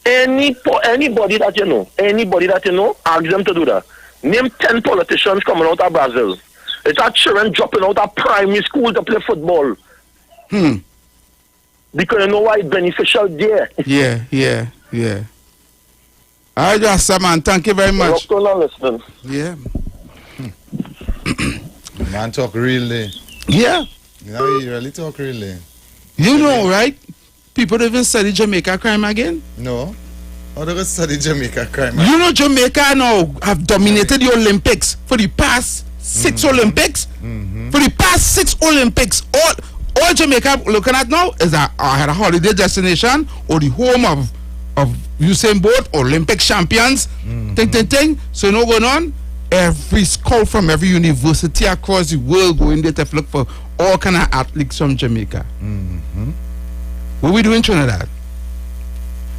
anybody that you know, ask them to do that. Name 10 politicians coming out of Brazil. It's our children dropping out of primary school to play football. Because you know why it's beneficial there. Yeah. All right, Rasta man, thank you very much. Yeah. Man talk really. Yeah. You know, he really talk really. You know, right? People don't even study Jamaica crime again. No. How do they study Jamaica crime? You know, Jamaica now have dominated the Olympics for the past 6 Olympics. For the past 6 Olympics, all Jamaica looking at now is a holiday destination or the home of Usain Bolt, Olympic champions. Thing. So you know going on? Every scout from every university across the world going there to look for all kind of athletes from Jamaica. What we do in Trinidad?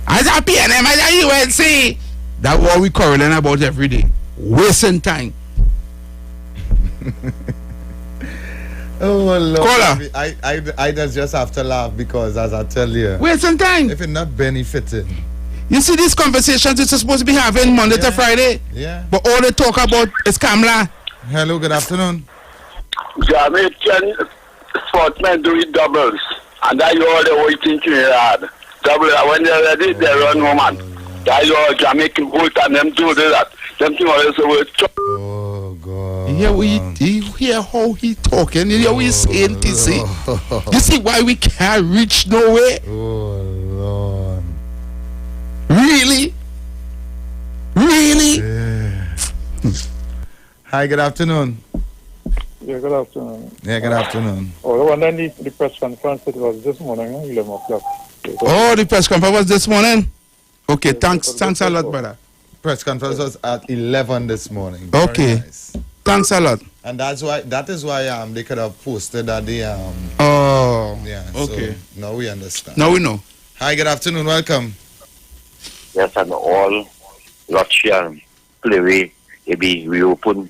As a PNM, as a UNC. That's what we quarreling about every day. Wasting time. Oh Lord. Caller. I just have to laugh because as I tell you. Wasting time. If it's not benefiting. You see these conversations it's supposed to be having Monday to Friday. Yeah. But all they talk about is Kamla. Hello, good afternoon. Jamaican sportsmen do it doubles. And that you all the waiting to Trinidad. Double when they're ready, they run woman. That you all Jamaican vote and them do that. Them thing always will Oh God. You hear how he talking, you hear what he's saying to say. You see why we can't reach nowhere? Oh Lord. Really? Hi, good afternoon. Yeah, good afternoon. Yeah, good afternoon. Oh, the one that the press conference, it was this morning, 11 o'clock. Oh, the press conference was this morning? Okay, thanks a lot, brother. Press conference was at 11 this morning. Okay. Nice. Thanks a lot. And that is why they could have posted that the Oh. Yeah. Okay. So now we understand. Now we know. Hi, good afternoon. Welcome. Yes, and all Russian playway will be reopened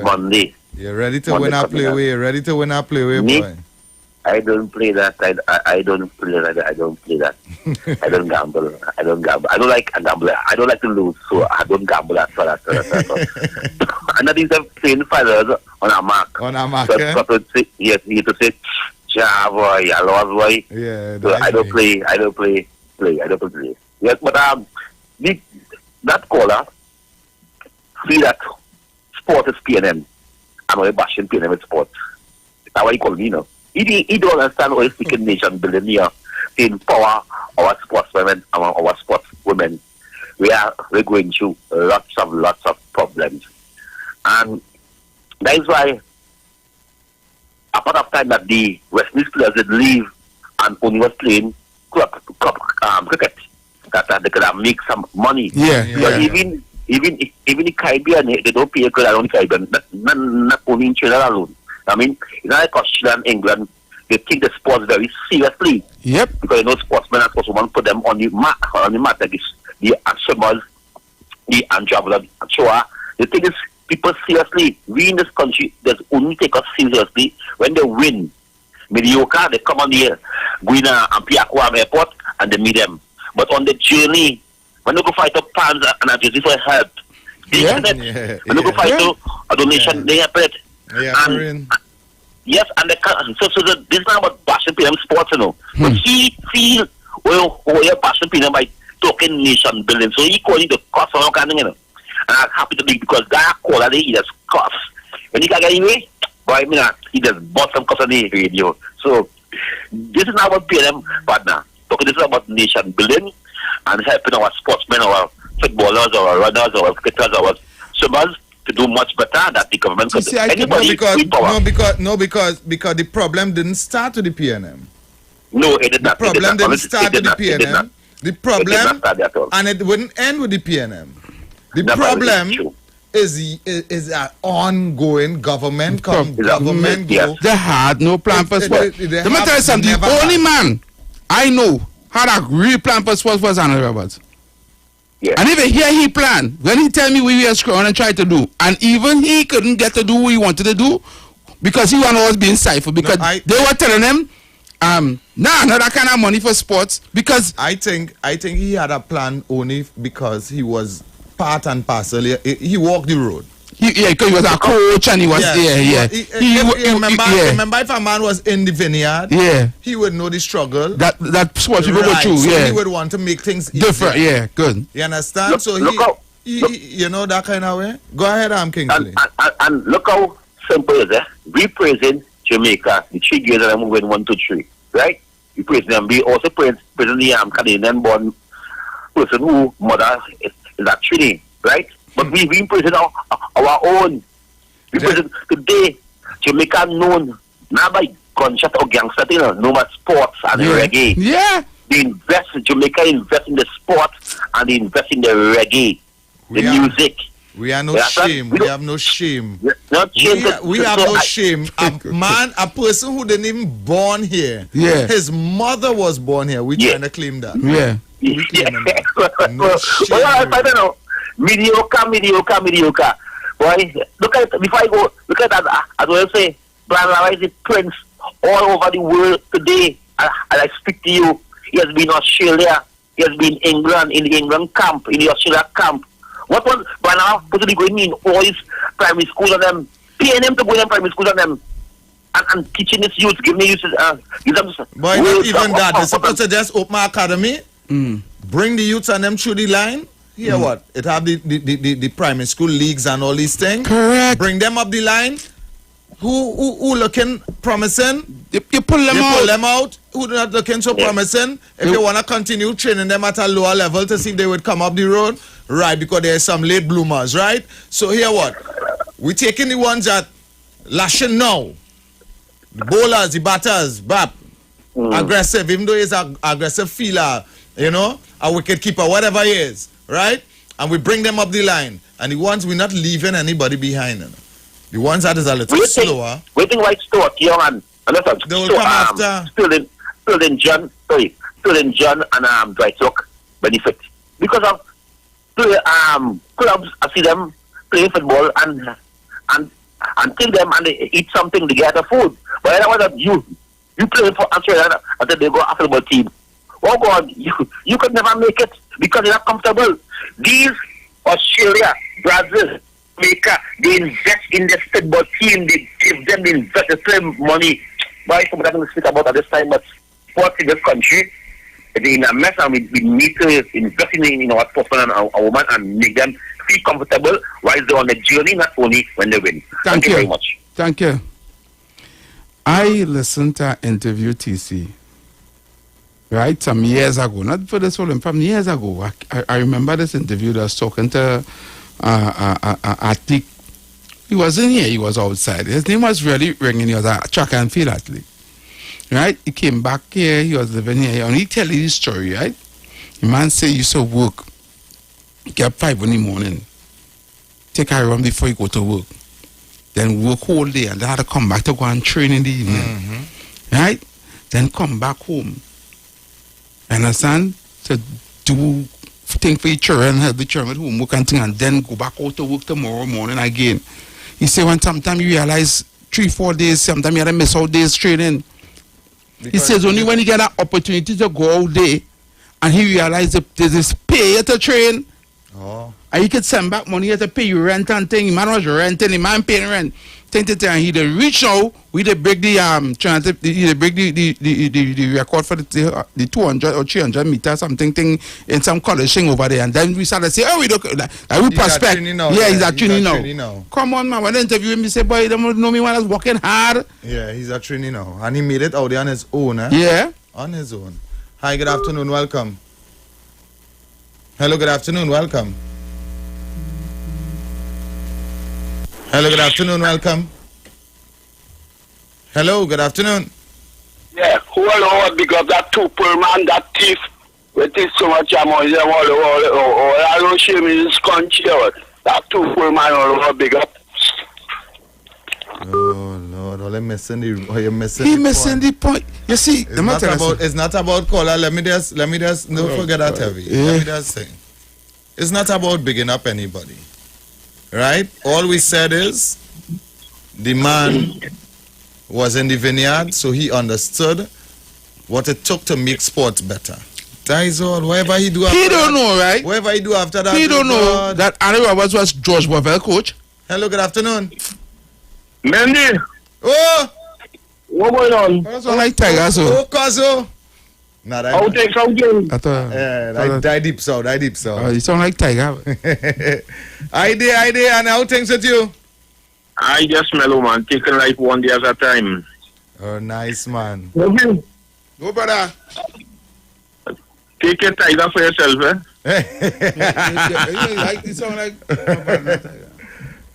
Monday. You're ready to win our playway. Ready to win our playway, boy. I don't play that. I don't play that. I don't play that. I don't gamble. I don't like a gambler. I don't like to lose, so I don't gamble at all. And that is a playing fighters on a mark. On a mark, so yes, you need to say, "Ja, boy, I lost, boy." Yeah. So I don't play. Yes, but that caller see that sport is PNM. I'm only bashing PNM with sports. That's what he call me, you know. He don't understand what he's speaking nation building here to empower our sportswomen and our sportswomen. We're going through lots of problems. And that is why a part of time that the West Indies players did leave and only was playing cricket, that they could have make some money. But even the Caribbean, they don't pay good around the Caribbean, not only in Trinidad alone. I mean, it's not like Australia and England, they take the sports very seriously. Yep. Because you know sportsmen and sportswomen put them on the mat like this. The swimmers, the travelers, they take this people seriously. We in this country, they only take us seriously when they win. Mediocre, they come on here, Guina and Piakwam Airport, and they meet them. But on the journey, when they go fight up pans and a jersey for help, they help it. When they go fight a donation, they help it. Yes, and so this is not about bashing PM sports, you know. But he feel you're bashing PM by talking nation building. So he calling the cost of all kind of, you know. And I'm happy to be because that call he just cost. When he can get away, boy, I mean, he just bought some cost on the radio. So this is not about PM partner. Because this is about nation building and helping our sportsmen, our footballers, our runners, our cricketers, our swimmers to do much better that the government could do. Because the problem didn't start with the PNM. No, it did not. The problem didn't start with the PNM. The problem, and it wouldn't end with the PNM. The problem is an ongoing government go. They had no plan for sports. Let me tell you something. The only man I know had a real plan for sports was Anna Roberts. Yeah. And even here he planned, when he tell me we were screwing and tried to do, and even he couldn't get to do what he wanted to do because he was always being ciphered because they were telling him, not that kind of money for sports because I think he had a plan only because he was part and parcel. He walked the road. Because he was a coach and he was there. Yeah. Remember, if a man was in the vineyard, he would know the struggle. That's what people go through. So he would want to make things different. easier. Yeah, good. You understand? So he you know, that kind of way. Go ahead, Kingsley. And look how simple it is. We present Jamaica, the 3 girls that are moving 1 to 3, right? We present them. We also present the Canadian-born person who mother is at Trinity, right? But we present our own. We present today Jamaica known not by gunshot or gangster, no but sports and reggae. Yeah. Jamaica invest in the sports and they invest in the reggae, music. We are no shame. We have no shame. Not shame. We have no shame. A person who didn't even born here. Yeah. His mother was born here. We trying to claim that. Yeah. We claiming that. No shame. Well, I don't know. Mediocre. Boy, look at it. Before I go, look at that. As well say, Brian is the prince all over the world today. As I speak to you, he has been in Australia. He has been in England, in the England camp, in the Australia camp. What was Brian possibly going in all his primary schools and them, paying them to go in primary schools and them, and teaching his youth, giving youth, give them. Boy, not even that. They're supposed to just open my academy, bring the youths and them through the line. Here what? It have the primary school leagues and all these things. Correct. Bring them up the line. Who looking promising? You pull them out. Who not looking so promising? If you want to continue training them at a lower level to see if they would come up the road, right? Because there are some late bloomers, right? So here what? We taking the ones that lashing now. The bowlers, the batters, aggressive. Even though he's an aggressive fielder, you know, a wicket keeper, whatever he is, right? And we bring them up the line. And the ones we're not leaving anybody behind. The ones that is a little slower. Waiting right store, man. They will come after. Still in John and Dry Talk benefit. Because of clubs, I see them playing football and take them and they eat something, they get the food. But I know that you play for Australia and then they go after the football team. Oh God, you could never make it because you're not comfortable. These Australia, Brazil, Jamaica, they invest in the football team, they give them the invest the same money. But I'm not going to speak about at this time, but sports in this country, they're in a mess and we need to invest in our sportsmen and our women and make them feel comfortable while they're on the journey, not only when they win. Thank you very much. Thank you. I listened to an interview, TC, right, some years ago, not for this one, from years ago. I remember this interview that I was talking to athlete. He wasn't here, he was outside. His name was really ringing. He was a track and field athlete. Right? He came back here, he was living here, and he tell you this story, right? The man say you used to work, get up 5 in the morning, take a run before you go to work, then work all day, and then had to come back to go and train in the evening. Right? Then come back home. Understand? To do thing for your children, help the children with homework and thing, and then go back out to work tomorrow morning again. He say when sometimes you realize 3-4 days, sometimes you have to miss out days training. He says only when you get an opportunity to go out there and he realizes that there's this pay to train. And he could send back money to pay you rent and thing. The man was renting, the man paying rent. And he did reach out, we did break the the record for the 200 or 300 meters something thing in some college thing over there, and then we started to say, oh, we don't like we prospect. He's a trainee now. Come on, man. When they interview him, he say, boy, they don't know me when I was working hard. Yeah, he's a trainee now, and he made it out there on his own. Yeah, on his own. Hi, good afternoon, welcome. Hello, good afternoon, welcome. Hello, good afternoon, welcome. Hello, good afternoon. Yeah, who alone because that two poor man, that thief, with this so much money, I don't shame in this country, that two poor man all over big up. Oh Lord, all I'm missing the point. You see, it's not about caller. Let me just don't forget that heavy. Let me just say. It's not about bigging up anybody. Right? All we said is the man was in the vineyard, so he understood what it took to make sports better. That is all. Whatever he do after He don't know, right? Whatever he do after that. He don't know that Annie Roberts was George Bovell coach. Hello, good afternoon. Mendy. Oh! What going on? That's all like Tiger, so. Oh, Kazo. Nah, that. Outtake. I deep so. You sound like Tiger. I did, and how things with you? I just mellow, man. Taking life one day at a time. Oh, nice, man. Okay. Go, brother. Take your Tiger for yourself, You sound like.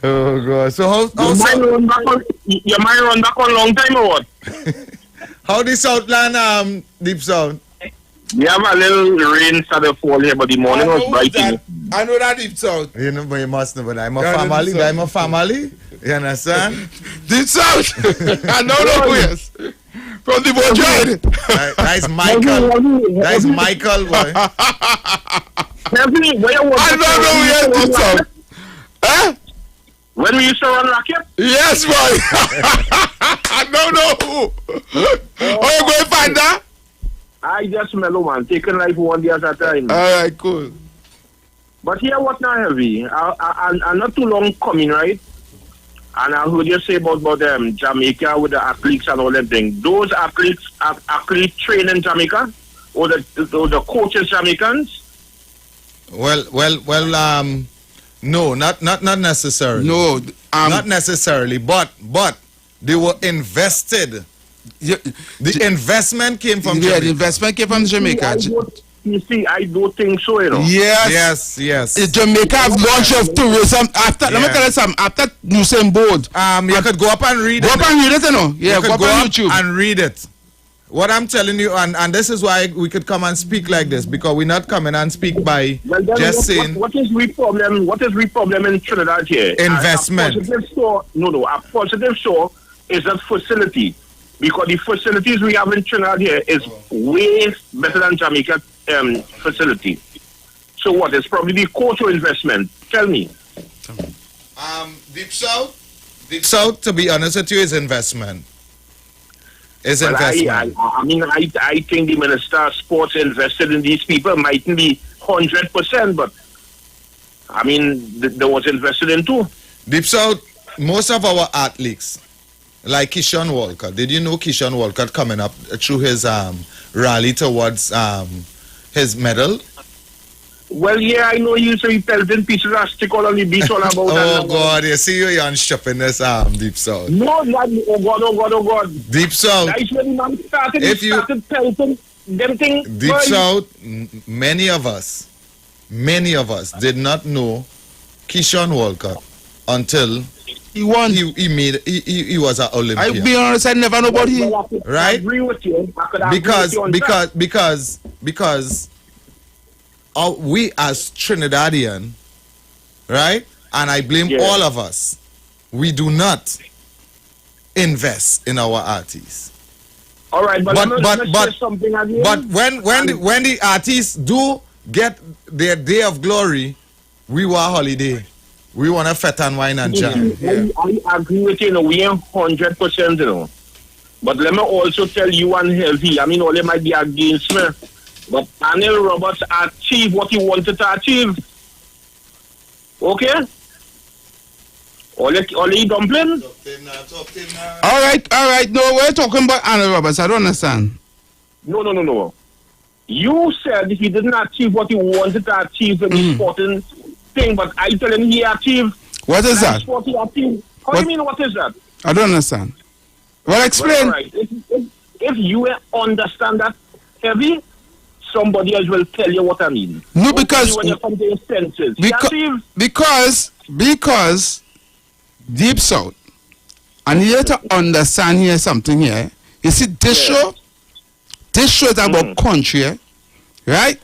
Oh, God. So, how your mind run back on long time or what? How the Southland deep sound? We have a little rain started fall here, but the morning was bright. I know that deep south. You know, but you must know, but I'm a family. I'm a family. You understand? Deep south. I know no yes. From the Bourgeois. That's Michael. That's Michael, boy. I don't know yes, deep south. Huh? When we used to run racket? Yes, boy. I don't know who. Oh, you going to find that? I just mellow, man. Taking life one day at a time. All right, cool. But here was not heavy. I'm not too long coming, right? And I heard you say about Jamaica with the athletes and all that thing. Those athletes train in Jamaica? Or the coaches Jamaicans? Well, no, not necessarily. No, not necessarily. But they were invested. The investment came from Jamaica. The investment came from Jamaica. You see, I don't think so, you know. Yes. Jamaica have launched of tourism after. Let me tell you something. After Usain Bolt, you could go up and read it. Go up and read it, you know. Yeah, you could go up on YouTube and read it. What I'm telling you, and this is why we could come and speak like this, because we're not coming and speak by just saying. What is the problem? What is the problem in Trinidad here? Investment. A positive show is that facility, because the facilities we have in Trinidad here is way better than Jamaica facility. So what? It's probably the cultural investment. Tell me. Deep South, to be honest with you, is investment. Investment. I think the Minister of Sports invested in these people. Mightn't be 100%, but I mean, there was invested in too. Deep South, most of our athletes, like Keyshawn Walker. Did you know Keyshawn Walker coming up through his rally towards his medal? Well, yeah, I know you say pelting pieces of stick all on the beach all about. Oh, God, you see you on shopping this Deep South. No, not, oh, God. Deep South. That's when the man started pelting them things. Deep South, many of us did not know Keyshawn Walker until he won. He was an Olympian. I'll be honest, I never know about him. Right? I agree with you. Because we as Trinidadian, right? And I blame all of us. We do not invest in our artists. All right, but something again. But when the artists do get their day of glory, we want holiday. We want a fete and wine and jam. I agree with you. We ain't 100%, you know. But let me also tell you one healthy. I mean, all they might be against me. But Anil Roberts achieved what he wanted to achieve. Okay? All he dumpling? All right. No, we're talking about Anil Roberts. I don't understand. No. You said he didn't achieve what he wanted to achieve in the sporting thing, but I tell him he achieved. What is that? What he achieved. How do you mean, what is that? I don't understand. Well, explain. Well, right. If you understand that heavy, somebody else will tell you what I mean. No, because when you come to your senses. Because Deep South, and you have to understand here something here. You see, this show is about country, right?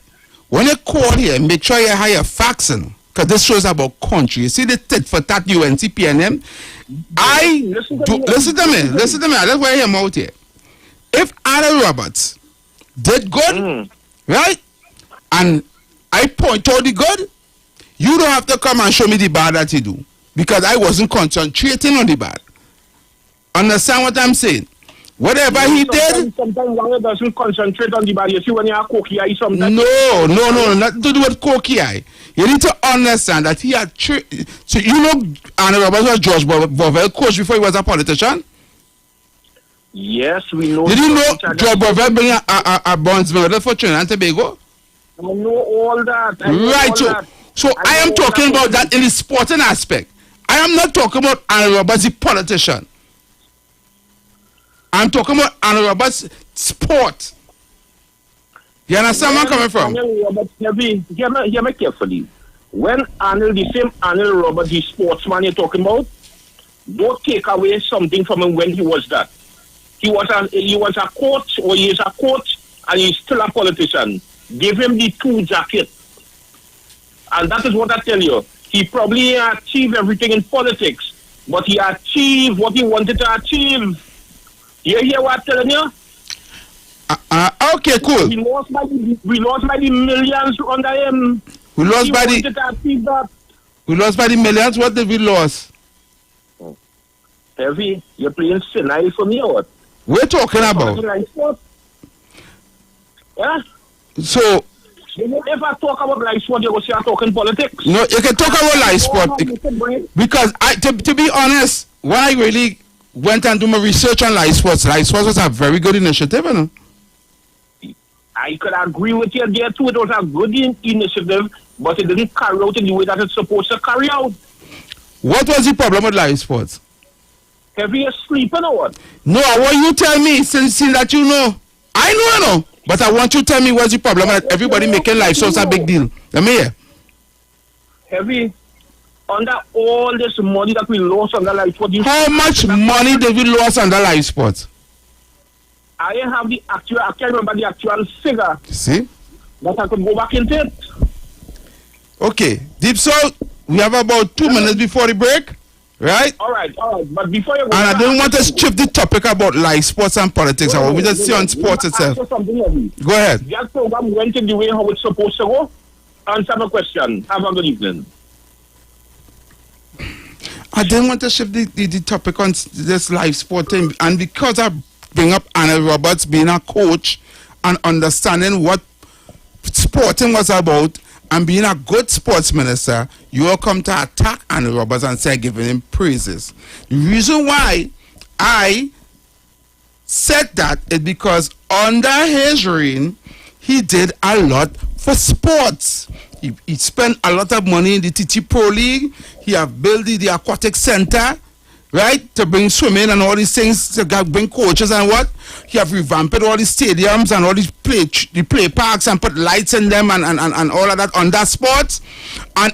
When you call here, make sure you hire facts in, because this show is about country. You see the tit for tat UNCPNM. Listen to me. That's why I'm out here. If Anil Roberts did good, right? And I point out the good, you don't have to come and show me the bad that you do. Because I wasn't concentrating on the bad. Understand what I'm saying? Whatever he did. Sometimes one doesn't concentrate on the body. You see when you are cocky eye sometimes. No, nothing to do with cocky eye. You need to understand that he had. So you know, Anna Roberts was George Bovell coach before he was a politician. Yes, we know. Did you know George Bovell bring a bronze medal for Trinidad and Tobago? I know all that. Right. So I am talking about that in the sporting aspect. I am not talking about Anna Roberts, the politician. I'm talking about Anna Roberts sport. You understand where I'm coming from? Arnold Roberts, hear me carefully. When Arnold, the same Arnold Roberts, the sportsman you're talking about, don't take away something from him when he was that. He was a coach, or he is a coach, and he's still a politician. Give him the two jacket. And that is what I tell you. He probably achieved everything in politics, but he achieved what he wanted to achieve. You hear what I'm telling you? Okay, cool. We lost by the millions under him. We lost by the millions. What did we lose? Heavy, you're playing senile for me or what? We're talking about. Yeah? So. If I talk about life sport, you will say I'm talking politics. No, you can talk about life sport. Because to be honest, when I really went and do my research on life sports was a very good initiative, you know. I could agree with you there too. It was a good initiative, but it didn't carry out in the way that it's supposed to carry out. What was the problem with live sports? Heavy sleeping or what? No, I want you to tell me since that you know. I know. But I want you to tell me what's the problem that everybody making live sports a big deal. Let me hear. Heavy, under all this money that we lost on the live sports. How much money did we lose on the live sports? I have the actual, I can't remember the actual figure. See? But I could go back into it. Okay, Deep Soul, we have about 2 minutes before the break, right? All right. But before you go, and I don't want to shift the topic about live sports and politics. I want to see on sports itself. Go ahead. That program went in the way how it's supposed to go. Answer my question. Have a good evening. I didn't want to shift the topic on this live sport thing, and because I bring up Anna Roberts being a coach and understanding what sporting was about and being a good sports minister, you will come to attack Anna Roberts and say giving him praises. The reason why I said that is because under his reign, he did a lot for sports. He spent a lot of money in the TT Pro League. He have built the aquatic center, right, to bring swimming and all these things, to bring coaches and what. He have revamped all the stadiums and all these play parks and put lights in them and all of that under sports. And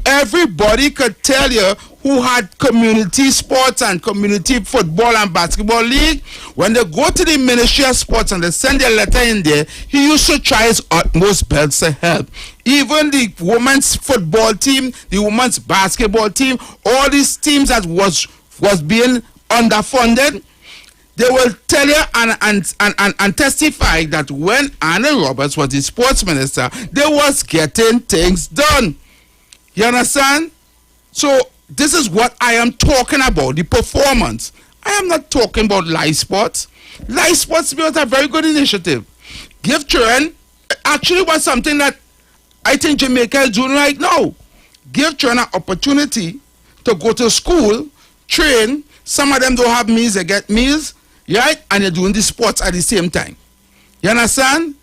everybody could tell you who had community sports and community football and basketball league, when they go to the Ministry of Sports and they send their letter in there, he used to try his utmost best to help. Even the women's football team, the women's basketball team, all these teams that was being underfunded, they will tell you and testify that when Anna Roberts was the sports minister, they was getting things done. You understand? So this is what I am talking about, the performance. I am not talking about live sports. Live sports was a very good initiative. Give children actually was something that I think Jamaica is doing right now. Give children an opportunity to go to school, train. Some of them don't have meals, they get meals, right? And they're doing the sports at the same time. You understand?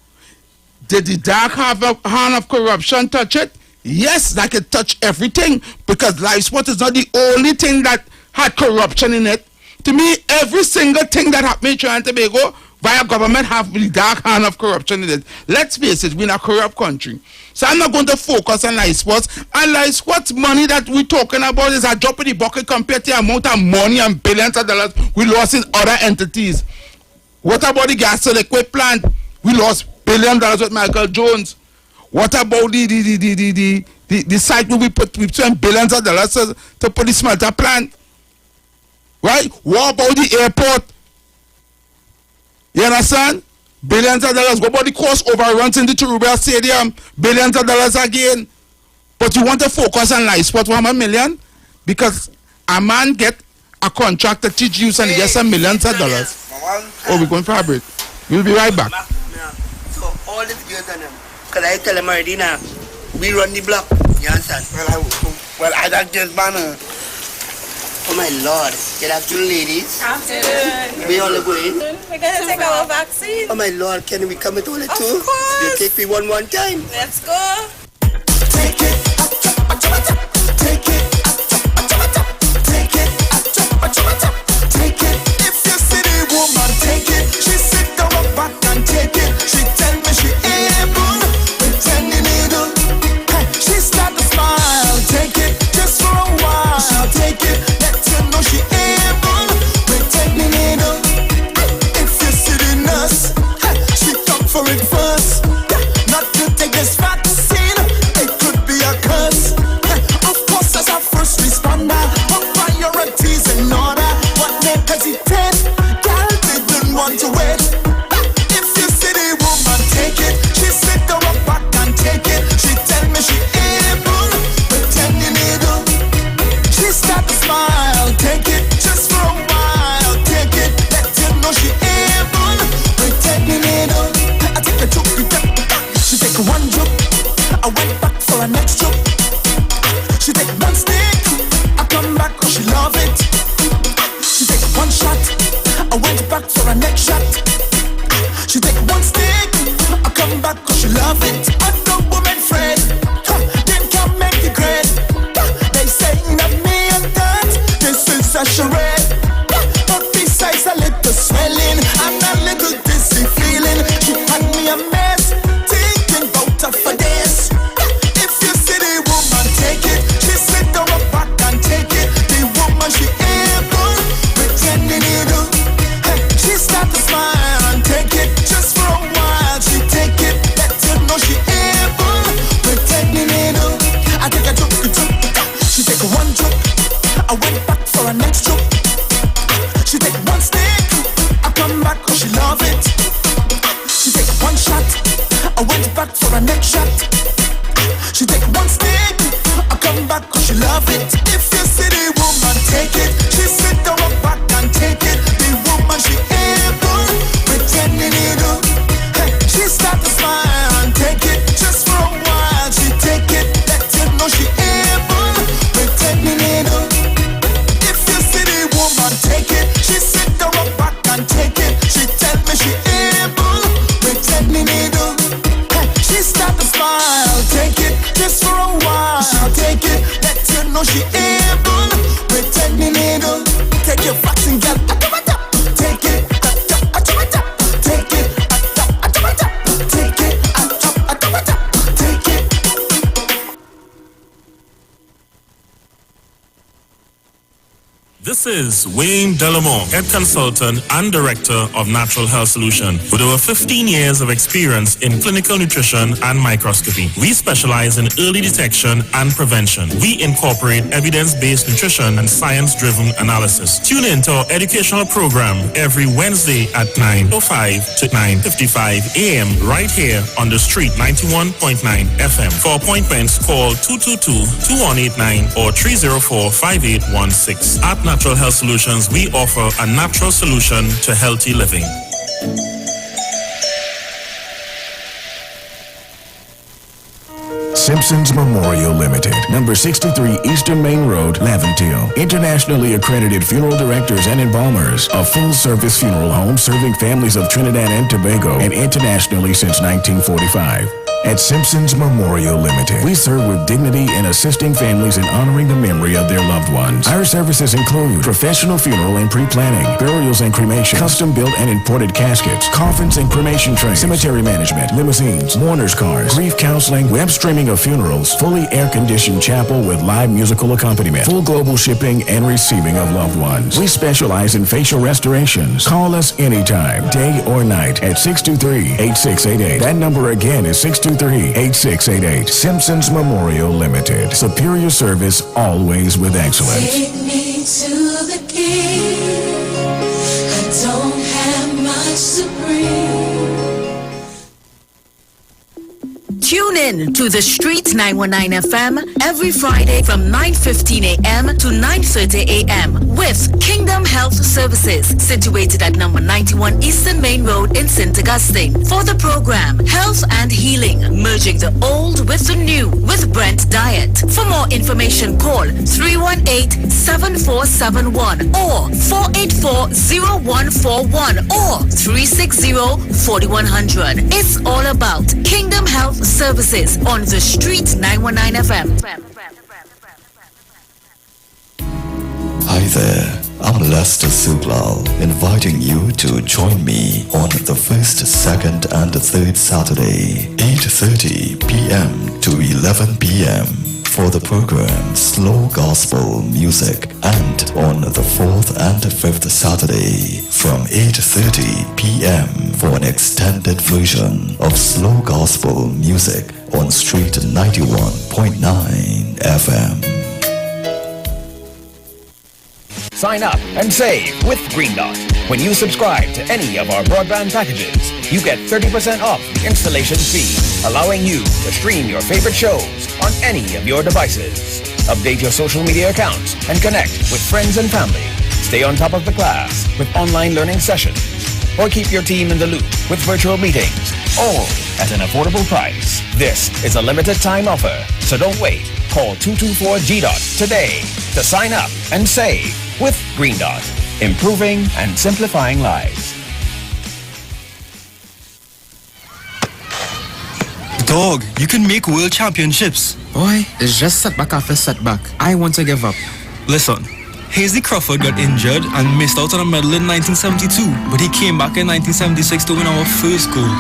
Did the dark hand of corruption touch it? Yes, that could touch everything, because live sport is not the only thing that had corruption in it. To me, every single thing that happened in Trinidad and Tobago via government have the dark hand of corruption in it. Let's face it, we're in a corrupt country. So I'm not going to focus on live sports. And live sports money that we're talking about is a drop in the bucket compared to the amount of money and billions of dollars we lost in other entities. What about the gas and liquid plant? We lost $billions with Michael Jones. What about the site where we spent billions of dollars to put the smelter plant? Right? What about the airport? You understand? Billions of dollars. What about the cost overruns in the Cherubia Stadium? Billions of dollars again. But you want to focus on live sport, $1 million? Because a man get a contract to teach you and get some millions of dollars. Oh, we're going for a break. We'll be right back. So all these girls and them, because I tell them already now, we run the block. You understand? Well, I don't just banner. Oh my Lord, get afternoon, ladies. Afternoon. We all going. We're going to take our vaccine. Oh my Lord, can we come at all Of too? course. You take me one time. Let's go. Take it, take it, take it, take it. If you see the woman, take it. She sit down her back and take it. She tell me she able, pretending needle. Hey, she start to smile, take it, just for a while. She'll take it, let you know she able, pretending needle. If you see the nurse, hey, she come for it first. Not to take this vaccine, it could be a curse. Of course, as a first responder, her priorities in order. What make hesitate? Girl didn't want to wait. If you see the woman, take it. She sit down her back and take it. She tell me she able, pretending needle. She start to smile, take it, just for a while. Take it, let you know she able, pretending needle. I take a took it up. She take one drop, I went back for a next drop. She take one stick, I come back cause she love it. She take one shot, I went back for a next shot. She take one stick, I come back cause she love it. I know woman friend, them can't make it great. They say that me and that, this is a charade. But besides a little swelling and a little dizzy feeling, she had me a mess, thinking about her for this. If you see the woman, take it. She sit down her back and take it. The woman, she able, pretending needle. Hey, she start to smile and take it, just for a while. She take it, let you know she able, pretending needle. I take a joke, she take one joke, I went back for a next joke. She take one stick, I come back cause she love it. She take one shot, I went back for a next shot. She take one stick, I come back cause she love it. If you see the woman, take it. She sit down her back and take it. The woman, she able, pretending needle. Hey, she start to smile and take it, just for a while. She take it, let you know she able, pretending needle. If you see the woman, take it. She sit down her back and take it. She tell me she able, pretending needle. Hey, she start to smile, take it, just for a while. She'll take it, let you know she able, pretending needle. Take your vaccine, girl, take it, take it, take it, take it. This is Wayne Delamore, Head Consultant and Director of Natural Health Solution, with over 15 years of experience in clinical nutrition and microscopy. We specialize in early detection and prevention. We incorporate evidence-based nutrition and science-driven analysis. Tune in to our educational program every Wednesday at 9:05 to 9:55 a.m. right here on the street 91.9 FM. For appointments, call 222-2189 or 304-5816. At Natural Health Solutions, we offer a natural solution to healthy living. Simpsons Memorial Limited, number 63 Eastern Main Road, Laventille. Internationally accredited funeral directors and embalmers. A full-service funeral home serving families of Trinidad and Tobago and internationally since 1945. At Simpsons Memorial Limited, we serve with dignity in assisting families in honoring the memory of their loved ones. Our services include professional funeral and pre-planning, burials and cremation, custom-built and imported caskets, coffins and cremation trays, cemetery management, limousines, mourners cars, grief counseling, web streaming of funerals, fully air-conditioned chapel with live musical accompaniment, full global shipping and receiving of loved ones. We specialize in facial restorations. Call us anytime, day or night, at 623-8688. That number again is 623-8688. Simpsons Memorial Limited. Superior service, always with excellence. Take me to the king. I don't have much to bring. Tune in in to the Street 919 FM every Friday from 9:15 a.m. to 9:30 a.m. with Kingdom Health Services, situated at number 91 Eastern Main Road in St. Augustine. For the program, Health and Healing, merging the old with the new with Brent Diet. For more information, call 318-7471 or 484-0141 or 360-4100. It's all about Kingdom Health Services on the Street 919 FM. Hi there, I'm Lester Suklal, inviting you to join me on the first, second, and third Saturday, 8:30 p.m. to 11 p.m. for the program Slow Gospel Music, and on the fourth and fifth Saturday from 8:30 p.m. for an extended version of Slow Gospel Music on Street 91.9 FM. Sign up and save with Green Dot. When you subscribe to any of our broadband packages, you get 30% off the installation fee, allowing you to stream your favorite shows on any of your devices. Update your social media accounts and connect with friends and family. Stay on top of the class with online learning sessions, or keep your team in the loop with virtual meetings, all at an affordable price. This is a limited time offer, so don't wait. Call 224-GDOT today to sign up and save with Green Dot, improving and simplifying lives. Dog, you can make world championships. Boy, it's just setback after setback. I want to give up. Listen, Hasty Crawford got injured and missed out on a medal in 1972, but he came back in 1976 to win our first gold.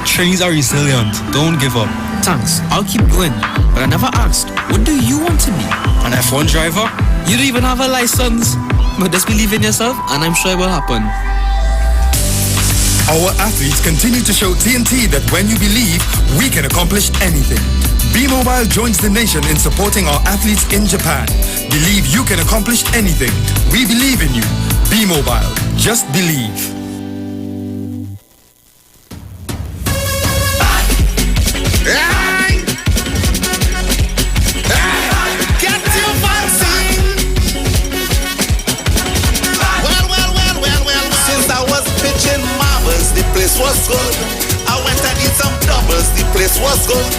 Trainees are resilient. Don't give up. Thanks, I'll keep going. But I never asked, what do you want to be? An F1 driver? You don't even have a license. But just believe in yourself and I'm sure it will happen. Our athletes continue to show TNT that when you believe, we can accomplish anything. B-Mobile joins the nation in supporting our athletes in Japan. Believe you can accomplish anything. We believe in you. B-Mobile. Just believe. The place was good. I went and did some doubles. The place was good.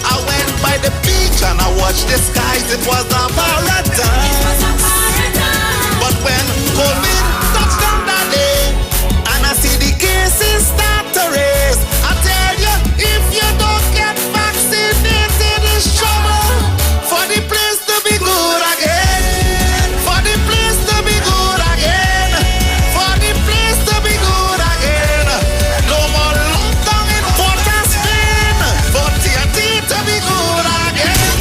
I went by the beach and I watched the skies. It was a paradise. But when COVID touched down that day and I see the cases start to raise, I tell you, if you don't get vaccinated, it's trouble for the place to be good again. For the place to be good again. For the place to be good again. No more lockdown in Port of Spain. For TNT to be good again.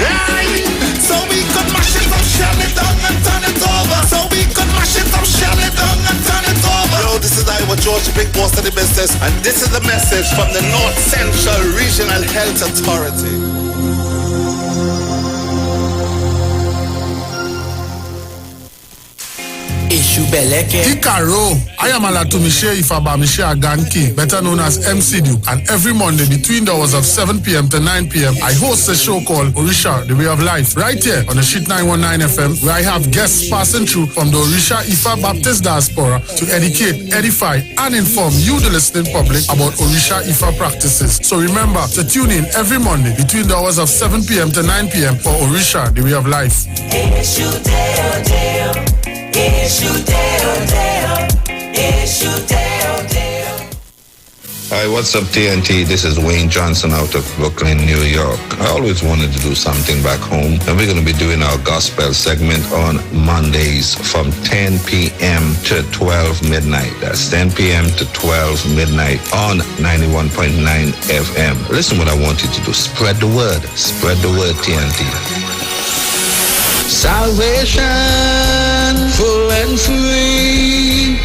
Right? So we could mash it up, shell it down and turn it over. So we could mash it up, shell it down and turn it over. Yo, this is Iwer, George, the big boss of the business. And this is the message from the North Central Regional Health Authority. Ikaro, I am Alatumishe Ifaba Mishe Aganki, better known as MCD, and every Monday between the hours of 7 p.m. to 9 p.m. I host a show called Orisha, The Way of Life, right here on the Sheet 919 FM, where I have guests passing through from the Orisha Ifa Baptist Diaspora to educate, edify, and inform you, the listening public, about Orisha Ifa practices. So remember to tune in every Monday between the hours of 7 p.m. to 9 p.m. for Orisha, The Way of Life. Hi, what's up, TNT? This is Wayne Johnson out of Brooklyn, New York. I always wanted to do something back home, and we're going to be doing our gospel segment on Mondays from 10 p.m. to 12 midnight. That's 10 p.m. to 12 midnight on 91.9 FM. Listen what I want you to do. Spread the word. Spread the word, TNT. Salvation full and free.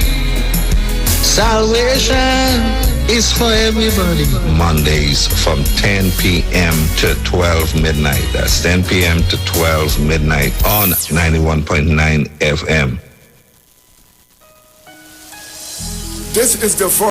Salvation is for everybody. Mondays from 10 p.m. to 12 midnight. That's 10 p.m. to 12 midnight on 91.9 FM. This is the